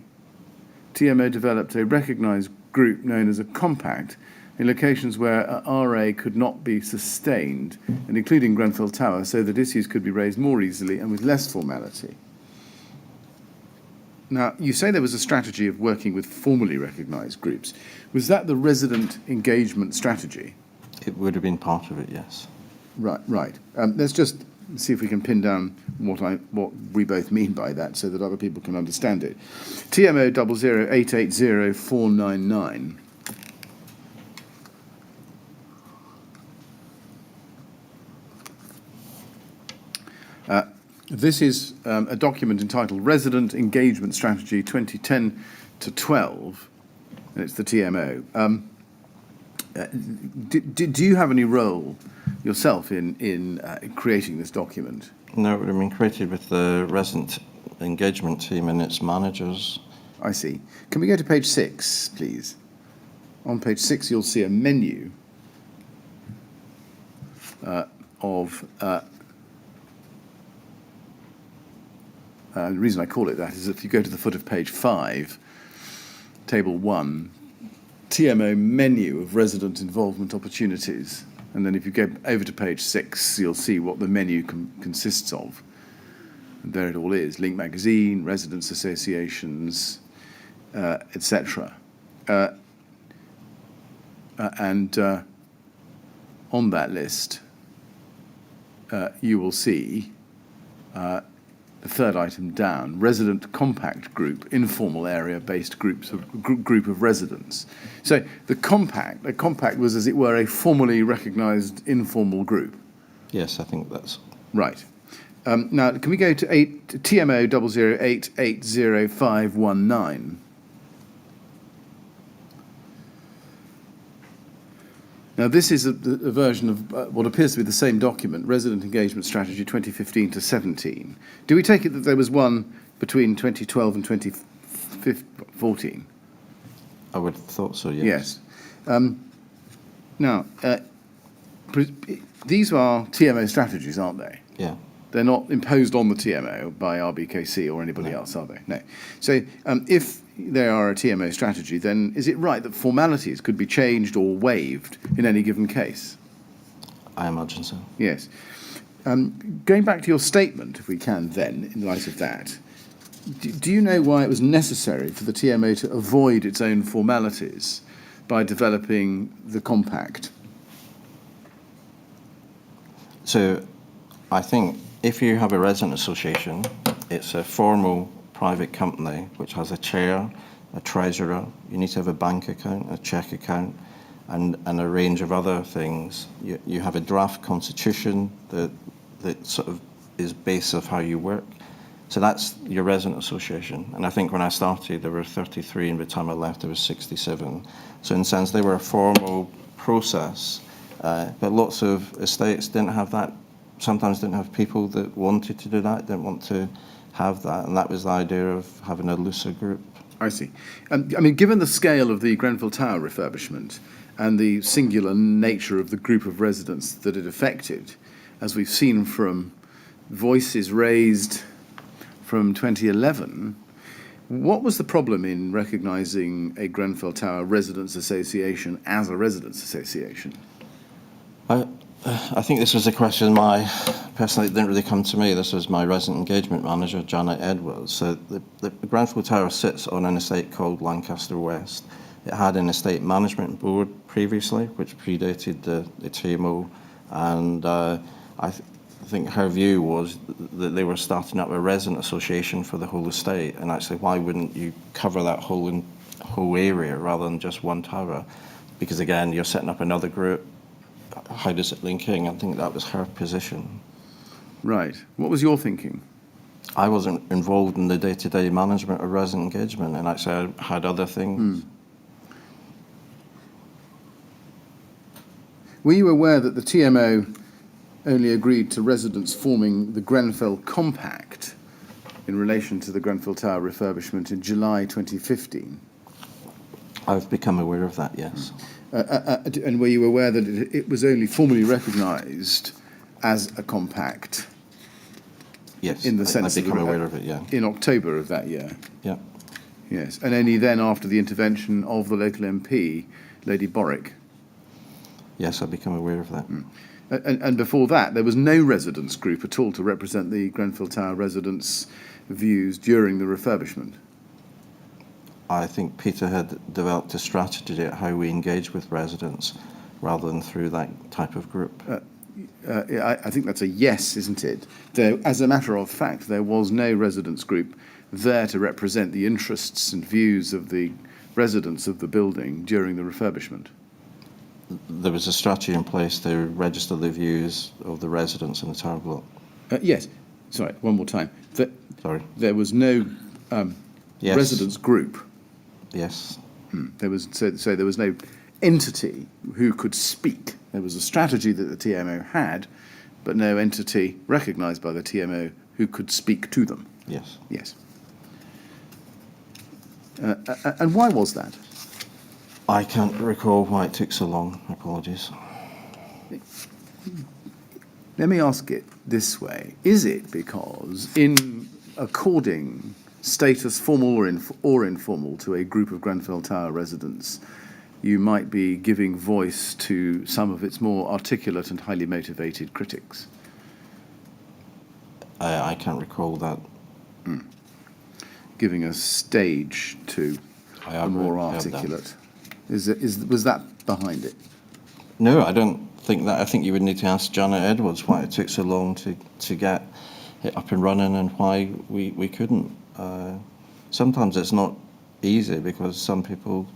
TMO developed a recognised group known as a compact in locations where a RA could not be sustained, and including Grenfell Tower, so that issues could be raised more easily and with less formality. Now, you say there was a strategy of working with formally recognised groups. Was that the resident engagement strategy? it would have been part of it, yes. Right. Let's just see if we can pin down what we both mean by that so that other people can understand it. TMO 00880499. This is a document entitled Resident Engagement Strategy 2010 to 12, and it's the TMO. Do you have any role yourself in creating this document? No, it would have been created with the resident engagement team and its managers. I see. Can we go to page 6, please? On page 6, you'll see a menu of... the reason I call it that is if you go to the foot of page 5, table 1, TMO menu of resident involvement opportunities. And then if you go over to page 6, you'll see what the menu consists of. And there it all is: Link Magazine, residents associations, etc. on that list, you will see the third item down, resident compact group, informal area-based group of residents. So the compact was, as it were, a formally recognised informal group. Yes, I think that's... Right. Now, can we go to TMO 008800519? Now, this is a version of what appears to be the same document, Resident Engagement Strategy 2015 to 17. Do we take it that there was one between 2012 and 2014? I would have thought so, yes. Yes. Now, these are TMO strategies, aren't they? Yeah. They're not imposed on the TMO by RBKC or anybody else, are they? No. So if they are a TMO strategy, then is it right that formalities could be changed or waived in any given case? I imagine so. Yes. Going back to your statement, if we can then, in light of that, do you know why it was necessary for the TMO to avoid its own formalities by developing the compact? So I think if you have a resident association, it's a formal private company which has a chair, a treasurer, you need to have a bank account, a cheque account, and a range of other things. You have a draft constitution that sort of is base of how you work. So that's your resident association. And I think when I started, there were 33, and by the time I left, there was 67. So in a sense, they were a formal process, but lots of estates didn't have that. Sometimes didn't have people that wanted to do that, didn't want to have that, and that was the idea of having a looser group. I see. I mean, given the scale of the Grenfell Tower refurbishment and the singular nature of the group of residents that it affected, as we've seen from voices raised from 2011, what was the problem in recognising a Grenfell Tower Residents Association as a residents association? I think this was a question personally, it didn't really come to me. This was my resident engagement manager, Janet Edwards. So the Grenfell Tower sits on an estate called Lancaster West. It had an estate management board previously, which predated the TMO, and I think her view was that they were starting up a resident association for the whole estate, and actually why wouldn't you cover that whole area rather than just one tower? Because again, you're setting up another group. How does it link in? I think that was her position. Right. What was your thinking? I wasn't involved in the day-to-day management of resident engagement, and actually I had other things. Were you aware that the TMO only agreed to residents forming the Grenfell Compact in relation to the Grenfell Tower refurbishment in July 2015? I've become aware of that, yes. And were you aware that it was only formally recognised as a compact? Yes, in the sense I've become aware of it, yeah. In October of that year? Yeah. Yes, and only then after the intervention of the local MP, Lady Borwick? Yes, I've become aware of that. And before that, there was no residents group at all to represent the Grenfell Tower residents' views during the refurbishment? I think Peter had developed a strategy at how we engage with residents rather than through that type of group. I think that's a yes, isn't it? As a matter of fact, there was no residents group there to represent the interests and views of the residents of the building during the refurbishment. There was a strategy in place to register the views of the residents in the tower block. Yes. Sorry, one more time. Sorry. There was no Yes. residents group. Yes. There was so there was no entity who could speak. There was a strategy that the TMO had, but no entity recognised by the TMO who could speak to them. Yes. Yes. And why was that? I can't recall why it took so long. Apologies. Let me ask it this way. Is it because in according status, formal or informal, to a group of Grenfell Tower residents, you might be giving voice to some of its more articulate and highly motivated critics? I can't recall that. Giving a stage to a more articulate. Was that behind it? No, I don't think that. I think you would need to ask Janet Edwards why it took so long to get it up and running and why we couldn't. Sometimes it's not easy because some people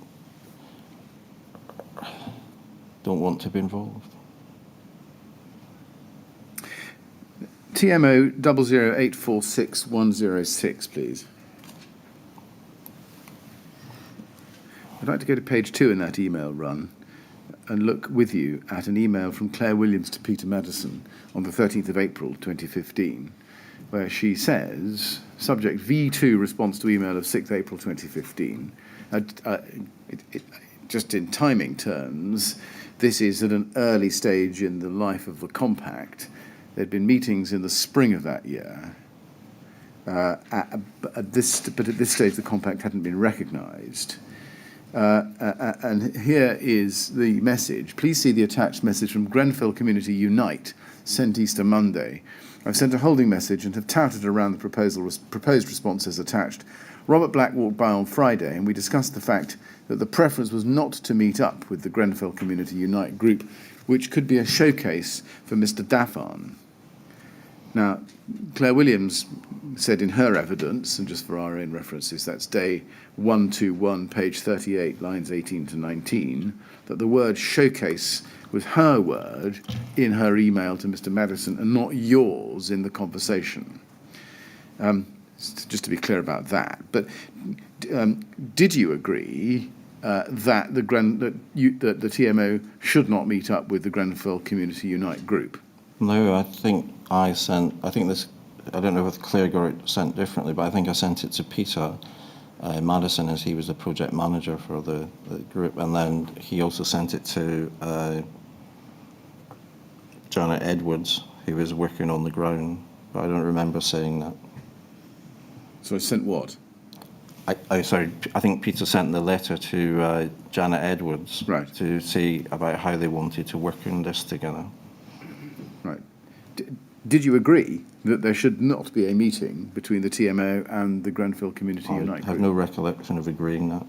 don't want to be involved. TMO 00846-106, please. I'd like to go to page 2 in that email run and look with you at an email from Claire Williams to Peter Madison on the 13th of April 2015, where she says, subject V2 response to email of 6th April 2015. Just in timing terms, this is at an early stage in the life of the compact. There'd been meetings in the spring of that year. But at this stage, the compact hadn't been recognised. And here is the message. Please see the attached message from Grenfell Community Unite, sent Easter Monday. I've sent a holding message and have touted around the proposed response as attached. Robert Black walked by on Friday and we discussed the fact that the preference was not to meet up with the Grenfell Community Unite group, which could be a showcase for Mr. Daffan. Now, Claire Williams said in her evidence, and just for our own references, that's day 121, page 38, lines 18 to 19, that the word showcase was her word in her email to Mr. Madison and not yours in the conversation. Just to be clear about that. But did you agree that the TMO should not meet up with the Grenfell Community Unite group? No, I think I don't know if Claire got it sent differently, but I think I sent it to Peter Madison as he was the project manager for the group, and then he also sent it to Janet Edwards, who was working on the ground, but I don't remember saying that. So I sent what? I think Peter sent the letter to Janet Edwards, right, to see about how they wanted to work on this together. Right. Did you agree that there should not be a meeting between the TMO and the Grenfell Community Unite group? I have no recollection of agreeing that.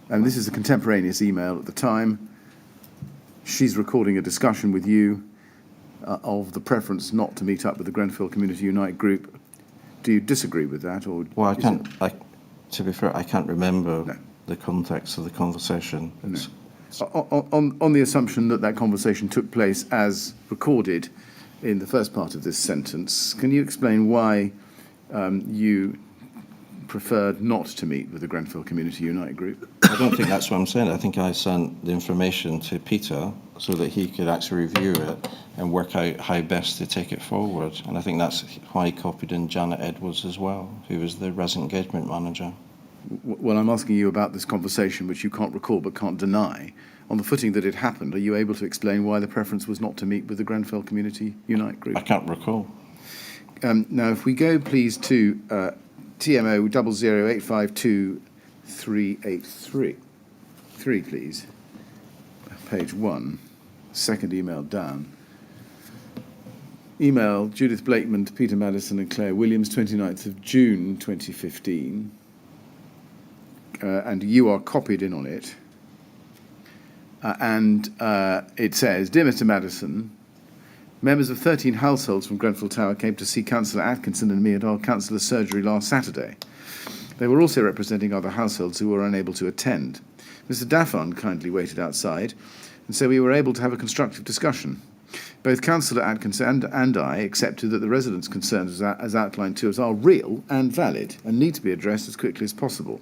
And this is a contemporaneous email at the time. She's recording a discussion with you of the preference not to meet up with the Grenfell Community Unite group. Do you disagree with that? Or well, to be fair, I can't remember the context of the conversation. No. On the assumption that that conversation took place as recorded in the first part of this sentence, can you explain why you preferred not to meet with the Grenfell Community Unite group? I don't think that's what I'm saying. I think I sent the information to Peter so that he could actually review it and work out how best to take it forward. And I think that's why he copied in Janet Edwards as well, who was the resident engagement manager. Well, I'm asking you about this conversation, which you can't recall but can't deny. On the footing that it happened, are you able to explain why the preference was not to meet with the Grenfell Community Unite group? I can't recall. Now, if we go, please, to TMO 00852-383. 3, please. Page 1, second email down. Email Judith Blakeman to Peter Madison and Claire Williams, 29th of June 2015. And you are copied in on it. It says, Dear Mr. Madison, members of 13 households from Grenfell Tower came to see Councillor Atkinson and me at our councillor's surgery last Saturday. They were also representing other households who were unable to attend. Mr. Daffan kindly waited outside, and so we were able to have a constructive discussion. Both Councillor Atkinson and I accepted that the residents' concerns as outlined to us are real and valid and need to be addressed as quickly as possible.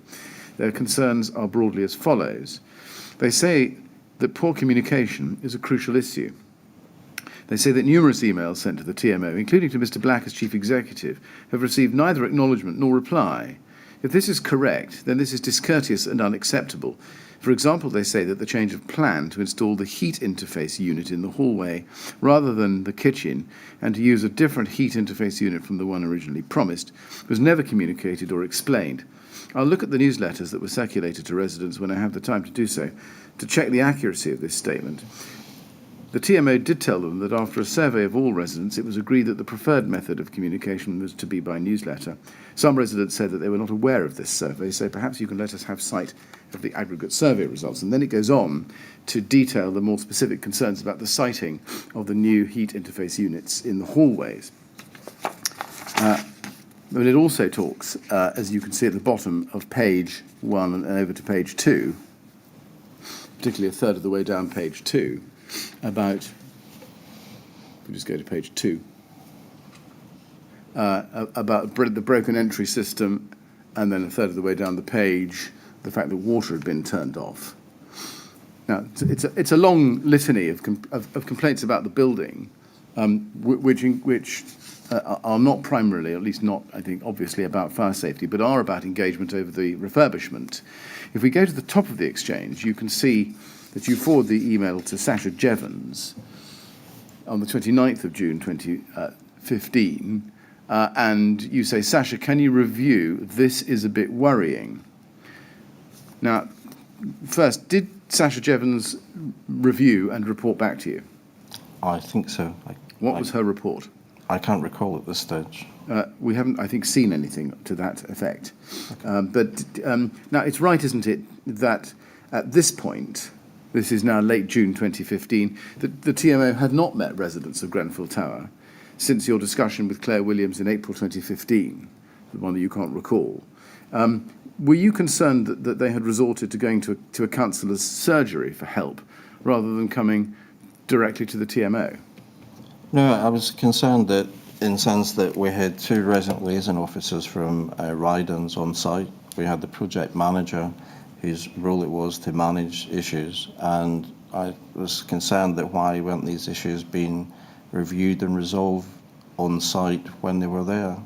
Their concerns are broadly as follows. They say that poor communication is a crucial issue. They say that numerous emails sent to the TMO, including to Mr. Black as Chief Executive, have received neither acknowledgement nor reply. If this is correct, then this is discourteous and unacceptable. For example, they say that the change of plan to install the heat interface unit in the hallway rather than the kitchen and to use a different heat interface unit from the one originally promised was never communicated or explained. I'll look at the newsletters that were circulated to residents when I have the time to do so, to check the accuracy of this statement. The TMO did tell them that after a survey of all residents, it was agreed that the preferred method of communication was to be by newsletter. Some residents said that they were not aware of this survey, so perhaps you can let us have sight of the aggregate survey results. And then it goes on to detail the more specific concerns about the siting of the new heat interface units in the hallways. But it also talks, as you can see at the bottom of page 1 and over to page 2, particularly a third of the way down page 2, about, we'll just go to page 2, about the broken entry system, and then a third of the way down the page, the fact that water had been turned off. Now, it's a long litany of complaints about the building, which are not primarily, at least not, I think, obviously about fire safety, but are about engagement over the refurbishment. If we go to the top of the exchange, you can see that you forward the email to Sasha Jevons on the 29th of June 2015, and you say, Sasha, can you review? This is a bit worrying. Now, first, did Sasha Jevons review and report back to you? I think so. What was her report? I can't recall at this stage. We haven't, I think, seen anything to that effect. But now, it's right, isn't it, that at this point, this is now late June 2015, that the TMO had not met residents of Grenfell Tower since your discussion with Claire Williams in April 2015, the one that you can't recall. Were you concerned that they had resorted to going to a councillor's surgery for help rather than coming directly to the TMO? No, I was concerned that, in the sense that we had 2 resident liaison officers from Rydans on site. We had the project manager, whose role it was to manage issues, and I was concerned that why weren't these issues being reviewed and resolved on site when they were there.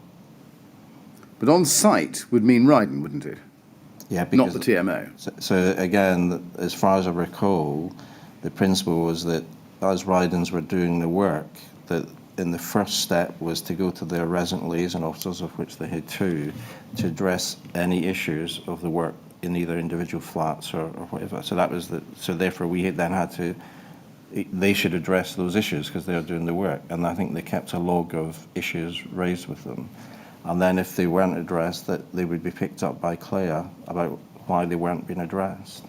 But on site would mean Ryden, wouldn't it? Yeah, because not the TMO. So again, as far as I recall, the principle was that as Rydans were doing the work, that in the first step was to go to their resident liaison officers, of which they had 2, to address any issues of the work in either individual flats or whatever. So that was so therefore we then had to, they should address those issues because they were doing the work. And I think they kept a log of issues raised with them. And then if they weren't addressed, that they would be picked up by Claire about why they weren't being addressed.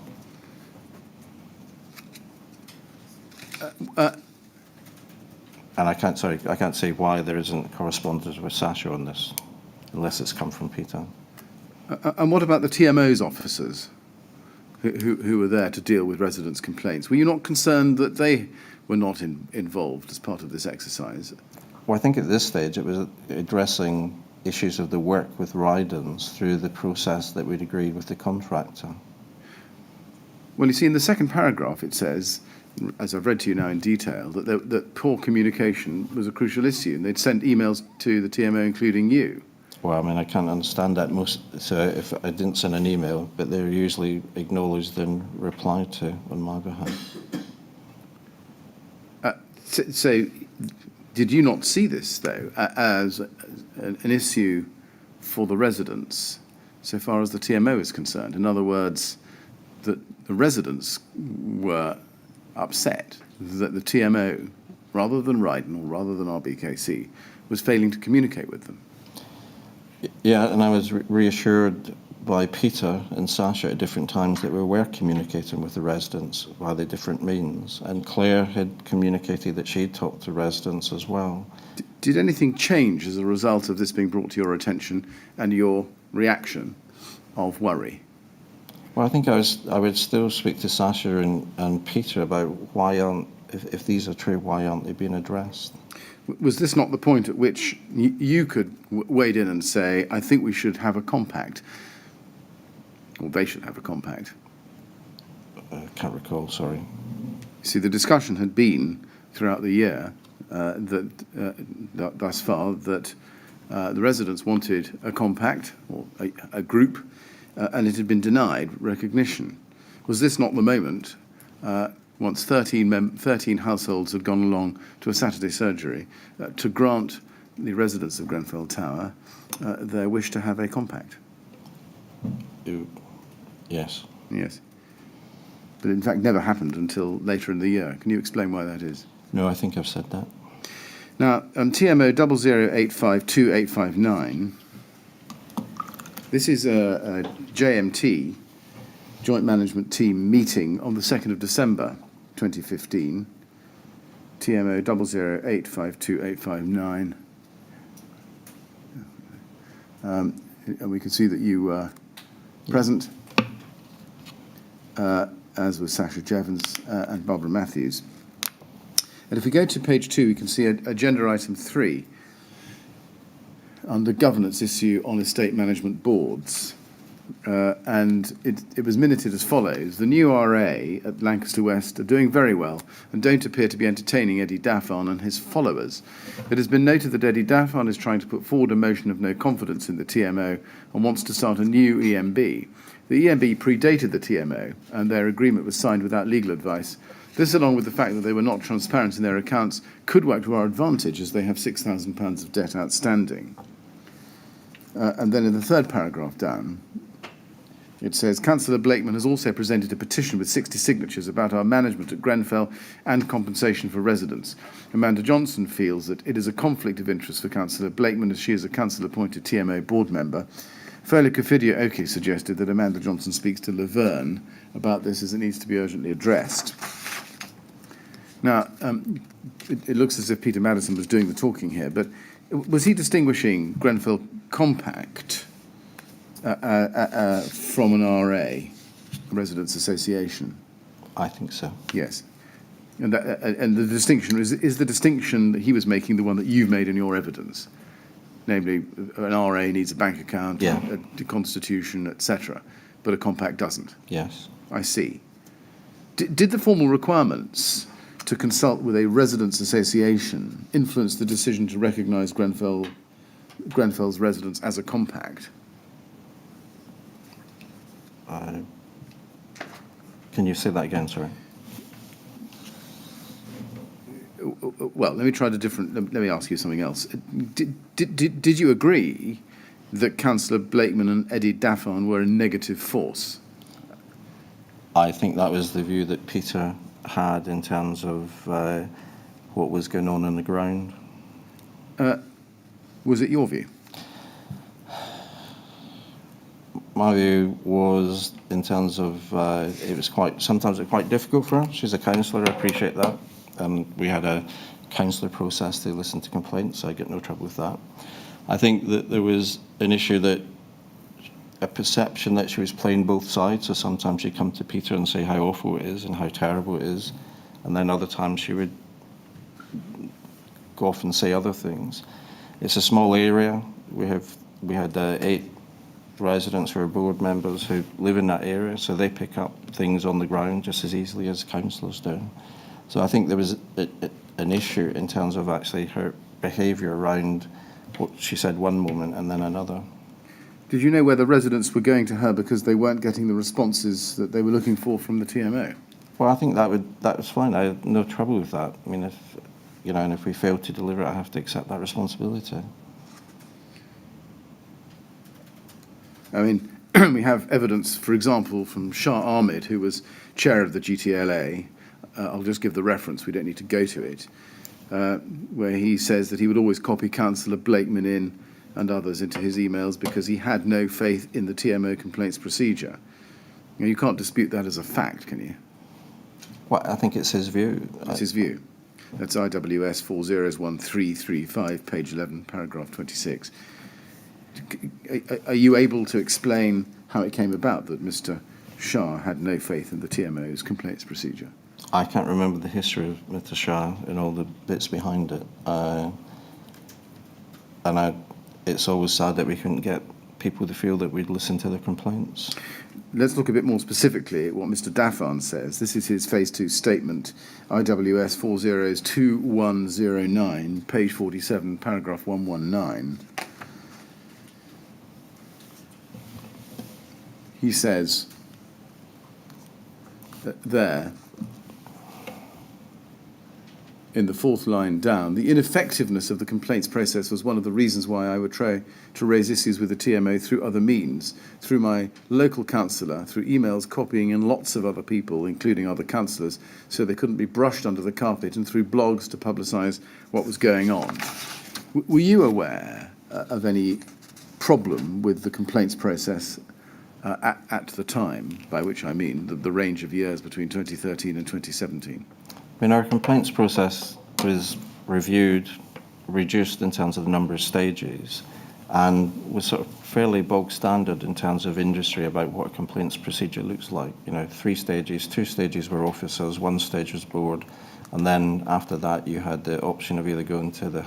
And I can't say why there isn't correspondence with Sasha on this, unless it's come from Peter. And what about the TMO's officers who were there to deal with residents' complaints? Were you not concerned that they were not involved as part of this exercise? Well, I think at this stage it was addressing issues of the work with Rydans through the process that we'd agreed with the contractor. Well, you see, in the second paragraph it says, as I've read to you now in detail, that poor communication was a crucial issue, and they'd sent emails to the TMO, including you. Well, I mean, I can't understand that. So if I didn't send an email, but they're usually acknowledged and replied to on my behalf. So did you not see this, though, as an issue for the residents, so far as the TMO is concerned? In other words, that the residents were upset that the TMO, rather than Ryden or rather than RBKC, was failing to communicate with them. Yeah, and I was reassured by Peter and Sasha at different times that we were communicating with the residents by the different means, and Claire had communicated that she'd talked to residents as well. Did anything change as a result of this being brought to your attention and your reaction of worry? Well, I think I would still speak to Sasha and Peter about why aren't, if these are true, why aren't they being addressed? Was this not the point at which you could wade in and say, I think we should have a compact, or they should have a compact? I can't recall, sorry. You see, the discussion had been throughout the year thus far that the residents wanted a compact, or a group, and it had been denied recognition. Was this not the moment, once 13 households had gone along to a Saturday surgery, to grant the residents of Grenfell Tower their wish to have a compact? Yes. Yes. but in fact never happened until later in the year. Can you explain why that is? No, I think I've said that. Now, TMO 00852859, this is a JMT, Joint Management Team meeting on the 2nd of December 2015, TMO 00852859. And we can see that you were present, as was Sasha Jevons and Barbara Matthews. And if we go to page 2, we can see agenda item 3 under governance issue on estate management boards. And it was minuted as follows. The new RA at Lancaster West are doing very well and don't appear to be entertaining Eddie Daffan and his followers. It has been noted that Eddie Daffan is trying to put forward a motion of no confidence in the TMO and wants to start a new EMB. The EMB predated the TMO and their agreement was signed without legal advice. This, along with the fact that they were not transparent in their accounts, could work to our advantage as they have £6,000 of debt outstanding. And then in the third paragraph down, it says, Councillor Blakeman has also presented a petition with 60 signatures about our management at Grenfell and compensation for residents. Amanda Johnson feels that it is a conflict of interest for Councillor Blakeman as she is a council-appointed TMO board member. Fola Kofidia Oki suggested that Amanda Johnson speaks to Laverne about this as it needs to be urgently addressed. Now, it looks as if Peter Madison was doing the talking here, but was he distinguishing Grenfell Compact from an RA, Residents Association? I think so. Yes. And the distinction, is the distinction that he was making the one that you've made in your evidence? Namely, an RA needs a bank account, Yeah. a constitution, etc., but a compact doesn't? Yes. I see. Did the formal requirements to consult with a residents' association influence the decision to recognise Grenfell's residents as a compact? Can you say that again, sorry? Well, let me try let me ask you something else. Did you agree that Councillor Blakeman and Eddie Daffan were a negative force? I think that was the view that Peter had in terms of what was going on the ground. Was it your view? My view was in terms of it was sometimes quite difficult for her. She's a councillor, I appreciate that. We had a councillor process to listen to complaints, so I get no trouble with that. I think that there was an issue a perception that she was playing both sides, so sometimes she'd come to Peter and say how awful it is and how terrible it is, and then other times she would go off and say other things. It's a small area. We had 8 residents who are board members who live in that area, so they pick up things on the ground just as easily as councillors do. So I think there was an issue in terms of actually her behaviour around what she said one moment and then another. Did you know whether residents were going to her because they weren't getting the responses that they were looking for from the TMO? Well, I think that was fine. I had no trouble with that. I mean, and if we fail to deliver it, I have to accept that responsibility. I mean, we have evidence, for example, from Shah Ahmed, who was chair of the GTLA. I'll just give the reference, we don't need to go to it, where he says that he would always copy Councillor Blakeman in and others into his emails because he had no faith in the TMO complaints procedure. You can't dispute that as a fact, can you? Well, I think it's his view. It's his view. That's IWS 401335, page 11, paragraph 26. Are you able to explain how it came about that Mr. Shah had no faith in the TMO's complaints procedure? I can't remember the history of Mr. Shah and all the bits behind it. It's always sad that we couldn't get people to feel that we'd listen to their complaints. Let's look a bit more specifically at what Mr. Daffan says. This is his Phase 2 statement, IWS 402109, page 47, paragraph 119. He says that there, in the fourth line down, the ineffectiveness of the complaints process was one of the reasons why I would try to raise issues with the TMO through other means, through my local councillor, through emails copying in lots of other people, including other councillors, so they couldn't be brushed under the carpet, and through blogs to publicise what was going on. Were you aware of any problem with the complaints process at the time, by which I mean the range of years between 2013 and 2017? I mean, our complaints process was reviewed, reduced in terms of the number of stages, and was sort of fairly bog standard in terms of industry about what a complaints procedure looks like. 3 stages, 2 stages were officers, 1 stage was board, and then after that you had the option of either going to the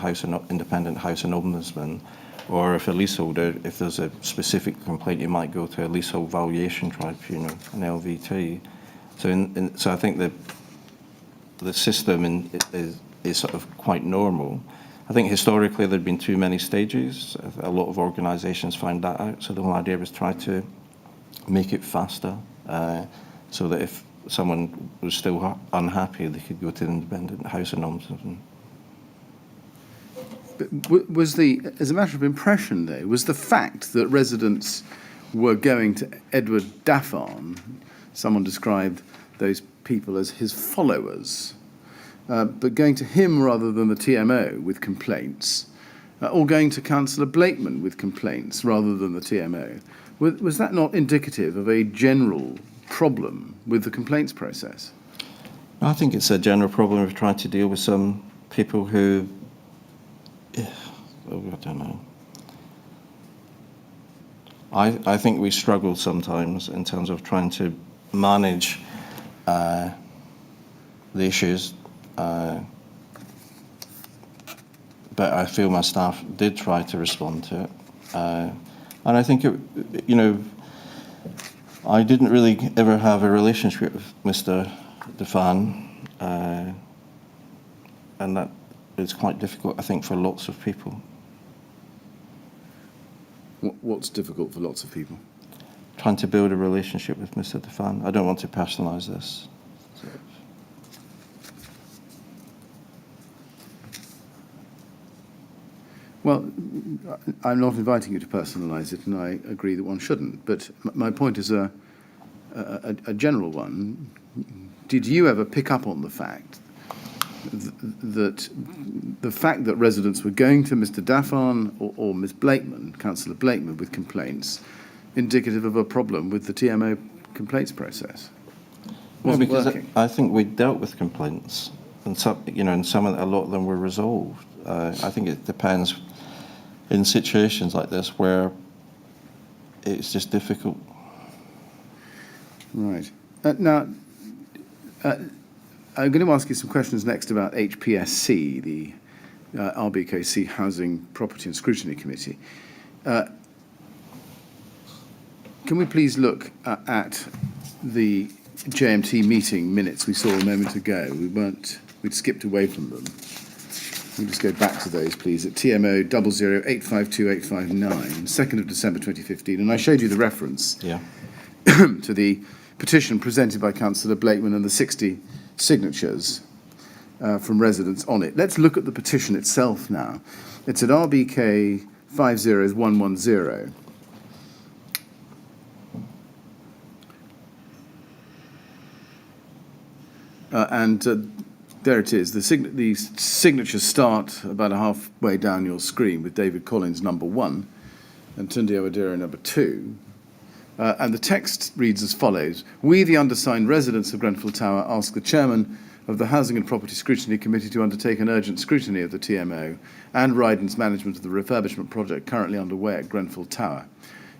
independent house and ombudsman, or if a leaseholder, if there's a specific complaint, you might go to a leasehold valuation tribunal, an LVT. So I think the system is sort of quite normal. I think historically there'd been too many stages. A lot of organisations found that out. So the whole idea was try to make it faster, so that if someone was still unhappy, they could go to the independent house and ombudsman. But as a matter of impression, though, was the fact that residents were going to Edward Daffon, someone described those people as his followers, but going to him rather than the TMO with complaints, or going to Councillor Blakeman with complaints rather than the TMO, was that not indicative of a general problem with the complaints process? I think it's a general problem of trying to deal with some people who, I don't know. I think we struggle sometimes in terms of trying to manage the issues, but I feel my staff did try to respond to it, and I think I didn't really ever have a relationship with Mr. Daffon, and that is quite difficult, I think, for lots of people. What's difficult for lots of people? Trying to build a relationship with Mr. Daffon. I don't want to personalise this. Well, I'm not inviting you to personalise it, and I agree that one shouldn't. But my point is a general one. Did you ever pick up on the fact that residents were going to Mr. Daffon or Ms. Blakeman, Councillor Blakeman, with complaints indicative of a problem with the TMO complaints process? No, because working. I think we dealt with complaints, and some, a lot of them were resolved. I think it depends in situations like this where it's just difficult. Right. Now, I'm going to ask you some questions next about HPSC, the RBKC Housing, Property and Scrutiny Committee. Can we please look at the JMT meeting minutes we saw a moment ago? We'd skipped away from them. We'll just go back to those, please, at TMO 00852859, 2nd of December 2015. And I showed you the reference to the petition presented by Councillor Blakeman and the 60 signatures from residents on it. Let's look at the petition itself now. It's at RBK 50110. There it is. The signatures start about halfway down your screen with David Collins number 1 and Tunde Awadera number 2. And the text reads as follows. We, the undersigned residents of Grenfell Tower, ask the chairman of the Housing and Property Scrutiny Committee to undertake an urgent scrutiny of the TMO and Ryden's management of the refurbishment project currently underway at Grenfell Tower.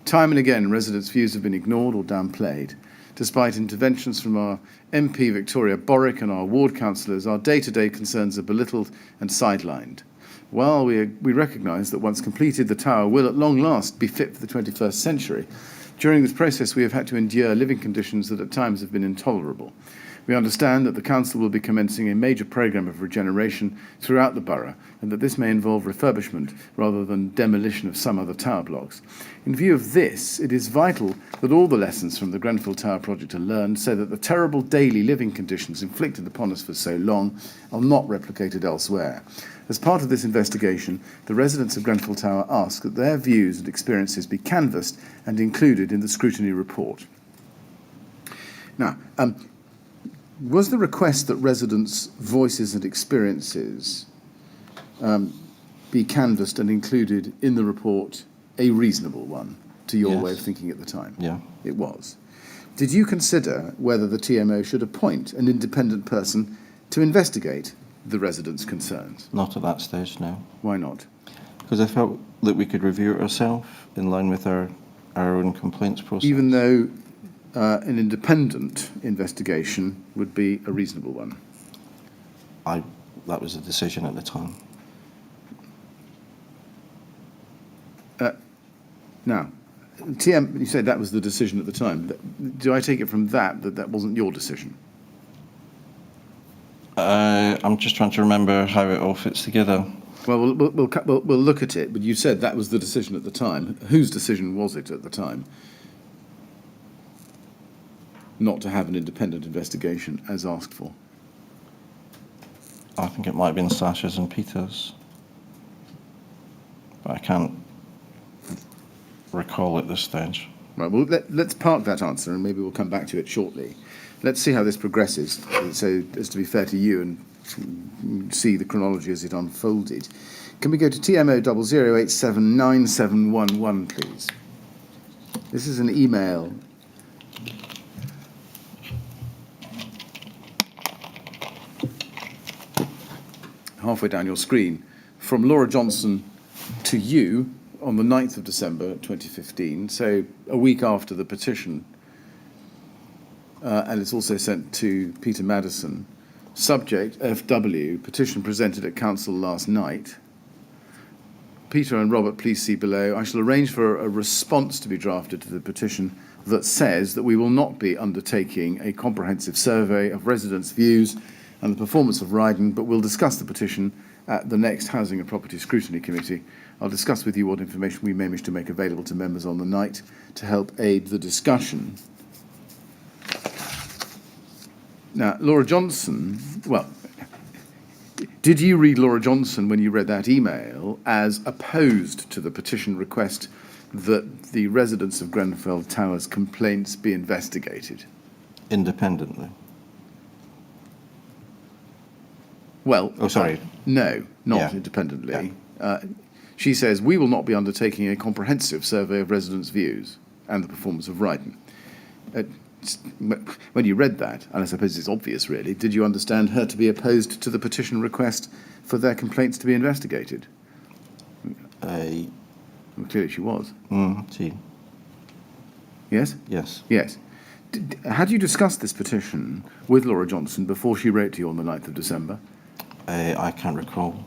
Time and again, residents' views have been ignored or downplayed. Despite interventions from our MP Victoria Borwick and our ward councillors, our day-to-day concerns are belittled and sidelined. While we recognise that once completed, the tower will at long last be fit for the 21st century, during this process we have had to endure living conditions that at times have been intolerable. We understand that the council will be commencing a major programme of regeneration throughout the borough, and that this may involve refurbishment rather than demolition of some other tower blocks. In view of this, it is vital that all the lessons from the Grenfell Tower project are learned, so that the terrible daily living conditions inflicted upon us for so long are not replicated elsewhere. As part of this investigation, the residents of Grenfell Tower ask that their views and experiences be canvassed and included in the scrutiny report. Now, was the request that residents' voices and experiences be canvassed and included in the report a reasonable one, to your way of thinking at the time? Yeah. It was. Did you consider whether the TMO should appoint an independent person to investigate the residents' concerns? Not at that stage, no. Why not? Because I felt that we could review it ourselves in line with our own complaints process. Even though an independent investigation would be a reasonable one? That was a decision at the time. Now, you said that was the decision at the time. Do I take it from that that wasn't your decision? I'm just trying to remember how it all fits together. Well, we'll look at it, but you said that was the decision at the time. Whose decision was it at the time? Not to have an independent investigation as asked for. I think it might have been Sasha's and Peter's, but I can't recall at this stage. Right, well, let's park that answer and maybe we'll come back to it shortly. Let's see how this progresses, so as to be fair to you and see the chronology as it unfolded. Can we go to TMO 00879711, please? This is an email halfway down your screen from Laura Johnson to you on the 9th of December 2015, so a week after the petition, and it's also sent to Peter Madison. Subject, FW, petition presented at council last night. Peter and Robert, please see below. I shall arrange for a response to be drafted to the petition that says that we will not be undertaking a comprehensive survey of residents' views and the performance of Ryden, but we'll discuss the petition at the next Housing and Property Scrutiny Committee. I'll discuss with you what information we may wish to make available to members on the night to help aid the discussion. Now, Laura Johnson, well, did you read Laura Johnson when you read that email as opposed to the petition request that the residents of Grenfell Tower's complaints be investigated? Independently. Well, oh, sorry. No, not independently. Yeah. She says, we will not be undertaking a comprehensive survey of residents' views and the performance of Ryden. When you read that, and I suppose it's obvious really, did you understand her to be opposed to the petition request for their complaints to be investigated? Well, clearly she was. See. Yes? Yes. Yes. Had you discussed this petition with Laura Johnson before she wrote to you on the 9th of December? I can't recall.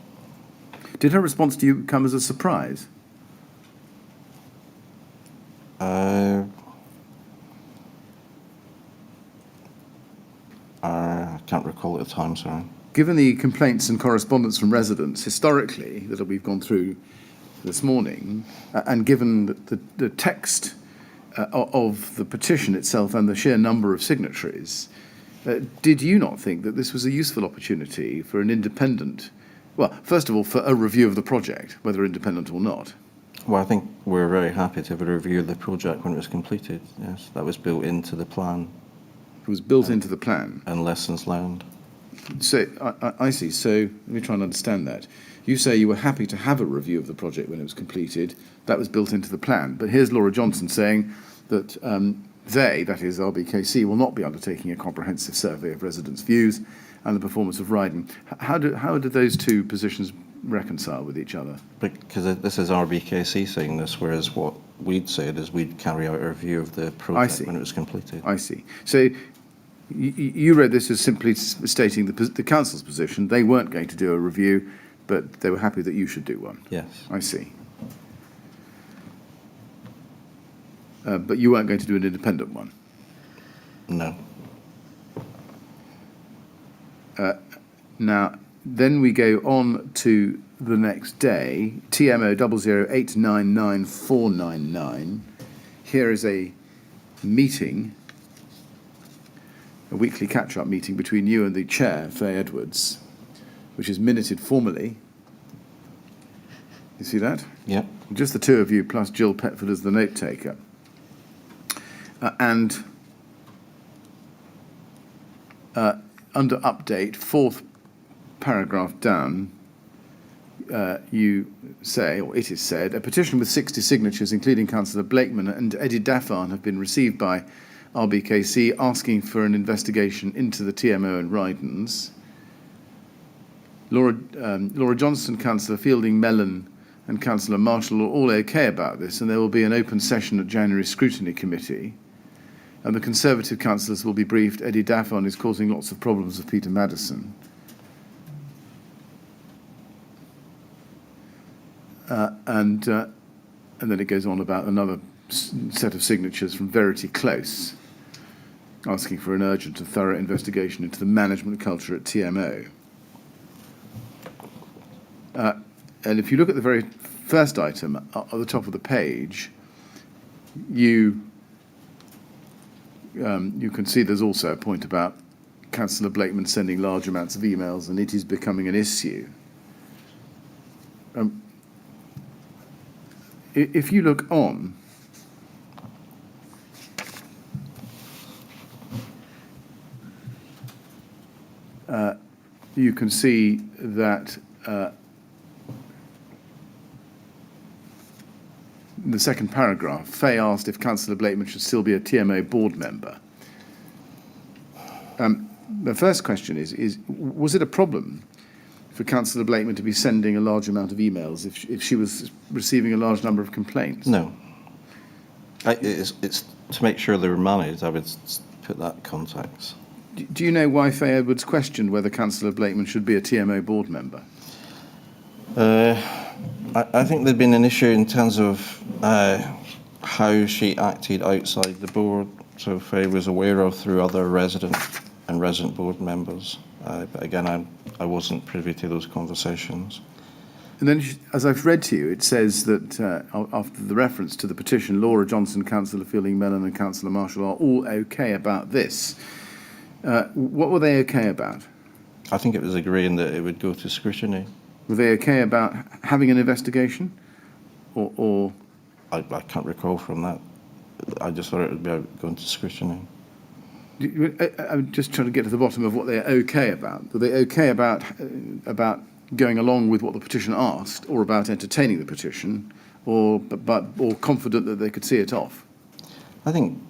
Did her response to you come as a surprise? I can't recall at the time, sorry. Given the complaints and correspondence from residents historically that we've gone through this morning, and given the text of the petition itself and the sheer number of signatories, did you not think that this was a useful opportunity for an independent, well, first of all, for a review of the project, whether independent or not? Well, I think we're very happy to have a review of the project when it was completed. Yes, that was built into the plan. It was built into the plan. And lessons learned. So, I see. So, let me try and understand that. You say you were happy to have a review of the project when it was completed. That was built into the plan. But here's Laura Johnson saying that they, that is RBKC, will not be undertaking a comprehensive survey of residents' views and the performance of Ryden. How do those two positions reconcile with each other? Because this is RBKC saying this, whereas what we'd said is we'd carry out a review of the project when it was completed. I see. So you read this as simply stating the council's position. They weren't going to do a review, but they were happy that you should do one. Yes. I see. But you weren't going to do an independent one? No. Now, then we go on to the next day, TMO 00899499. Here is a meeting, a weekly catch-up meeting between you and the chair, Faye Edwards, which is minuted formally. You see that? Yep. Just the two of you plus Jill Petford as the note taker. And under update, fourth paragraph down, you say, or it is said, a petition with 60 signatures, including Councillor Blakeman and Eddie Daffan, have been received by RBKC asking for an investigation into the TMO and Rydens. Laura Johnston, Councillor Fielding Mellon and Councillor Marshall are all okay about this, and there will be an open session at January Scrutiny Committee. And the Conservative councillors will be briefed. Eddie Daffan is causing lots of problems with Peter Madison. And then it goes on about another set of signatures from Verity Close, asking for an urgent and thorough investigation into the management culture at TMO. And if you look at the very first item at the top of the page, you can see there's also a point about Councillor Blakeman sending large amounts of emails, and it is becoming an issue. If you look on, you can see that in the second paragraph, Faye asked if Councillor Blakeman should still be a TMO board member. The first question is was it a problem for Councillor Blakeman to be sending a large amount of emails if she was receiving a large number of complaints? No. It's to make sure they were managed, I would put that in context. Do you know why Faye Edwards questioned whether Councillor Blakeman should be a TMO board member? I think there'd been an issue in terms of how she acted outside the board. So Faye was aware of through other resident board members. But again, I wasn't privy to those conversations. And then, as I've read to you, it says that after the reference to the petition, Laura Johnson, Councillor Fielding Mellon and Councillor Marshall are all okay about this. What were they okay about? I think it was agreeing that it would go to scrutiny. Were they okay about having an investigation? Or I can't recall from that. I just thought it would be going to scrutiny. I'm just trying to get to the bottom of what they're okay about. Were they okay about going along with what the petition asked, or about entertaining the petition, or confident that they could see it off? I think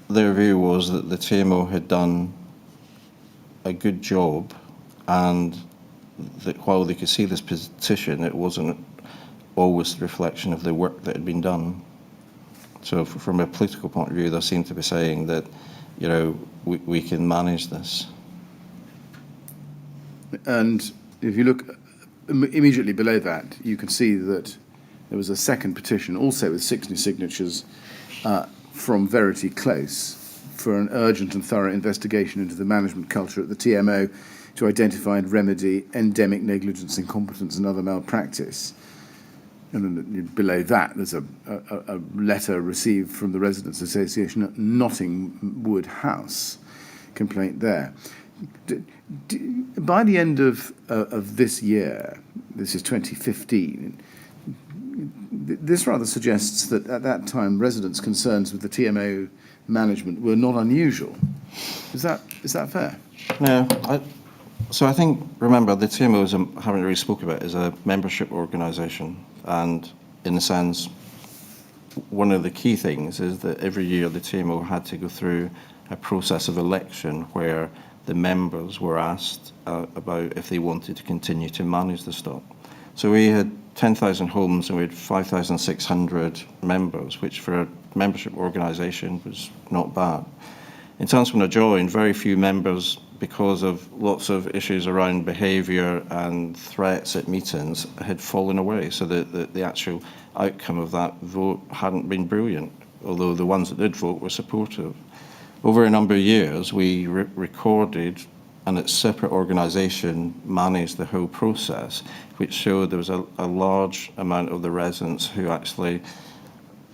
their view was that the TMO had done a good job, and that while they could see this petition, it wasn't always the reflection of the work that had been done. So from a political point of view, they seem to be saying that, you know, we can manage this. And if you look immediately below that, you can see that there was a second petition, also with 60 signatures, from Verity Close, for an urgent and thorough investigation into the management culture at the TMO to identify and remedy endemic negligence, incompetence and other malpractice. And then below that, there's a letter received from the Residents' Association at Nottingwood House, complaint there. By the end of this year, this is 2015, this rather suggests that at that time residents' concerns with the TMO management were not unusual. Is that fair? No. So I think, remember, the TMO, as I haven't really spoken about, is a membership organisation. And in a sense, one of the key things is that every year the TMO had to go through a process of election where the members were asked about if they wanted to continue to manage the stock. So we had 10,000 homes and we had 5,600 members, which for a membership organisation was not bad. In terms when I joined, very few members, because of lots of issues around behaviour and threats at meetings, had fallen away. So the actual outcome of that vote hadn't been brilliant, although the ones that did vote were supportive. Over a number of years, we recorded and its separate organisation managed the whole process, which showed there was a large amount of the residents who actually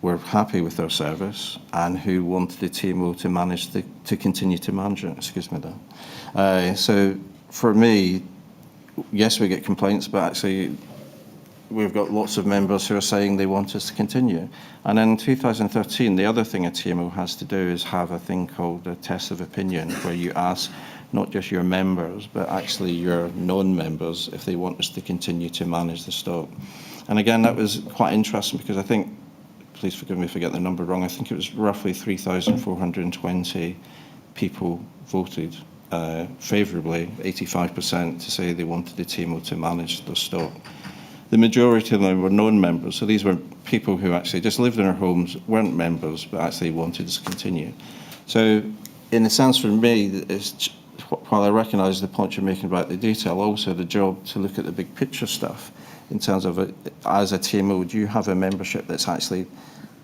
were happy with their service and who wanted the TMO to manage to continue to manage it. Excuse me, Dan. So for me, yes, we get complaints, but actually we've got lots of members who are saying they want us to continue. And in 2013, the other thing a TMO has to do is have a thing called a test of opinion, where you ask not just your members, but actually your non-members if they want us to continue to manage the stock. And again, that was quite interesting because I think, please forgive me if I get the number wrong, I think it was roughly 3,420 people voted favourably, 85%, to say they wanted the TMO to manage the stock. The majority of them were non-members, so these were people who actually just lived in their homes, weren't members, but actually wanted to continue. So, in a sense, for me, while I recognise the point you're making about the detail, also the job to look at the big picture stuff in terms of, as a TMO, do you have a membership that's actually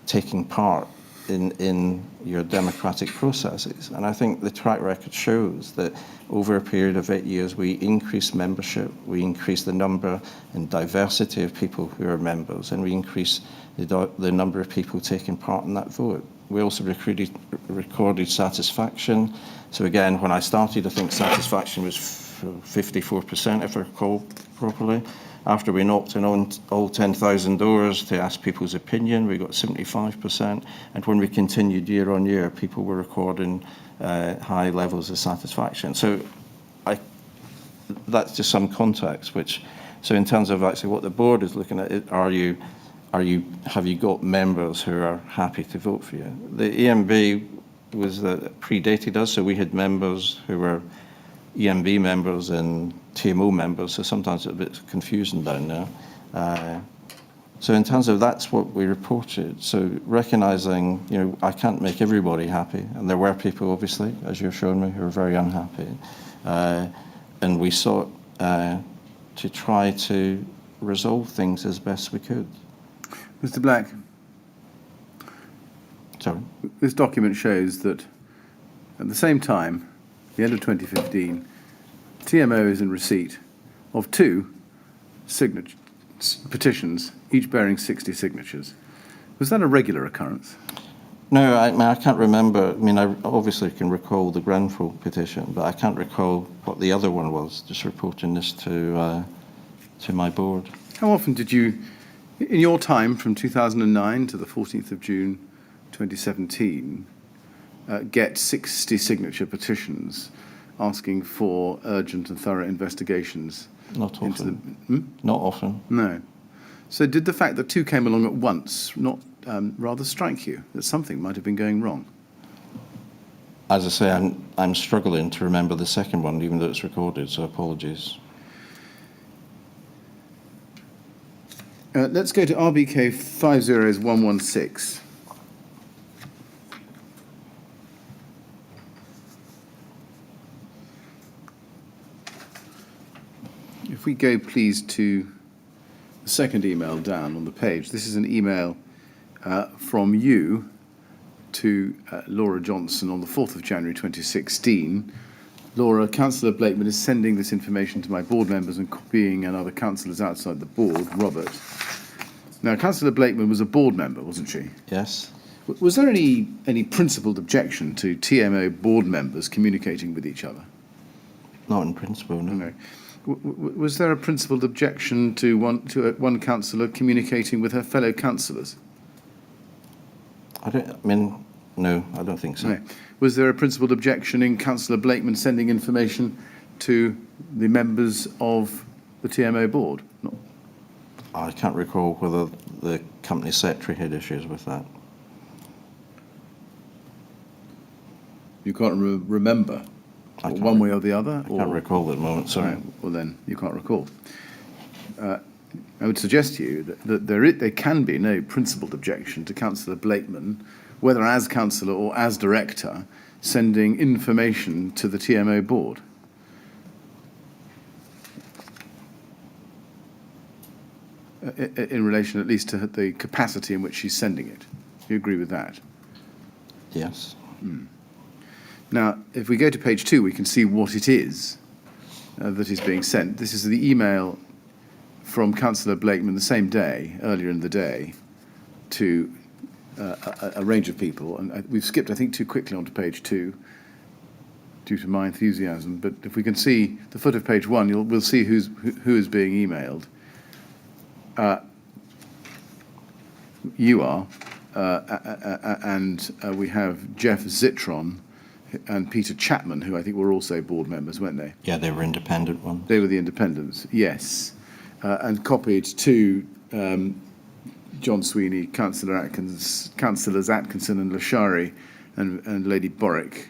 taking part in your democratic processes? And I think the track record shows that over a period of 8 years, we increased membership, we increased the number and diversity of people who are members, and we increased the number of people taking part in that vote. We also recorded satisfaction. So again, when I started, I think satisfaction was 54%, if I recall properly. After we knocked on all 10,000 doors to ask people's opinion, we got 75%. And when we continued year on year, people were recording high levels of satisfaction. So that's just some context. So in terms of actually what the board is looking at, have you got members who are happy to vote for you? The EMB predated us, so we had members who were EMB members and TMO members, so sometimes it's a bit confusing down there. So in terms of that's what we reported. So recognising, I can't make everybody happy, and there were people, obviously, as you've shown me, who were very unhappy. And we sought to try to resolve things as best we could. Mr. Black, Sorry. This document shows that at the same time, the end of 2015, TMO is in receipt of 2 petitions, each bearing 60 signatures. Was that a regular occurrence? No, I can't remember. I obviously can recall the Grenfell petition, but I can't recall what the other one was, just reporting this to my board. How often did you, in your time from 2009 to the 14th of June 2017, get 60 signature petitions asking for urgent and thorough investigations? Not often. Not often. No. So did the fact that 2 came along at once not rather strike you, that something might have been going wrong? As I say, I'm struggling to remember the second one, even though it's recorded, so apologies. Let's go to RBK 50116. If we go, please, to the second email down on the page. This is an email from you to Laura Johnson on the 4th of January 2016. Laura, Councillor Blakeman is sending this information to my board members and copying and other councillors outside the board, Robert. Now, Councillor Blakeman was a board member, wasn't she? Yes. Was there any principled objection to TMO board members communicating with each other? Not in principle, no. No. Was there a principled objection to one councillor communicating with her fellow councillors? No, I don't think so. No. Was there a principled objection in Councillor Blakeman sending information to the members of the TMO board? No. I can't recall whether the company secretary had issues with that. You can't remember? One way or the other? I can't recall at the moment, sorry. Right, well then, you can't recall. I would suggest to you that there can be no principled objection to Councillor Blakeman, whether as councillor or as director, sending information to the TMO board. In relation at least to the capacity in which she's sending it. Do you agree with that? Yes. Now, if we go to page 2, we can see what it is that is being sent. This is the email from Councillor Blakeman the same day, earlier in the day, to a range of people. And we've skipped, I think, too quickly onto page 2 due to my enthusiasm. But if we can see the foot of page 1, we'll see who is being emailed. You are, and we have Jeff Zitron and Peter Chapman, who I think were also board members, weren't they? Yeah, they were independent ones. They were the independents, yes. And copied to John Sweeney, Councillors Atkinson and Lashari, and Lady Borick.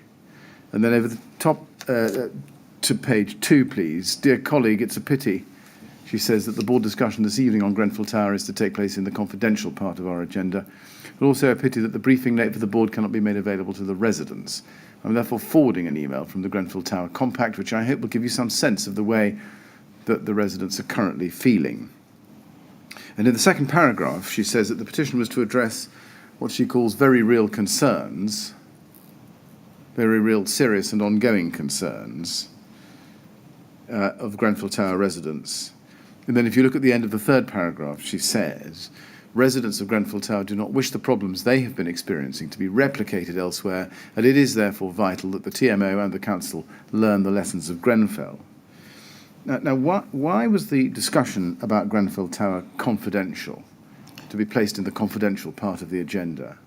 And then over the top to page 2, please. Dear colleague, it's a pity. She says that the board discussion this evening on Grenfell Tower is to take place in the confidential part of our agenda, but also a pity that the briefing note for the board cannot be made available to the residents. I'm therefore forwarding an email from the Grenfell Tower Compact, which I hope will give you some sense of the way that the residents are currently feeling. And in the second paragraph, she says that the petition was to address what she calls very real concerns, very real, serious and ongoing concerns of Grenfell Tower residents. And then if you look at the end of the third paragraph, she says, residents of Grenfell Tower do not wish the problems they have been experiencing to be replicated elsewhere, and it is therefore vital that the TMO and the council learn the lessons of Grenfell. Now why was the discussion about Grenfell Tower confidential, to be placed in the confidential part of the agenda?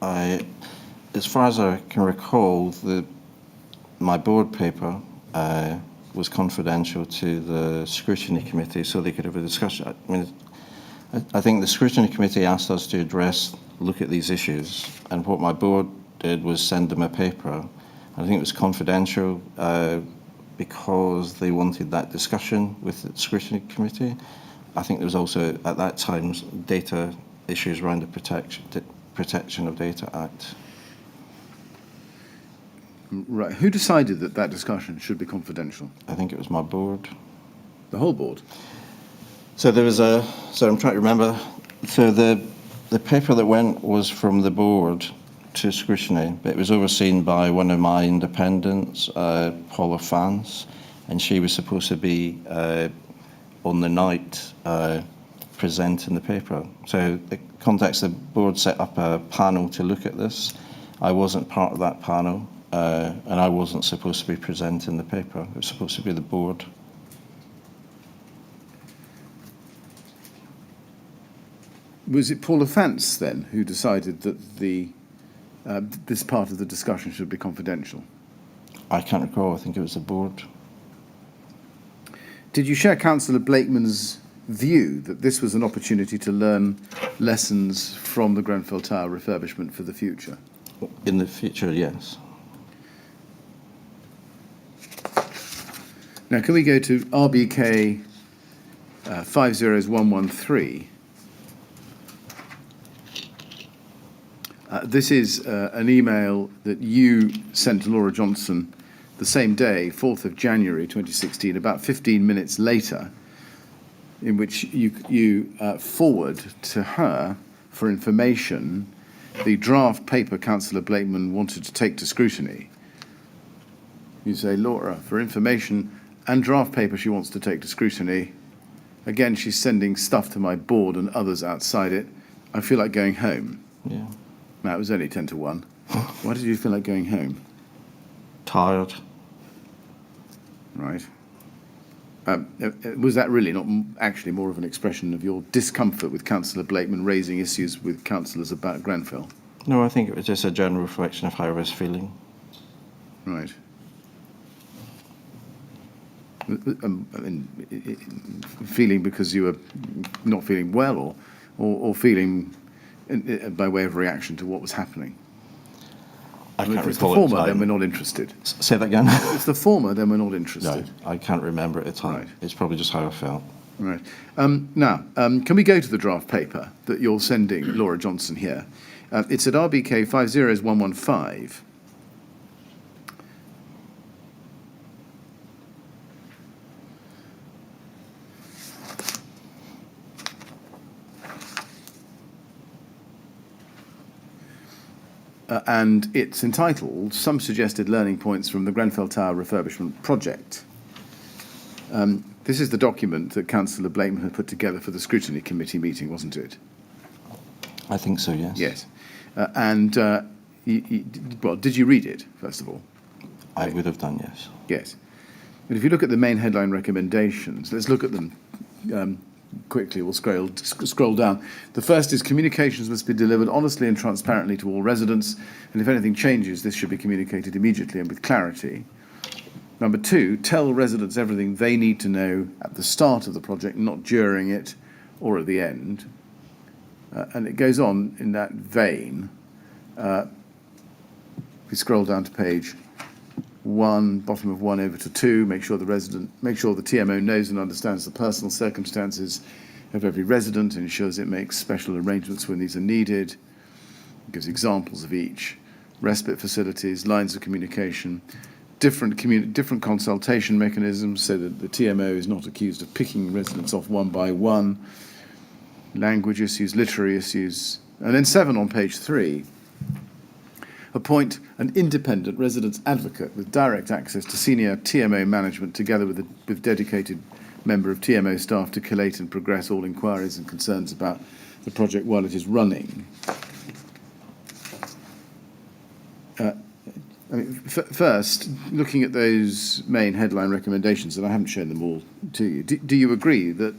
As far as I can recall, my board paper was confidential to the Scrutiny Committee so they could have a discussion. I mean, I think the Scrutiny Committee asked us to look at these issues, and what my board did was send them a paper. I think it was confidential because they wanted that discussion with the Scrutiny Committee. I think there was also, at that time, data issues around the Protection of Data Act. Right. Who decided that that discussion should be confidential? I think it was my board. The whole board? So there was so I'm trying to remember, so the paper that went was from the board to Scrutiny, but it was overseen by one of my independents, Paula Fans, and she was supposed to be on the night presenting the paper. So the context, the board set up a panel to look at this. I wasn't part of that panel. And I wasn't supposed to be presenting the paper. It was supposed to be the board. Was it Paula Fance then who decided that this part of the discussion should be confidential? I can't recall. I think it was the board. Did you share Councillor Blakeman's view that this was an opportunity to learn lessons from the Grenfell Tower refurbishment for the future? In the future, yes. Now, can we go to RBK 50113? This is an email that you sent to Laura Johnson the same day, 4th of January 2016, about 15 minutes later, in which you forward to her for information the draft paper Councillor Blakeman wanted to take to scrutiny. You say, Laura, for information and draft paper she wants to take to scrutiny. Again, she's sending stuff to my board and others outside it. I feel like going home. Yeah. Now, it was only 10 to 1. Why did you feel like going home? Tired. Right. Was that really not actually more of an expression of your discomfort with Councillor Blakeman raising issues with councillors about Grenfell? No, I think it was just a general reflection of how I was feeling. Right. Feeling because you were not feeling well, or feeling by way of reaction to what was happening? I can't if it's the recall former, at the then time. we're not interested. Say that again? If it's the former, then we're not interested. No, I can't remember at the time. Right. It's probably just how I felt. Right. Now, can we go to the draft paper that you're sending Laura Johnson here? It's at RBK 50115. and it's entitled Some Suggested Learning Points from the Grenfell Tower Refurbishment Project. This is the document that Councillor Blakeman had put together for the Scrutiny Committee meeting, wasn't it? I think so, yes. Yes. Well, did you read it, first of all? I would have done, yes. Yes. But if you look at the main headline recommendations, let's look at them quickly. We'll scroll down. The first is communications must be delivered honestly and transparently to all residents, and if anything changes, this should be communicated immediately and with clarity. Number 2, tell residents everything they need to know at the start of the project, not during it or at the end. And it goes on in that vein. We scroll down to page 1, bottom of 1 over to 2, make sure the TMO knows and understands the personal circumstances of every resident and ensures it makes special arrangements when these are needed. It gives examples of each. Respite facilities, lines of communication, different consultation mechanisms so that the TMO is not accused of picking residents off one by one. Language issues, literary issues. And then 7 on page 3. Appoint an independent residents advocate with direct access to senior TMO management together with a dedicated member of TMO staff to collate and progress all inquiries and concerns about the project while it is running. First, looking at those main headline recommendations, and I haven't shown them all to you, do you agree that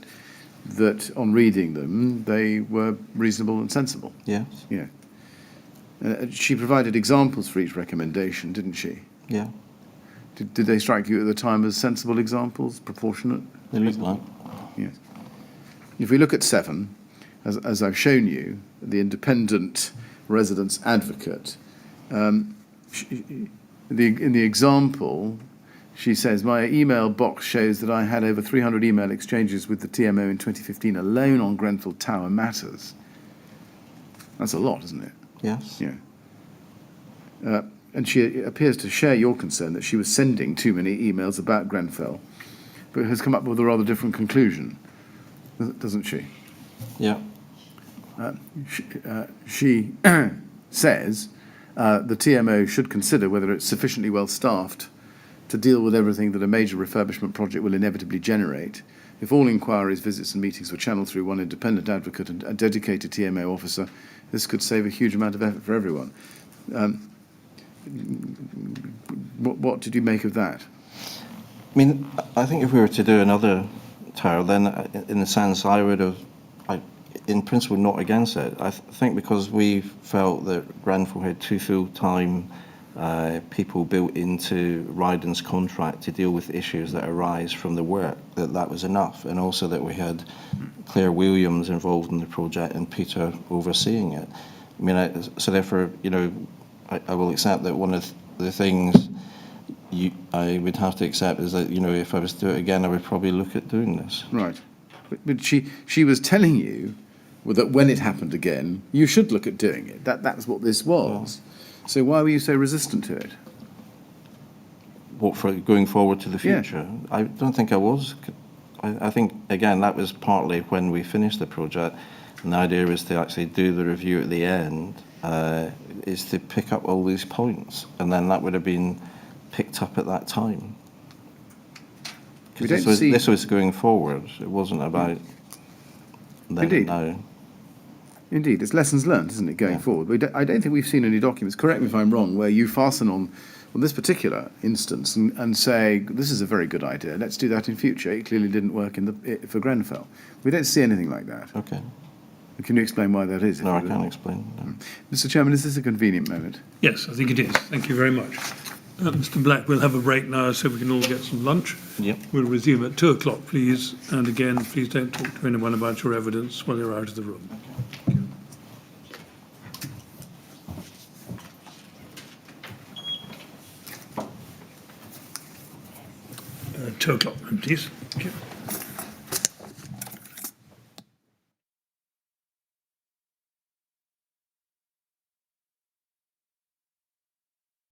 on reading them, they were reasonable and sensible? Yes. Yeah. She provided examples for each recommendation, didn't she? Yeah. Did they strike you at the time as sensible examples, proportionate? They look like. Yes. If we look at 7, as I've shown you, the independent residents advocate, in the example, she says, my email box shows that I had over 300 email exchanges with the TMO in 2015 alone on Grenfell Tower matters. That's a lot, isn't it? Yes. Yeah. And she appears to share your concern that she was sending too many emails about Grenfell, but has come up with a rather different conclusion, doesn't she? Yeah. She says the TMO should consider whether it's sufficiently well staffed to deal with everything that a major refurbishment project will inevitably generate. If all inquiries, visits and meetings were channeled through one independent advocate and a dedicated TMO officer, this could save a huge amount of effort for everyone. What did you make of that? I mean, I think if we were to do another tower, then in a sense I would have, in principle, not against it. I think because we felt that Grenfell had 2 full-time people built into Ryden's contract to deal with issues that arise from the work, that was enough. And also that we had Claire Williams involved in the project and Peter overseeing it. I mean, so therefore, you know, I will accept that one of the things I would have to accept is that, you know, if I was to do it again, I would probably look at doing this. Right. But she was telling you that when it happened again, you should look at doing it. That's what this was. So why were you so resistant to it? What, for going forward to the future? Yeah. I don't think I was. I think, again, that was partly when we finished the project, and the idea was to actually do the review at the end, is to pick up all these points, and then that would have been picked up at that time. Because this was going forward. It wasn't about then and now. Indeed, it's lessons learned, isn't it, going forward? I don't think we've seen any documents, correct me if I'm wrong, where you fasten on this particular instance and say, this is a very good idea, let's do that in future. It clearly didn't work for Grenfell. We don't see anything like that. Okay. Can you explain why that is? No, I can't explain. No. Mr. Chairman, is this a convenient moment? Yes, I think it is. Thank you very much. Mr. Black, we'll have a break now so we can all get some lunch. Yep. We'll resume at 2 o'clock, please. And again, please don't talk to anyone about your evidence while you're out of the room. Thank you. 2 o'clock, please. Thank you.